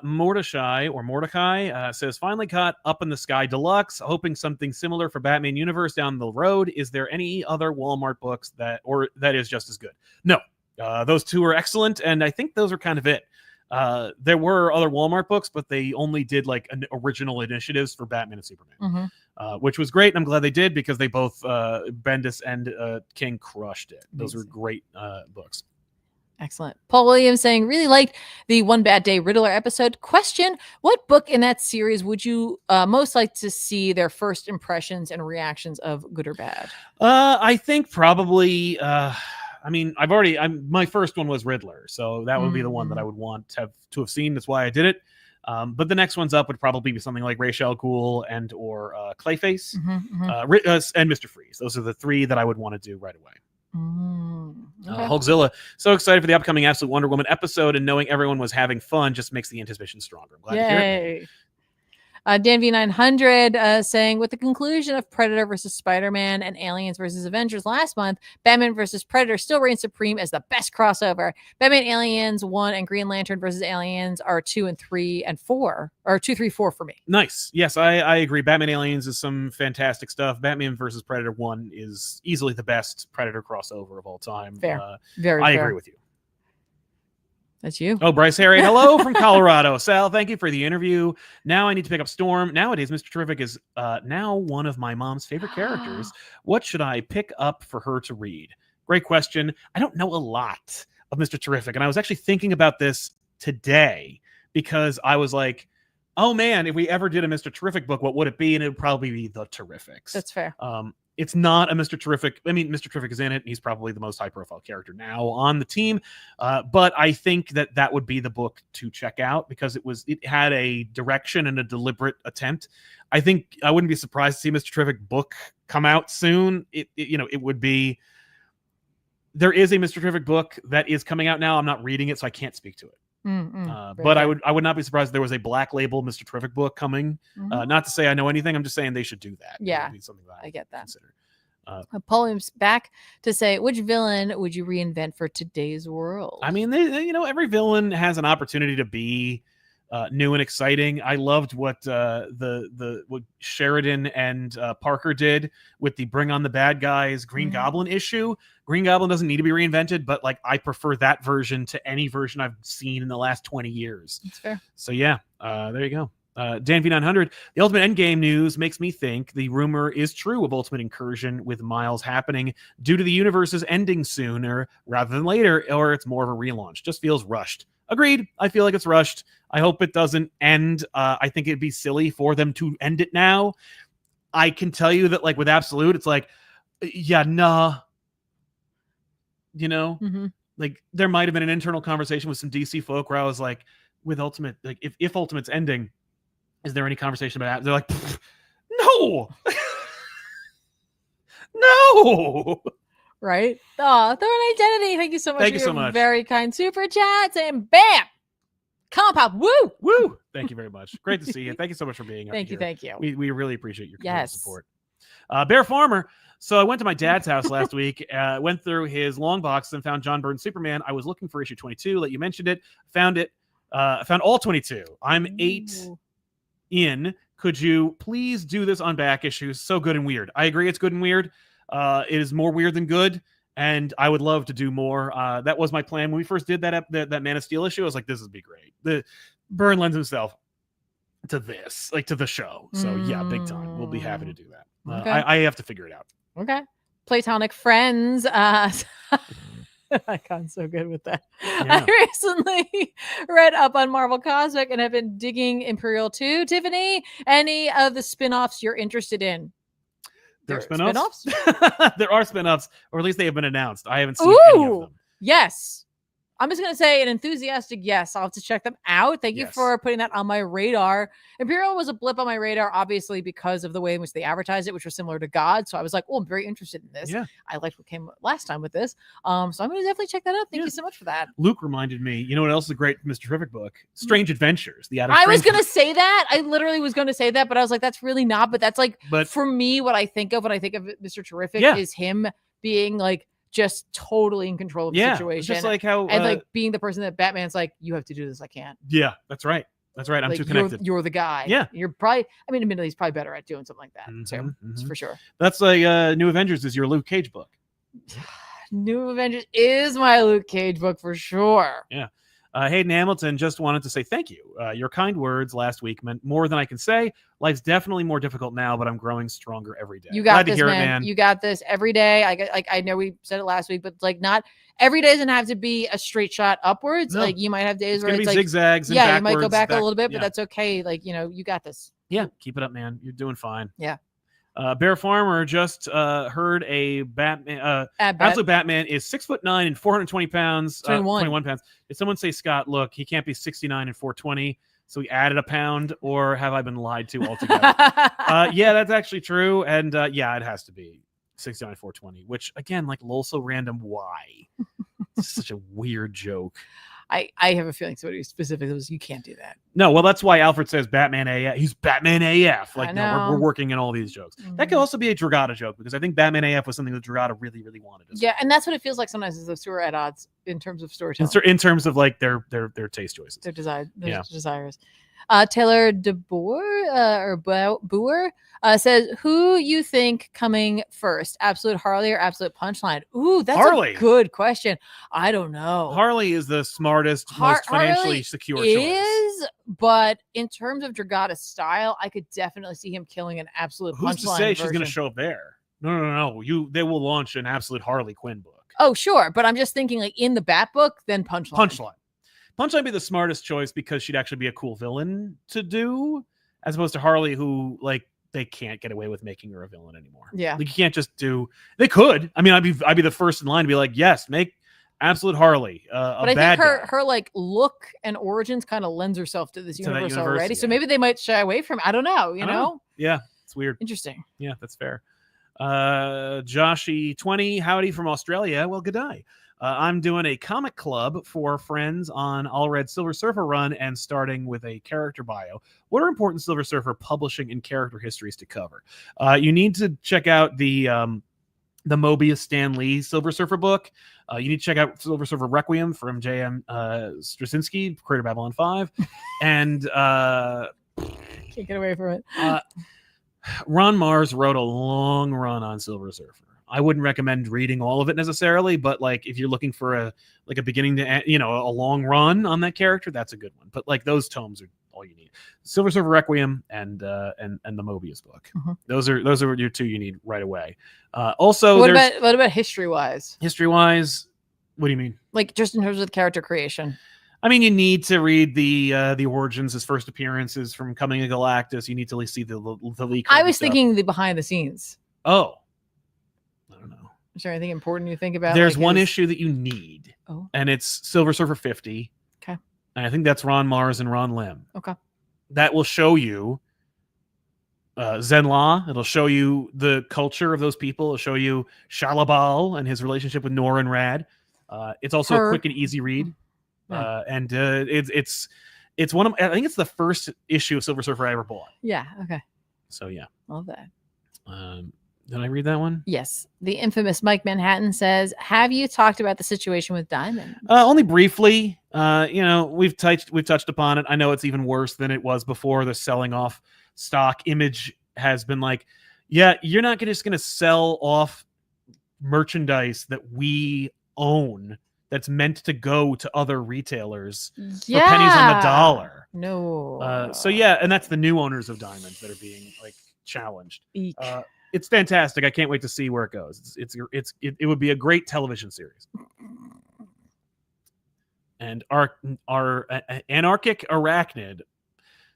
Mordecai says, finally caught Up in the Sky Deluxe, hoping something similar for Batman Universe down the road. Is there any other Walmart books that is just as good? No. Those two are excellent, and I think those are kind of it. There were other Walmart books, but they only did like original initiatives for Batman and Superman, which was great. And I'm glad they did because they both, Bendis and King, crushed it. Those were great books. Excellent. Paul Williams saying, really liked the One Bad Day Riddler episode. Question, what book in that series would you most like to see their first impressions and reactions of, good or bad? I think probably... my first one was Riddler, so that would be the one that I would want to have seen. That's why I did it. But the next one's up would probably be something like Ra's al Ghul or Clayface, and Mr. Freeze. Those are the three that I would want to do right away. Hulkzilla, so excited for the upcoming Absolute Wonder Woman episode, and knowing everyone was having fun just makes the anticipation stronger. I'm glad to hear it. Dan V900 saying, with the conclusion of Predator versus Spider-Man and Aliens versus Avengers last month, Batman versus Predator still reigns supreme as the best crossover. Batman Aliens 1 and Green Lantern versus Aliens are 2 and 3 and 4, or 2, 3, 4 for me. Nice. Yes, I agree. Batman Aliens is some fantastic stuff. Batman versus Predator 1 is easily the best Predator crossover of all time. Fair. Very I fair. agree with you. That's you. Oh, Bryce Harry. Hello from Colorado. Sal, thank you for the interview. Now I need to pick up Storm. Nowadays, Mr. Terrific is now one of my mom's favorite characters. What should I pick up for her to read? Great question. I don't know a lot of Mr. Terrific, and I was actually thinking about this today because I was like, oh man, if we ever did a Mr. Terrific book, what would it be? And it would probably be The Terrifics. That's fair. It's not a Mr. Terrific. I mean, Mr. Terrific is in it, and he's probably the most high-profile character now on the team. But I think that would be the book to check out because it had a direction and a deliberate attempt. I think I wouldn't be surprised to see Mr. Terrific book come out soon. It would be. There is a Mr. Terrific book that is coming out now. I'm not reading it, so I can't speak to it. But I would not be surprised if there was a Black Label Mr. Terrific book coming. Not to say I know anything. I'm just saying they should do that. Yeah, something that I get that. Consider. Paul is back to say, which villain would you reinvent for today's world? I mean, every villain has an opportunity to be new and exciting. I loved what what Sheridan and Parker did with the Bring on the Bad Guys Green Goblin issue. Green Goblin doesn't need to be reinvented, but like I prefer that version to any version I've seen in the last 20 years. That's fair. So yeah, there you go. Dan V900, the Ultimate Endgame news makes me think the rumor is true of Ultimate Incursion with Miles happening due to the universe's ending sooner rather than later, or it's more of a relaunch. Just feels rushed. Agreed. I feel like it's rushed. I hope it doesn't end. I think it'd be silly for them to end it now. I can tell you that like with Absolute, it's like, yeah, nah. Like there might have been an internal conversation with some DC folk where I was like, with Ultimate, like if Ultimate's ending, is there any conversation about that? They're like, no. Oh, right? Oh, Thorn Identity. Thank you so much Thank for you your so much. very kind super chats. And bam! ComicPop. Woo! Woo! Thank you very much. Great to see you. Thank you so much for being here. Thank you. We really appreciate your continued Yes. support. Bear Farmer. So I went to my dad's house last week, went through his long box and found John Byrne's Superman. I was looking for issue 22. Like you mentioned it. Found it. I found all 22. I'm 8 in. Could you please do this on back issues? So good and weird. I agree it's good and weird. It is more weird than good. And I would love to do more. That was my plan when we first did that Man of Steel issue. I was like, this would be great. The Byrne lends himself to this, like to the show. So yeah, big time. We'll be happy to do that. Okay. I have to figure it out. Okay. Platonic Friends. I'm so good with that. Yeah. I recently read up on Marvel Cosmic and have been digging Imperial 2. Tiffany, any of the spin-offs you're interested in? There are spin-offs? There are spin-offs, or at least they have been announced. I haven't seen any of them. Yes. I'm just going to say an enthusiastic yes. I'll have to check them out. Thank you for putting that on my radar. Imperial was a blip on my radar, obviously, because of the way in which they advertised it, which was similar to God. So I was like, oh, I'm very interested in this. Yeah. I liked what came last time with this. So I'm going to definitely check that out. Thank you so much for that. Luke reminded me, you know what else is a great Mr. Terrific book? Strange Adventures. I was going to say that. I literally was going to say that, but I was like, that's really not. But that's like, for me, what I think of when I think of Mr. Terrific is him being like, just totally in control of the situation. Just like how and like being the person that Batman's like, you have to do this, I can't. Yeah, that's right. That's right. I'm like, too connected. You're the guy. Yeah. You're probably, I mean, admittedly, he's probably better at doing something like that. So it's for sure. That's like New Avengers is your Luke Cage book. New Avengers is my Luke Cage book for sure. Yeah. Hayden Hamilton just wanted to say thank you. Your kind words last week meant more than I can say. Life's definitely more difficult now, but I'm growing stronger every day. You got Glad this, to hear man. it, man. You got this every day. I know we said it last week, but like not every day doesn't have to be a straight shot upwards. No. Like you might have days where it's like zigzags. And you might go back a little bit, but that's okay. Like, you got this. Yeah, keep it up, man. You're doing fine. Yeah. Bear Farmer just heard a Batman. Absolute Batman is 6'9" and 420 pounds. 21 pounds. Did someone say, Scott, look, he can't be 69 and 420, so he added a pound, or have I been lied to altogether? Yeah, that's actually true. And yeah, it has to be 69 and 420, which again, like lol so random. Why? It's such a weird joke. I have a feeling somebody specifically was, you can't do that. No, well, that's why Alfred says Batman AF. He's Batman AF. Like, no, we're working in all these jokes. That could also be a Dragata joke, because I think Batman AF was something that Dragata really, really wanted. Yeah, and that's what it feels like sometimes is those two are at odds in terms of storytelling. In terms of like their taste choices. Their desires. Taylor Boer says, who you think coming first, Absolute Harley or Absolute Punchline? Ooh, that's Harley. A good question. I don't know. Harley is the smartest, most financially secure choice. But in terms of Dragata's style, I could definitely see him killing an Absolute Punchline. Who's to say she's going to show up there? No. They will launch an Absolute Harley Quinn book. Oh, sure. But I'm just thinking like in the Bat book, then Punchline. Punchline would be the smartest choice because she'd actually be a cool villain to do, as opposed to Harley, who like they can't get away with making her a villain anymore. Yeah, like you can't just do. They could. I mean, I'd be the first in line to be like, yes, make Absolute Harley. But I think her like look and origins kind of lends herself to this universe already. Yeah. So maybe they might shy away from it. I don't know. You know? Yeah, it's weird. Interesting. Yeah, that's fair. Joshy20, howdy from Australia. Well, good day. I'm doing a comic club for friends on All Red Silver Surfer run and starting with a character bio. What are important Silver Surfer publishing and character histories to cover? You need to check out the Mobius Stan Lee Silver Surfer book. You need to check out Silver Surfer Requiem from J.M. Straczynski, creator of Babylon 5. And can't get away from it. Ron Mars wrote a long run on Silver Surfer. I wouldn't recommend reading all of it necessarily, but like if you're looking for a beginning to end, a long run on that character, that's a good one. But like those tomes are all you need. Silver Surfer Requiem and the Mobius book. Mm-hmm. Those are your two you need right away. Also, what about history wise? History wise, what do you mean? Like just in terms of character creation. I mean, you need to read the origins, his first appearances from Coming to Galactus. You need to at least see the leak. I was thinking the behind the scenes. Oh. I don't know. Is there anything important you think about? There's one issue that you need, and it's Silver Surfer 50. Okay. And I think that's Ron Mars and Ron Lim. Okay. That will show you Zenla. It'll show you the culture of those people. It'll show you Shalabal and his relationship with Nora and Rad. It's also a quick and easy read. And it's one of, I think it's the first issue of Silver Surfer I ever bought. Yeah. Okay. So yeah. Love that. Did I read that one? Yes. The infamous Mike Manhattan says, have you talked about the situation with Diamond? Only briefly. We've touched upon it. I know it's even worse than it was before. The selling off stock image has been like, yeah, you're not just going to sell off merchandise that we own that's meant to go to other retailers for pennies on the dollar. No. So yeah, and that's the new owners of Diamond that are being like challenged. It's fantastic. I can't wait to see where it goes. It would be a great television series. And our anarchic arachnid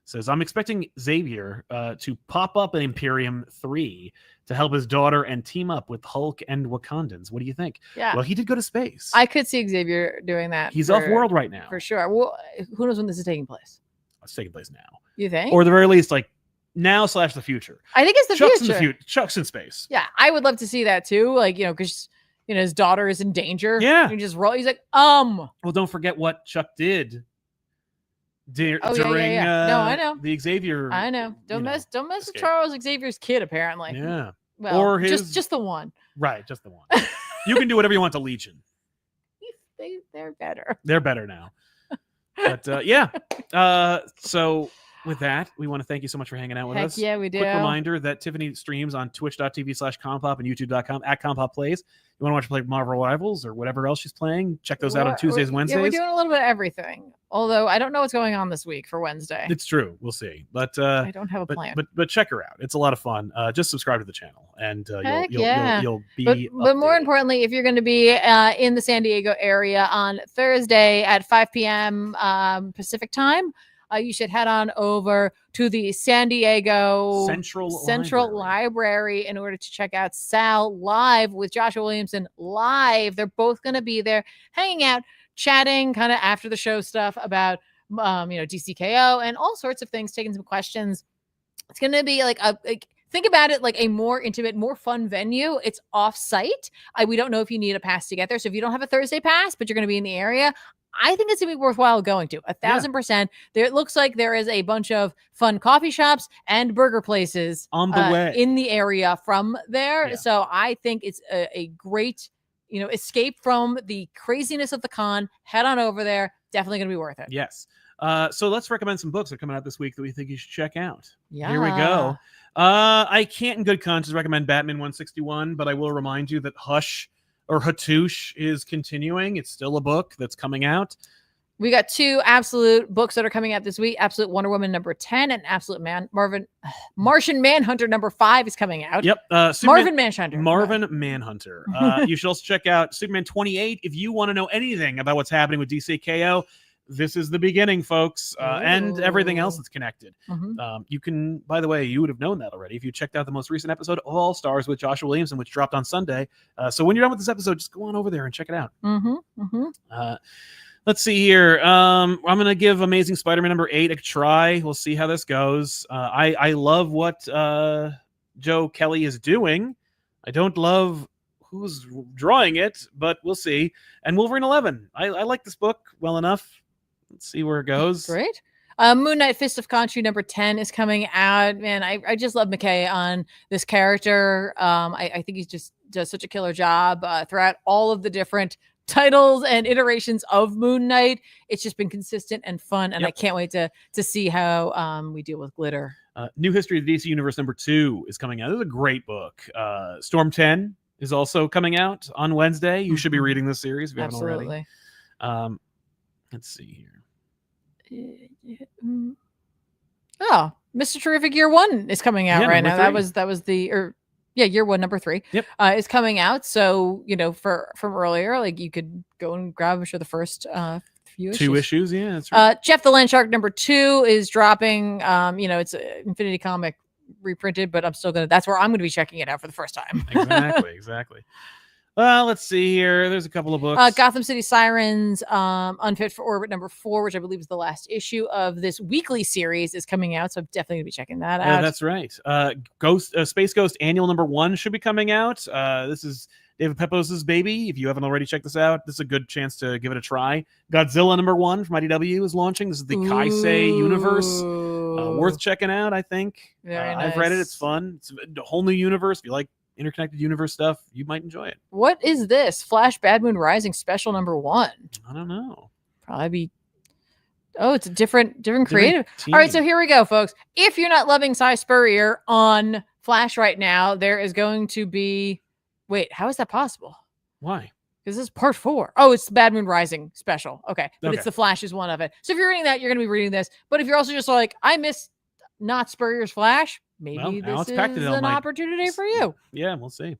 says, I'm expecting Xavier to pop up in Imperium 3 to help his daughter and team up with Hulk and Wakandans. What do you think? Yeah. Well, he did go to space. I could see Xavier doing that. He's off world right now. For sure. Well, who knows when this is taking place? It's taking place now. You think? Or at the very least, like now / the future. I think it's the future. Chuck's in space. Yeah, I would love to see that too. Like, because his daughter is in danger. Yeah. You just roll. He's like, Well, don't forget what Chuck did during No, I know. the Xavier. I know. Don't mess with Charles Xavier's kid, apparently. Yeah. Well, or his just the one. Right, just the one. You can do whatever you want to Legion. They're better. They're better now. But yeah. So with that, we want to thank you so much for hanging out with us. Yeah, we do. Quick reminder that Tiffany streams on twitch.tv/compop and youtube.com @compop plays. You want to watch her play Marvel Rivals or whatever else she's playing, check those out on Tuesdays and Wednesdays. Yeah, we're doing a little bit of everything. Although I don't know what's going on this week for Wednesday. It's true. We'll see. But I don't have a plan. But check her out. It's a lot of fun. Just subscribe to the channel and you'll be But more importantly, if you're going to be in the San Diego area on Thursday at 5 p.m. Pacific time, you should head on over to the San Diego Central Library in order to check out Sal live with Joshua Williamson live. They're both going to be there hanging out, chatting kind of after the show stuff about, DCKO and all sorts of things, taking some questions. It's going to be think about it like a more intimate, more fun venue. It's off-site. We don't know if you need a pass to get there. So if you don't have a Thursday pass, but you're going to be in the area, I think it's going to be worthwhile going to 1,000%. There, it looks like there is a bunch of fun coffee shops and burger places on the way in the area from there. Yeah. So I think it's a great, escape from the craziness of the con. Head on over there. Definitely going to be worth it. Yes. So let's recommend some books that are coming out this week that we think you should check out. Yeah. Here we go. I can't in good conscience recommend Batman 161, but I will remind you that Hush or Hattush is continuing. It's still a book that's coming out. We got two absolute books that are coming out this week. Absolute Wonder Woman number 10 and Absolute Martian Manhunter number 5 is coming out. Yep. Marvin Manhunter. Marvin Manhunter. You should also check out Superman 28 if you want to know anything about what's happening with DCKO. This is the beginning, folks, and everything else that's connected. Mm-hmm. You can, by the way, you would have known that already if you checked out the most recent episode of All Stars with Joshua Williamson, which dropped on Sunday. So when you're done with this episode, just go on over there and check it out. Mm-hmm. Mm-hmm. Let's see here. I'm going to give Amazing Spider-Man number 8 a try. We'll see how this goes. I love what Joe Kelly is doing. I don't love who's drawing it, but we'll see. And Wolverine 11. I like this book well enough. Let's see where it goes. Great. Moon Knight Fist of Khonshu number 10 is coming out. Man, I just love McKay on this character. I think he just does such a killer job throughout all of the different titles and iterations of Moon Knight. It's just been consistent and fun, and I can't wait to see how we deal with glitter. New History of the DC Universe number 2 is coming out. This is a great book. Storm 10 is also coming out on Wednesday. You should be reading this series if you haven't already. Let's see here. Oh, Mr. Terrific Year 1 is coming out right now. 3. That was the Year 1 number 3. Yep. Is coming out. So from earlier, like you could go and grab the first few issues. 2 issues, yeah, that's right. Jeff the Landshark number 2 is dropping. It's an Infinity comic reprinted, but that's where I'm gonna be checking it out for the first time. Exactly. Let's see here. There's a couple of books. Gotham City Sirens, Unfit for Orbit #4, which I believe is the last issue of this weekly series, is coming out. So I'm definitely going to be checking that out. That's right. Space Ghost Annual #1 should be coming out. This is David Pepos' baby. If you haven't already checked this out, this is a good chance to give it a try. Godzilla #1 from IDW is launching. This is the Kaisei universe. Worth checking out, I think. Very I've read it. nice. It's fun. It's a whole new universe. If you like interconnected universe stuff, you might enjoy it. What is this? Flash Bad Moon Rising special #1. I don't know. Probably be. Oh, it's a different creative. team. All right, so here we go, folks. If you're not loving Cy Spurrier on Flash right now, there is going to be. Wait, how is that possible? Why? Because this is part 4. Oh, it's the Bad Moon Rising special. Okay, but Okay. it's the Flash is one of it. So if you're reading that, you're going to be reading this. But if you're also just like, I miss not Spurrier's Flash, maybe Well, this Alex is Pactadell an might- opportunity for you. Yeah, we'll see.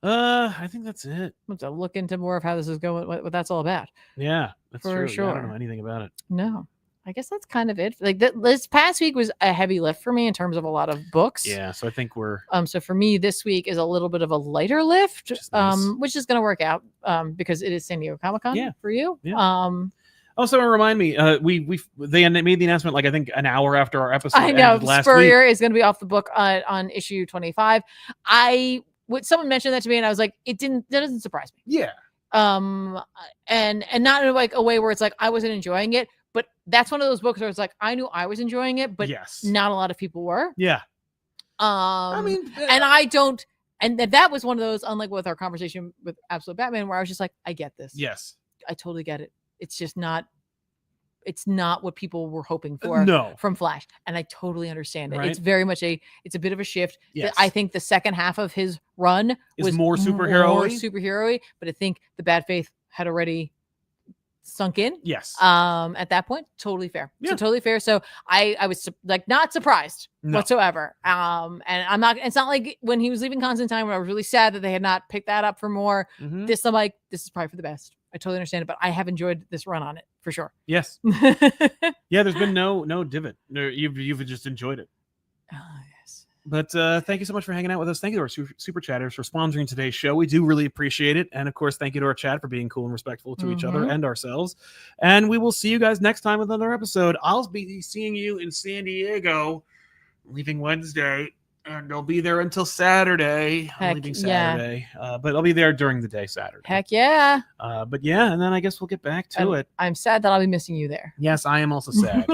I think that's it. I'm going to look into more of how this is going, what that's all about. Yeah, that's For true. Yeah, I sure. don't know anything about it. No, I guess that's kind of it. Like this past week was a heavy lift for me in terms of a lot of books. Yeah, so I think we're So for me, this week is a little bit of a lighter lift, Which is nice. which is going to work out because it is San Diego Comic-Con Yeah. for you. Yeah. Also, remind me, they made the announcement like I think an hour after our episode. I know ended last Spurrier week. is going to be off the book on issue 25. Someone mentioned that to me, and I was like, that doesn't surprise me. Yeah, And not in like a way where it's like I wasn't enjoying it, but that's one of those books where it's like I knew I was enjoying it, but yes, not a lot of people were. yeah. I mean, and I don't, and that was one of those, unlike with our conversation with Absolute Batman, where I was just like, I get this. yes, I totally get it. It's just not. It's not what people were hoping for no, from Flash, and I totally understand it. Right. It's very much it's a bit of a shift. yes. I think the second half of his run Is was more superhero-y? superhero-y, but I think the bad faith had already sunk in. Yes, At that point, totally fair. Yeah. So totally fair. So I was like not surprised No. whatsoever. And I'm not. It's not like when he was leaving Constantine, where I was really sad that they had not picked that up for more. Mhm. This I'm like, this is probably for the best. I totally understand it, but I have enjoyed this run on it for sure. yes, yeah. There's been no divot. No, you've just enjoyed it. Yes. But thank you so much for hanging out with us. Thank you to our super chatters for sponsoring today's show. We do really appreciate it. And of course, thank you to our chat for being cool and respectful to each other Mhm. and ourselves. And we will see you guys next time with another episode. I'll be seeing you in San Diego, leaving Wednesday, and I'll be there until Saturday. I'm Heck leaving yeah. Saturday, but I'll be there during the day Saturday. Heck yeah. But yeah, and then I guess we'll get back to it. I'm sad that I'll be missing you there. Yes, I am also sad.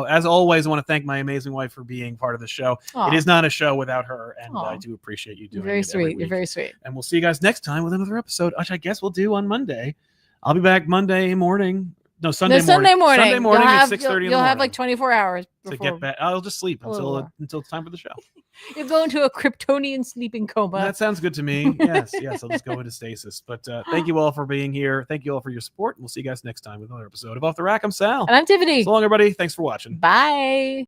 As always, I want to thank my amazing wife for being part of the show. Aw, It is not a show without her, and Aw. I do appreciate you you're doing very it every sweet. You're week. very sweet. And we'll see you guys next time with another episode, which I guess we'll do on Monday. I'll be back Monday morning. No, Sunday morning. Sunday morning. Sunday morning You'll at have, 6:30 in the You'll morning. have like 24 hours to before get back. I'll just sleep A little more. until it's time for the show. you go into a Kryptonian sleeping coma. That sounds good to me. Yes, I'll just go into stasis. But thank you all for being here. Thank you all for your support. We'll see you guys next time with another episode of Off the Rack. I'm Sal. And I'm Tiffany. So long, everybody. Thanks for watching. Bye.